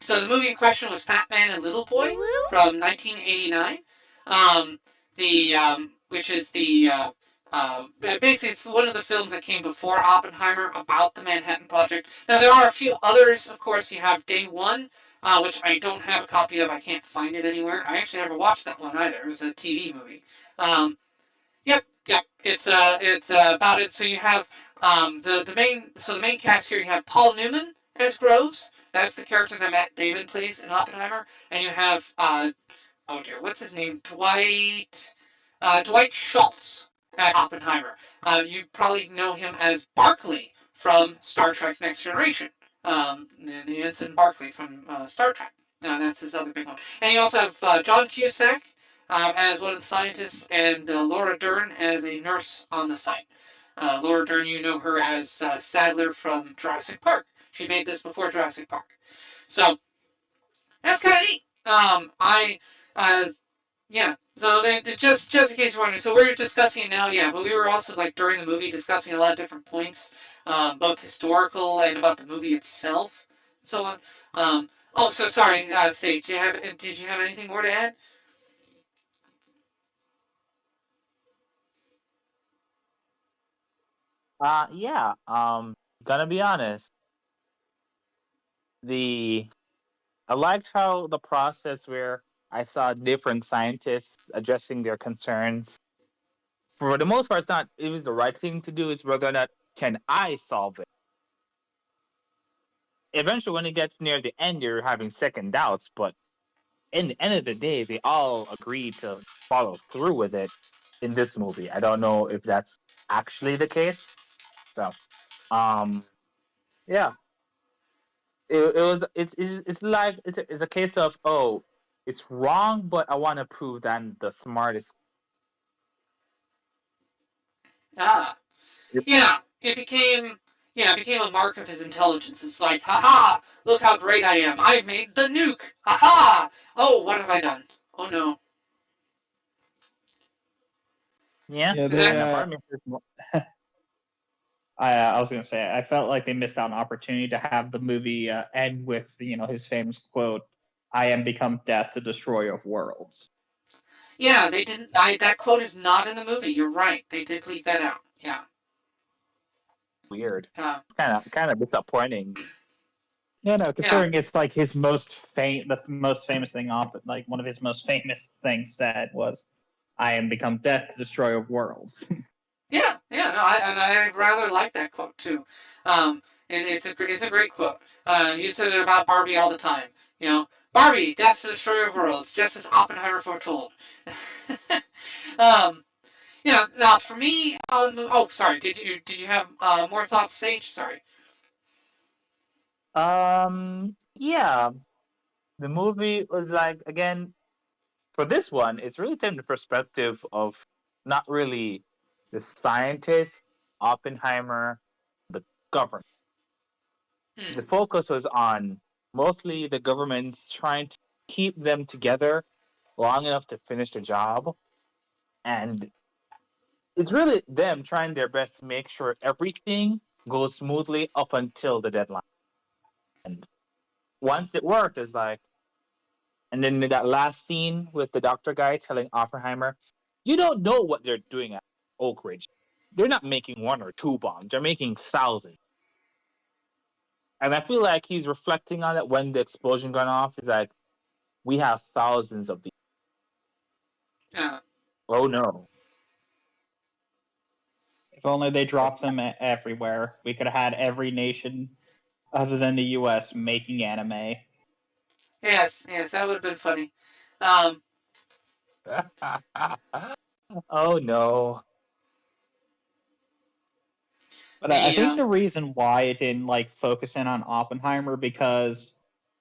So the movie in question was Fat Man and Little Boy from 1989. Which is basically it's one of the films that came before Oppenheimer about the Manhattan Project. Now there are a few others, of course. You have Day One, which I don't have a copy of. I can't find it anywhere. I actually never watched that one either. It was a TV movie. Yep. It's about it. So you have the main cast here. You have Paul Newman as Groves. That's the character that Matt Damon plays in Oppenheimer, and you have oh dear, what's his name? Dwight Schultz at Oppenheimer. You probably know him as Barclay from Star Trek: Next Generation. The ensign Barclay from Star Trek. That's his other big one. And you also have John Cusack as one of the scientists, and Laura Dern as a nurse on the site. Laura Dern, you know her as Sadler from Jurassic Park. She made this before Jurassic Park. So that's kind of neat. Uh, yeah. So just in case you're wondering, so we're discussing it now, yeah. But we were also like during the movie discussing a lot of different points, both historical and about the movie itself, and so on. Oh, so sorry, Sage. Did you have anything more to add? Yeah. Gonna be honest. The I liked how the process where I saw different scientists addressing their concerns. For the most part, it's not it was the right thing to do. Is whether or not can I solve it. Eventually, when it gets near the end, you're having second doubts. But in the end of the day, they all agreed to follow through with it in this movie. I don't know if that's actually the case. So, um, yeah, it was. It's like it's a case of oh, it's wrong, but I want to prove that I'm the smartest. Ah, Yep. it became a mark of his intelligence. It's like, haha, look how great I am. I've made the nuke. Haha. Oh, what have I done? Oh no. Yeah, Yeah, Is they that and a part of me says, I was gonna say I felt like they missed out an opportunity to have the movie end with his famous quote, "I am become death, the destroyer of worlds." yeah, they didn't that quote is not in the movie. You're right. They did leave that out. Yeah. weird. Uh, It's kind of disappointing. Yeah, no, yeah. considering it's like the most famous thing off, like one of his most famous things said was, "I am become death, the destroyer of worlds." Yeah, no, I rather like that quote too. It's a great quote. You said it about Barbie all the time. You know, Barbie, death to destroyer of worlds, just as Oppenheimer foretold. um, now for me oh, sorry, did you have more thoughts, Sage? Sorry. Yeah, the movie was like again for this one, it's really taken the perspective of not really the scientist, Oppenheimer, the government. Hmm. The focus was on mostly the governments trying to keep them together long enough to finish the job. And it's really them trying their best to make sure everything goes smoothly up until the deadline. And once it worked, it's like, and then that last scene with the doctor guy telling Oppenheimer, you don't know what they're doing at Oak Ridge. They're not making one or two bombs, they're making thousands. And I feel like he's reflecting on it when the explosion gone off. He's like, we have thousands of these. Uh, Oh no. If only they dropped them everywhere, we could have had every nation other than the U.S. making anime. yes, that would have been funny. Um, Oh no. But I the think the reason why it didn't like focus in on Oppenheimer because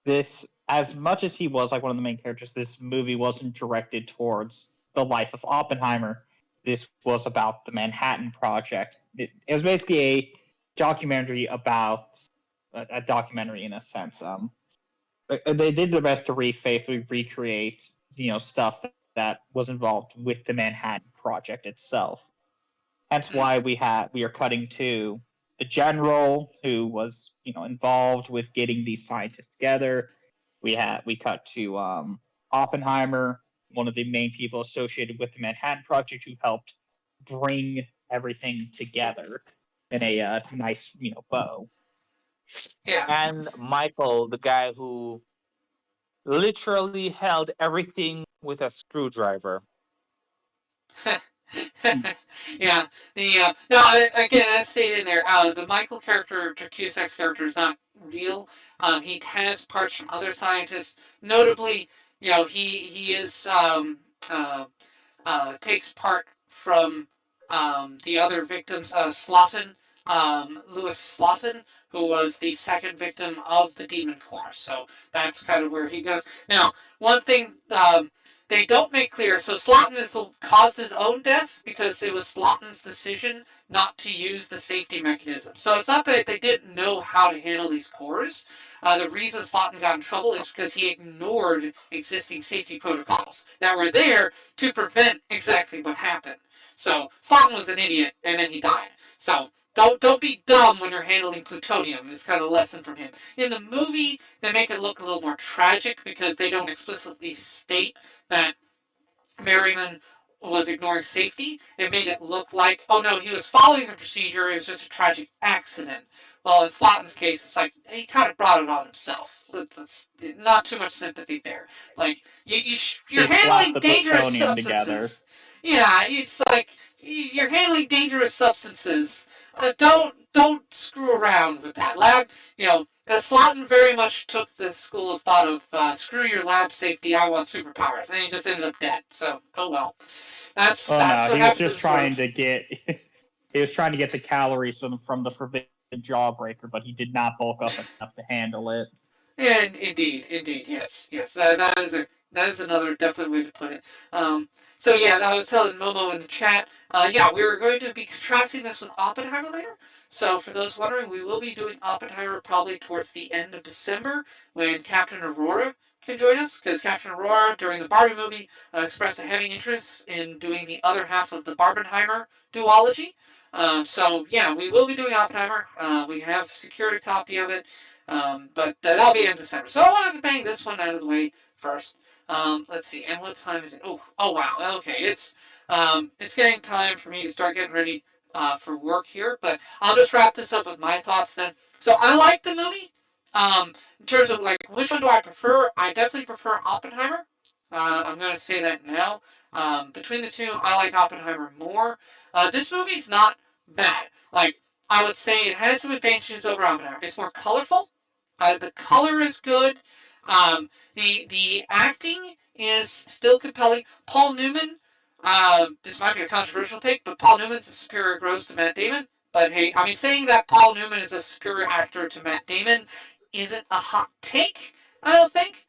this, as much as he was like one of the main characters, this movie wasn't directed towards the life of Oppenheimer. This was about the Manhattan Project. It was basically a documentary about a documentary in a sense. They did their best to faithfully recreate stuff that was involved with the Manhattan Project itself. Hence why we are cutting to the general who was involved with getting these scientists together. We cut to Oppenheimer, one of the main people associated with the Manhattan Project, who helped bring everything together in a nice bow. yeah. And Michael, the guy who literally held everything with a screwdriver. Yeah, no, again, as stated in there, the Michael character, Cusack's character, is not real. He has parts from other scientists. Notably, he is takes part from the other victims, Slaughton, Lewis Slaughton, who was the second victim of the Demon Core. So that's kind of where he goes. Now, one thing they don't make clear. So Slaughton caused his own death because it was Slaughton's decision not to use the safety mechanism. So it's not that they didn't know how to handle these cores. The reason Slaughton got in trouble is because he ignored existing safety protocols that were there to prevent exactly what happened. So Slaughton was an idiot, and then he died. So don't be dumb when you're handling plutonium. It's kind of a lesson from him. In the movie, they make it look a little more tragic because they don't explicitly state that Merriman was ignoring safety. It made it look like, oh no, he was following the procedure. It was just a tragic accident. Well, in Slotton's case, it's like he kind of brought it on himself. That's not too much sympathy there. Like you're They slapped handling the dangerous plutonium together. substances. Yeah, it's like you're handling dangerous substances. Don't screw around with that. Lab, Slotton very much took the school of thought of screw your lab safety. I want superpowers, and he just ended up dead. So oh well. That's Oh what no, he was happens. just trying to get he was trying to get the calories from the forbidden jawbreaker, but he did not bulk up enough to handle it. And indeed, yes. That is another definite way to put it. So yeah, I was telling Momo in the chat. Yeah, we were going to be contrasting this with Oppenheimer later. So for those wondering, we will be doing Oppenheimer probably towards the end of December when Captain Aurora can join us, because Captain Aurora during the Barbie movie expressed a heavy interest in doing the other half of the Barbenheimer duology. So yeah, we will be doing Oppenheimer. We have secured a copy of it. But that'll be in December. So I wanted to bang this one out of the way first. Let's see. And what time is it? Oh wow. Okay, it's getting time for me to start getting ready for work here. But I'll just wrap this up with my thoughts then. So I like the movie. In terms of like which one do I prefer? I definitely prefer Oppenheimer. I'm gonna say that now. Between the two, I like Oppenheimer more. This movie's not bad. Like I would say, it has some advantages over Oppenheimer. It's more colorful. The color is good. The acting is still compelling. Paul Newman, this might be a controversial take, but Paul Newman's a superior gross to Matt Damon. But hey, I mean, saying that Paul Newman is a superior actor to Matt Damon isn't a hot take, I don't think.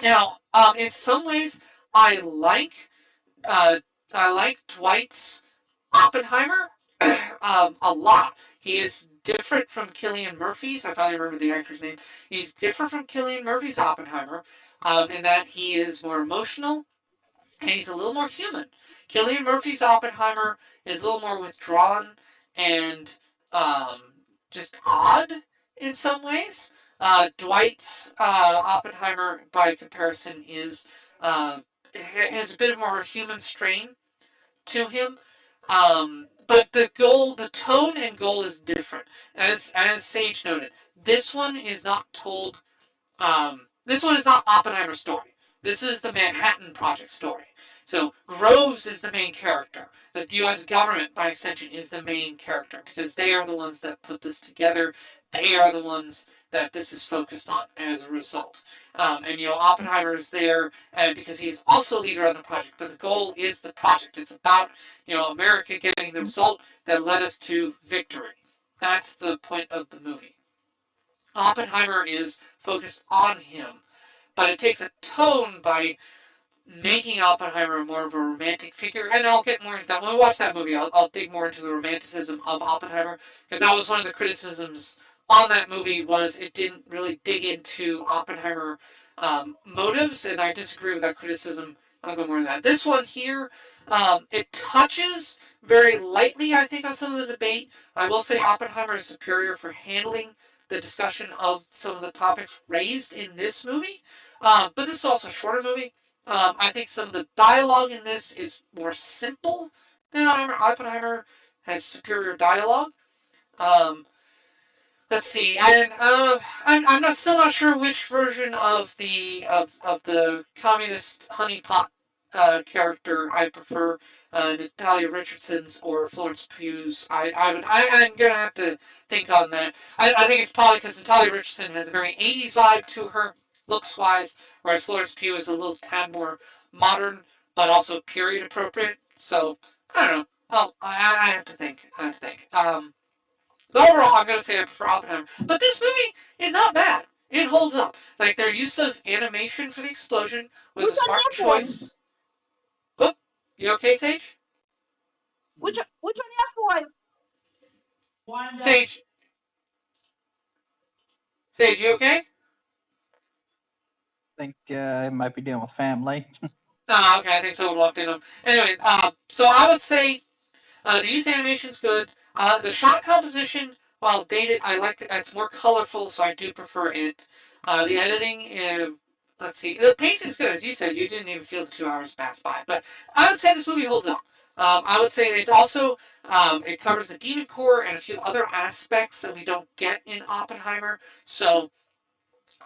Now, in some ways, I like uh, I like Dwight's Oppenheimer a lot. He is different from Cillian Murphy's. I finally remember the actor's name. He's different from Cillian Murphy's Oppenheimer in that he is more emotional and he's a little more human. Cillian Murphy's Oppenheimer is a little more withdrawn and um, just odd in some ways. Dwight's Oppenheimer, by comparison, is has a bit more human strain to him. But the tone and goal is different. As Sage noted, this one is not told. This one is not Oppenheimer's story. This is the Manhattan Project story. So Groves is the main character. The U.S. government, by extension, is the main character because they are the ones that put this together. They are the ones that this is focused on as a result. And Oppenheimer is there because he is also leader on the project. But the goal is the project. It's about America getting the result that led us to victory. That's the point of the movie. Oppenheimer is focused on him, but it takes a tone by making Oppenheimer more of a romantic figure, and I'll get more into that. When we watch that movie, I'll dig more into the romanticism of Oppenheimer, because that was one of the criticisms on that movie was it didn't really dig into Oppenheimer motives, and I disagree with that criticism. I'll go more into that. This one here, it touches very lightly, I think, on some of the debate. I will say Oppenheimer is superior for handling the discussion of some of the topics raised in this movie, but this is also a shorter movie. I think some of the dialogue in this is more simple than Oppenheimer has superior dialogue. Let's see, and I'm still not sure which version of the communist honeypot character I prefer, Natalia Richardson's or Florence Pugh's. I'm gonna have to think on that. I think it's probably because Natalia Richardson has a very 80s vibe to her, looks wise, whereas Florence Pugh is a little tad more modern, but also period appropriate. So I don't know. I have to think. But overall, I'm gonna say I prefer Oppenheimer. But this movie is not bad. It holds up. Like their use of animation for the explosion was a smart choice. Whoop, you okay, Sage? Which one F1? Sage, you okay? I think I might be dealing with family. Ah, okay. I think someone walked in. Anyway, so I would say the use animation's good. The shot composition, while dated, I like it. It's more colorful, so I do prefer it. The editing let's see. The pacing's good, as you said. You didn't even feel the 2 hours pass by, but I would say this movie holds up. I would say it also it covers the demon core and a few other aspects that we don't get in Oppenheimer. So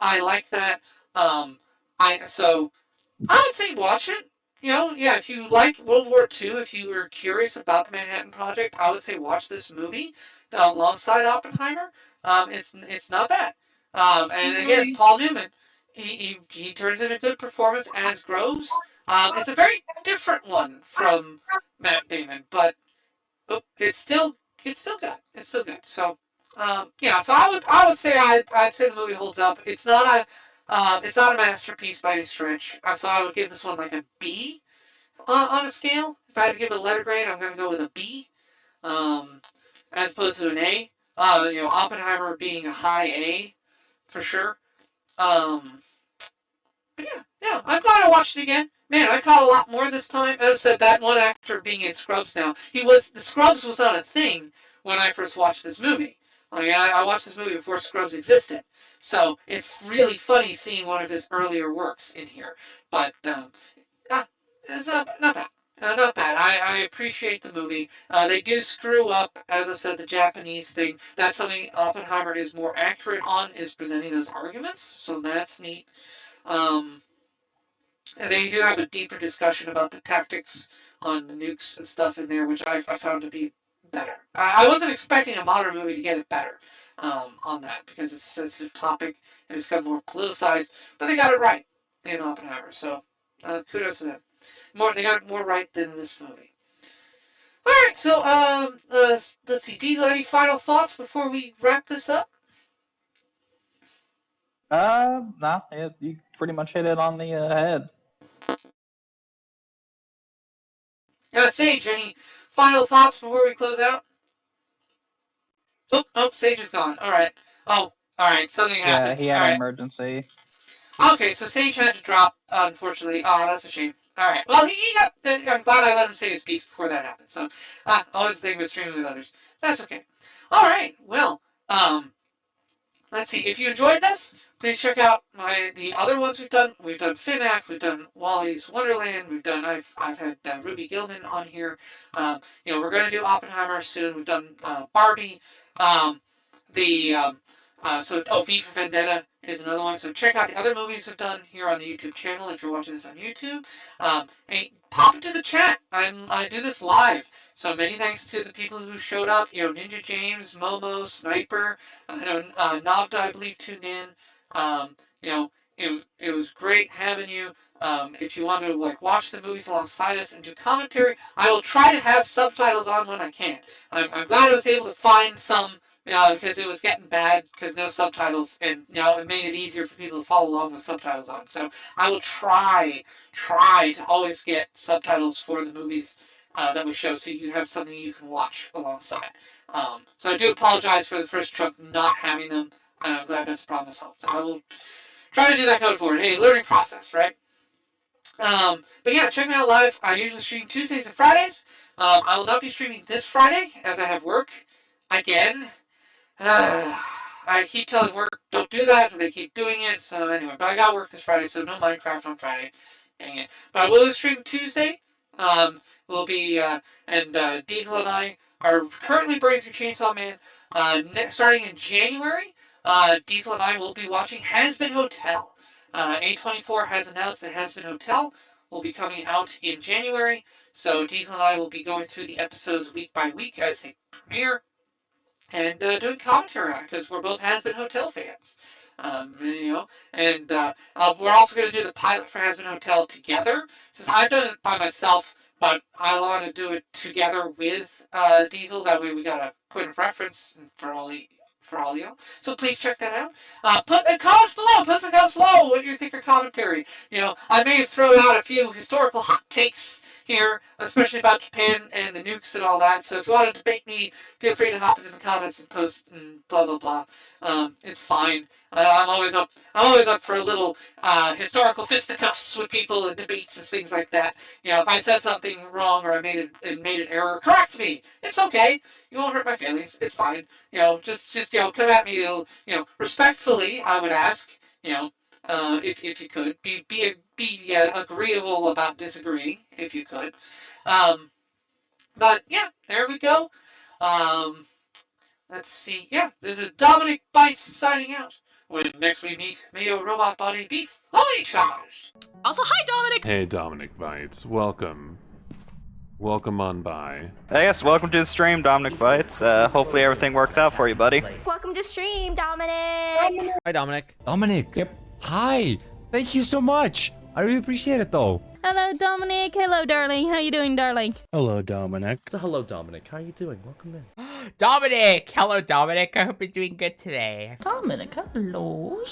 I like that. Um, I would say watch it. Yeah, if you like World War II, if you were curious about the Manhattan Project, I would say watch this movie alongside Oppenheimer. It's not bad. And again, Paul Newman, he turns in a good performance as Groves. It's a very different one from Matt Damon, but it's still good. It's still good. So yeah, so I would say I'd say the movie holds up. It's not a masterpiece by any stretch. So I would give this one like a B on a scale. If I had to give it a letter grade, I'm gonna go with a B, um, as opposed to an A. Oppenheimer being a high A for sure. Um, but yeah, I'm glad I watched it again. Man, I caught a lot more this time. As I said, that one actor being in Scrubs now, the Scrubs was not a thing when I first watched this movie. Like I watched this movie before Scrubs existed, so it's really funny seeing one of his earlier works in here. But uh, it's not bad. Not bad. I appreciate the movie. They do screw up, as I said, the Japanese thing. That's something Oppenheimer is more accurate on, is presenting those arguments. So that's neat. Um, and they do have a deeper discussion about the tactics on the nukes and stuff in there, which I found to be better. I wasn't expecting a modern movie to get it better on that, because it's a sensitive topic and it's got more politicized, but they got it right in Oppenheimer. So kudos to them. They got it more right than this movie. All right, so let's see. Diesel, any final thoughts before we wrap this up? No, you pretty much hit it on the head. Sage, any final thoughts before we close out? Oh, Sage is gone. All right. Oh, all right. Something happened. Yeah, he had All an right. emergency. Okay, so Sage had to drop, unfortunately. Oh, that's a shame. All right. Well, he got. I'm glad I let him say his piece before that happened. So, always the thing with streaming with others. That's okay. All right. Well, let's see. If you enjoyed this, please check out the other ones we've done. We've done FNAF. We've done Wally's Wonderland. I've had Ruby Gilman on here. We're going to do Oppenheimer soon. We've done Barbie. The V for Vendetta is another one. So check out the other movies we've done here on the YouTube channel if you're watching this on YouTube. And pop into the chat. I do this live. So many thanks to the people who showed up. Ninja James, Momo, Sniper. I know Navda, I believe, tuned in. Um, you know, it was great having you. If you want to watch the movies alongside us and do commentary, I will try to have subtitles on when I can. I'm glad I was able to find some because it was getting bad because no subtitles, and it made it easier for people to follow along with subtitles on. So I will try to always get subtitles for the movies that we show, so you have something you can watch alongside. So I do apologize for the first chunk not having them, and I'm glad that's a problem solved. So I will try to do that going forward. Hey, learning process, right? But yeah, check me out live. I usually stream Tuesdays and Fridays. I will not be streaming this Friday as I have work again. I keep telling work, don't do that, and they keep doing it. So anyway, but I got work this Friday, so no Minecraft on Friday. Dang it. But I will stream Tuesday. We'll be, Diesel and I are currently burning through Chainsaw Man. Starting in January, Diesel and I will be watching Has Been Hotel. A24 has announced that Has Been Hotel will be coming out in January. So Diesel and I will be going through the episodes week by week as they premiere, and doing commentary on it, because we're both Has Been Hotel fans. And we're also going to do the pilot for Has Been Hotel together, since I've done it by myself, but I want to do it together with Diesel. That way we got a point of reference for all y'all. So please check that out. Put the comments below. Put some comments below what you think of commentary. I may throw out a few historical hot takes here, especially about Japan and the nukes and all that. So if you want to debate me, feel free to hop into the comments and post and blah blah blah. It's fine. I'm always up. I'm always up for a little historical fisticuffs with people and debates and things like that. If I said something wrong or I made an error, correct me. It's okay. You won't hurt my feelings. It's fine. Just come at me. Respectfully, I would ask. if you could. Be agreeable about disagreeing, if you could. But yeah, there we go. Let's see. Yeah, this is Dominic Bytes signing out. When next we meet, may your robot body be fully charged. Also, hi, Dominic! Hey, Dominic Bytes. Welcome. Welcome on by. Hey, yes, welcome to the stream, Dominic Bytes. Hopefully everything works out for you, buddy. Welcome to stream, Dominic! Hi, Dominic. Dominic. Yep. Hi. Thank you so much. I really appreciate it, though. Hello, Dominic. Hello, darling. How you doing, darling? Hello, Dominic. So, hello, Dominic. How are you doing? Welcome in. Dominic! Hello, Dominic. I hope you're doing good today. Dominic, hello.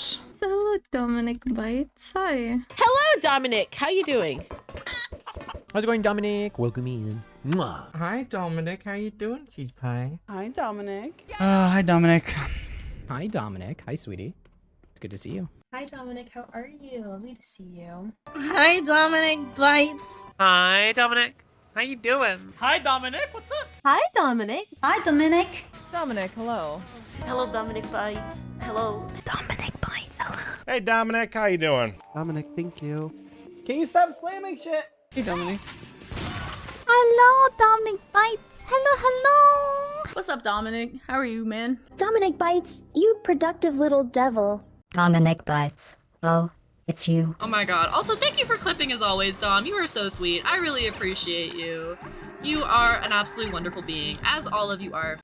Hello, Dominic Bytes. Hi. Hello, Dominic. How you doing? How's it going, Dominic? Welcome in. Mwah. Hi, Dominic. How you doing, Cheese Pie? Hi, Dominic. Hi, Dominic. Hi, Dominic. Hi, sweetie. It's good to see you. Hi, Dominic. How are you? Lovely to see you. Hi, Dominic Bytes. Hi, Dominic. How you doing? Hi, Dominic. What's up? Hi, Dominic. Hi, Dominic. Dominic, hello. Hello, Dominic Bytes. Hello. Dominic Bytes. Hello. Hey, Dominic. How you doing? Dominic, thank you. Can you stop slamming shit? Hey, Dominic. Hello, Dominic Bytes. Hello. What's up, Dominic? How are you, man? Dominic Bytes, you productive little devil. Dominic Bytes. Oh, it's you. Oh my god. Also, thank you for clipping as always, Dom. You are so sweet. I really appreciate you. You are an absolutely wonderful being, as all of you are.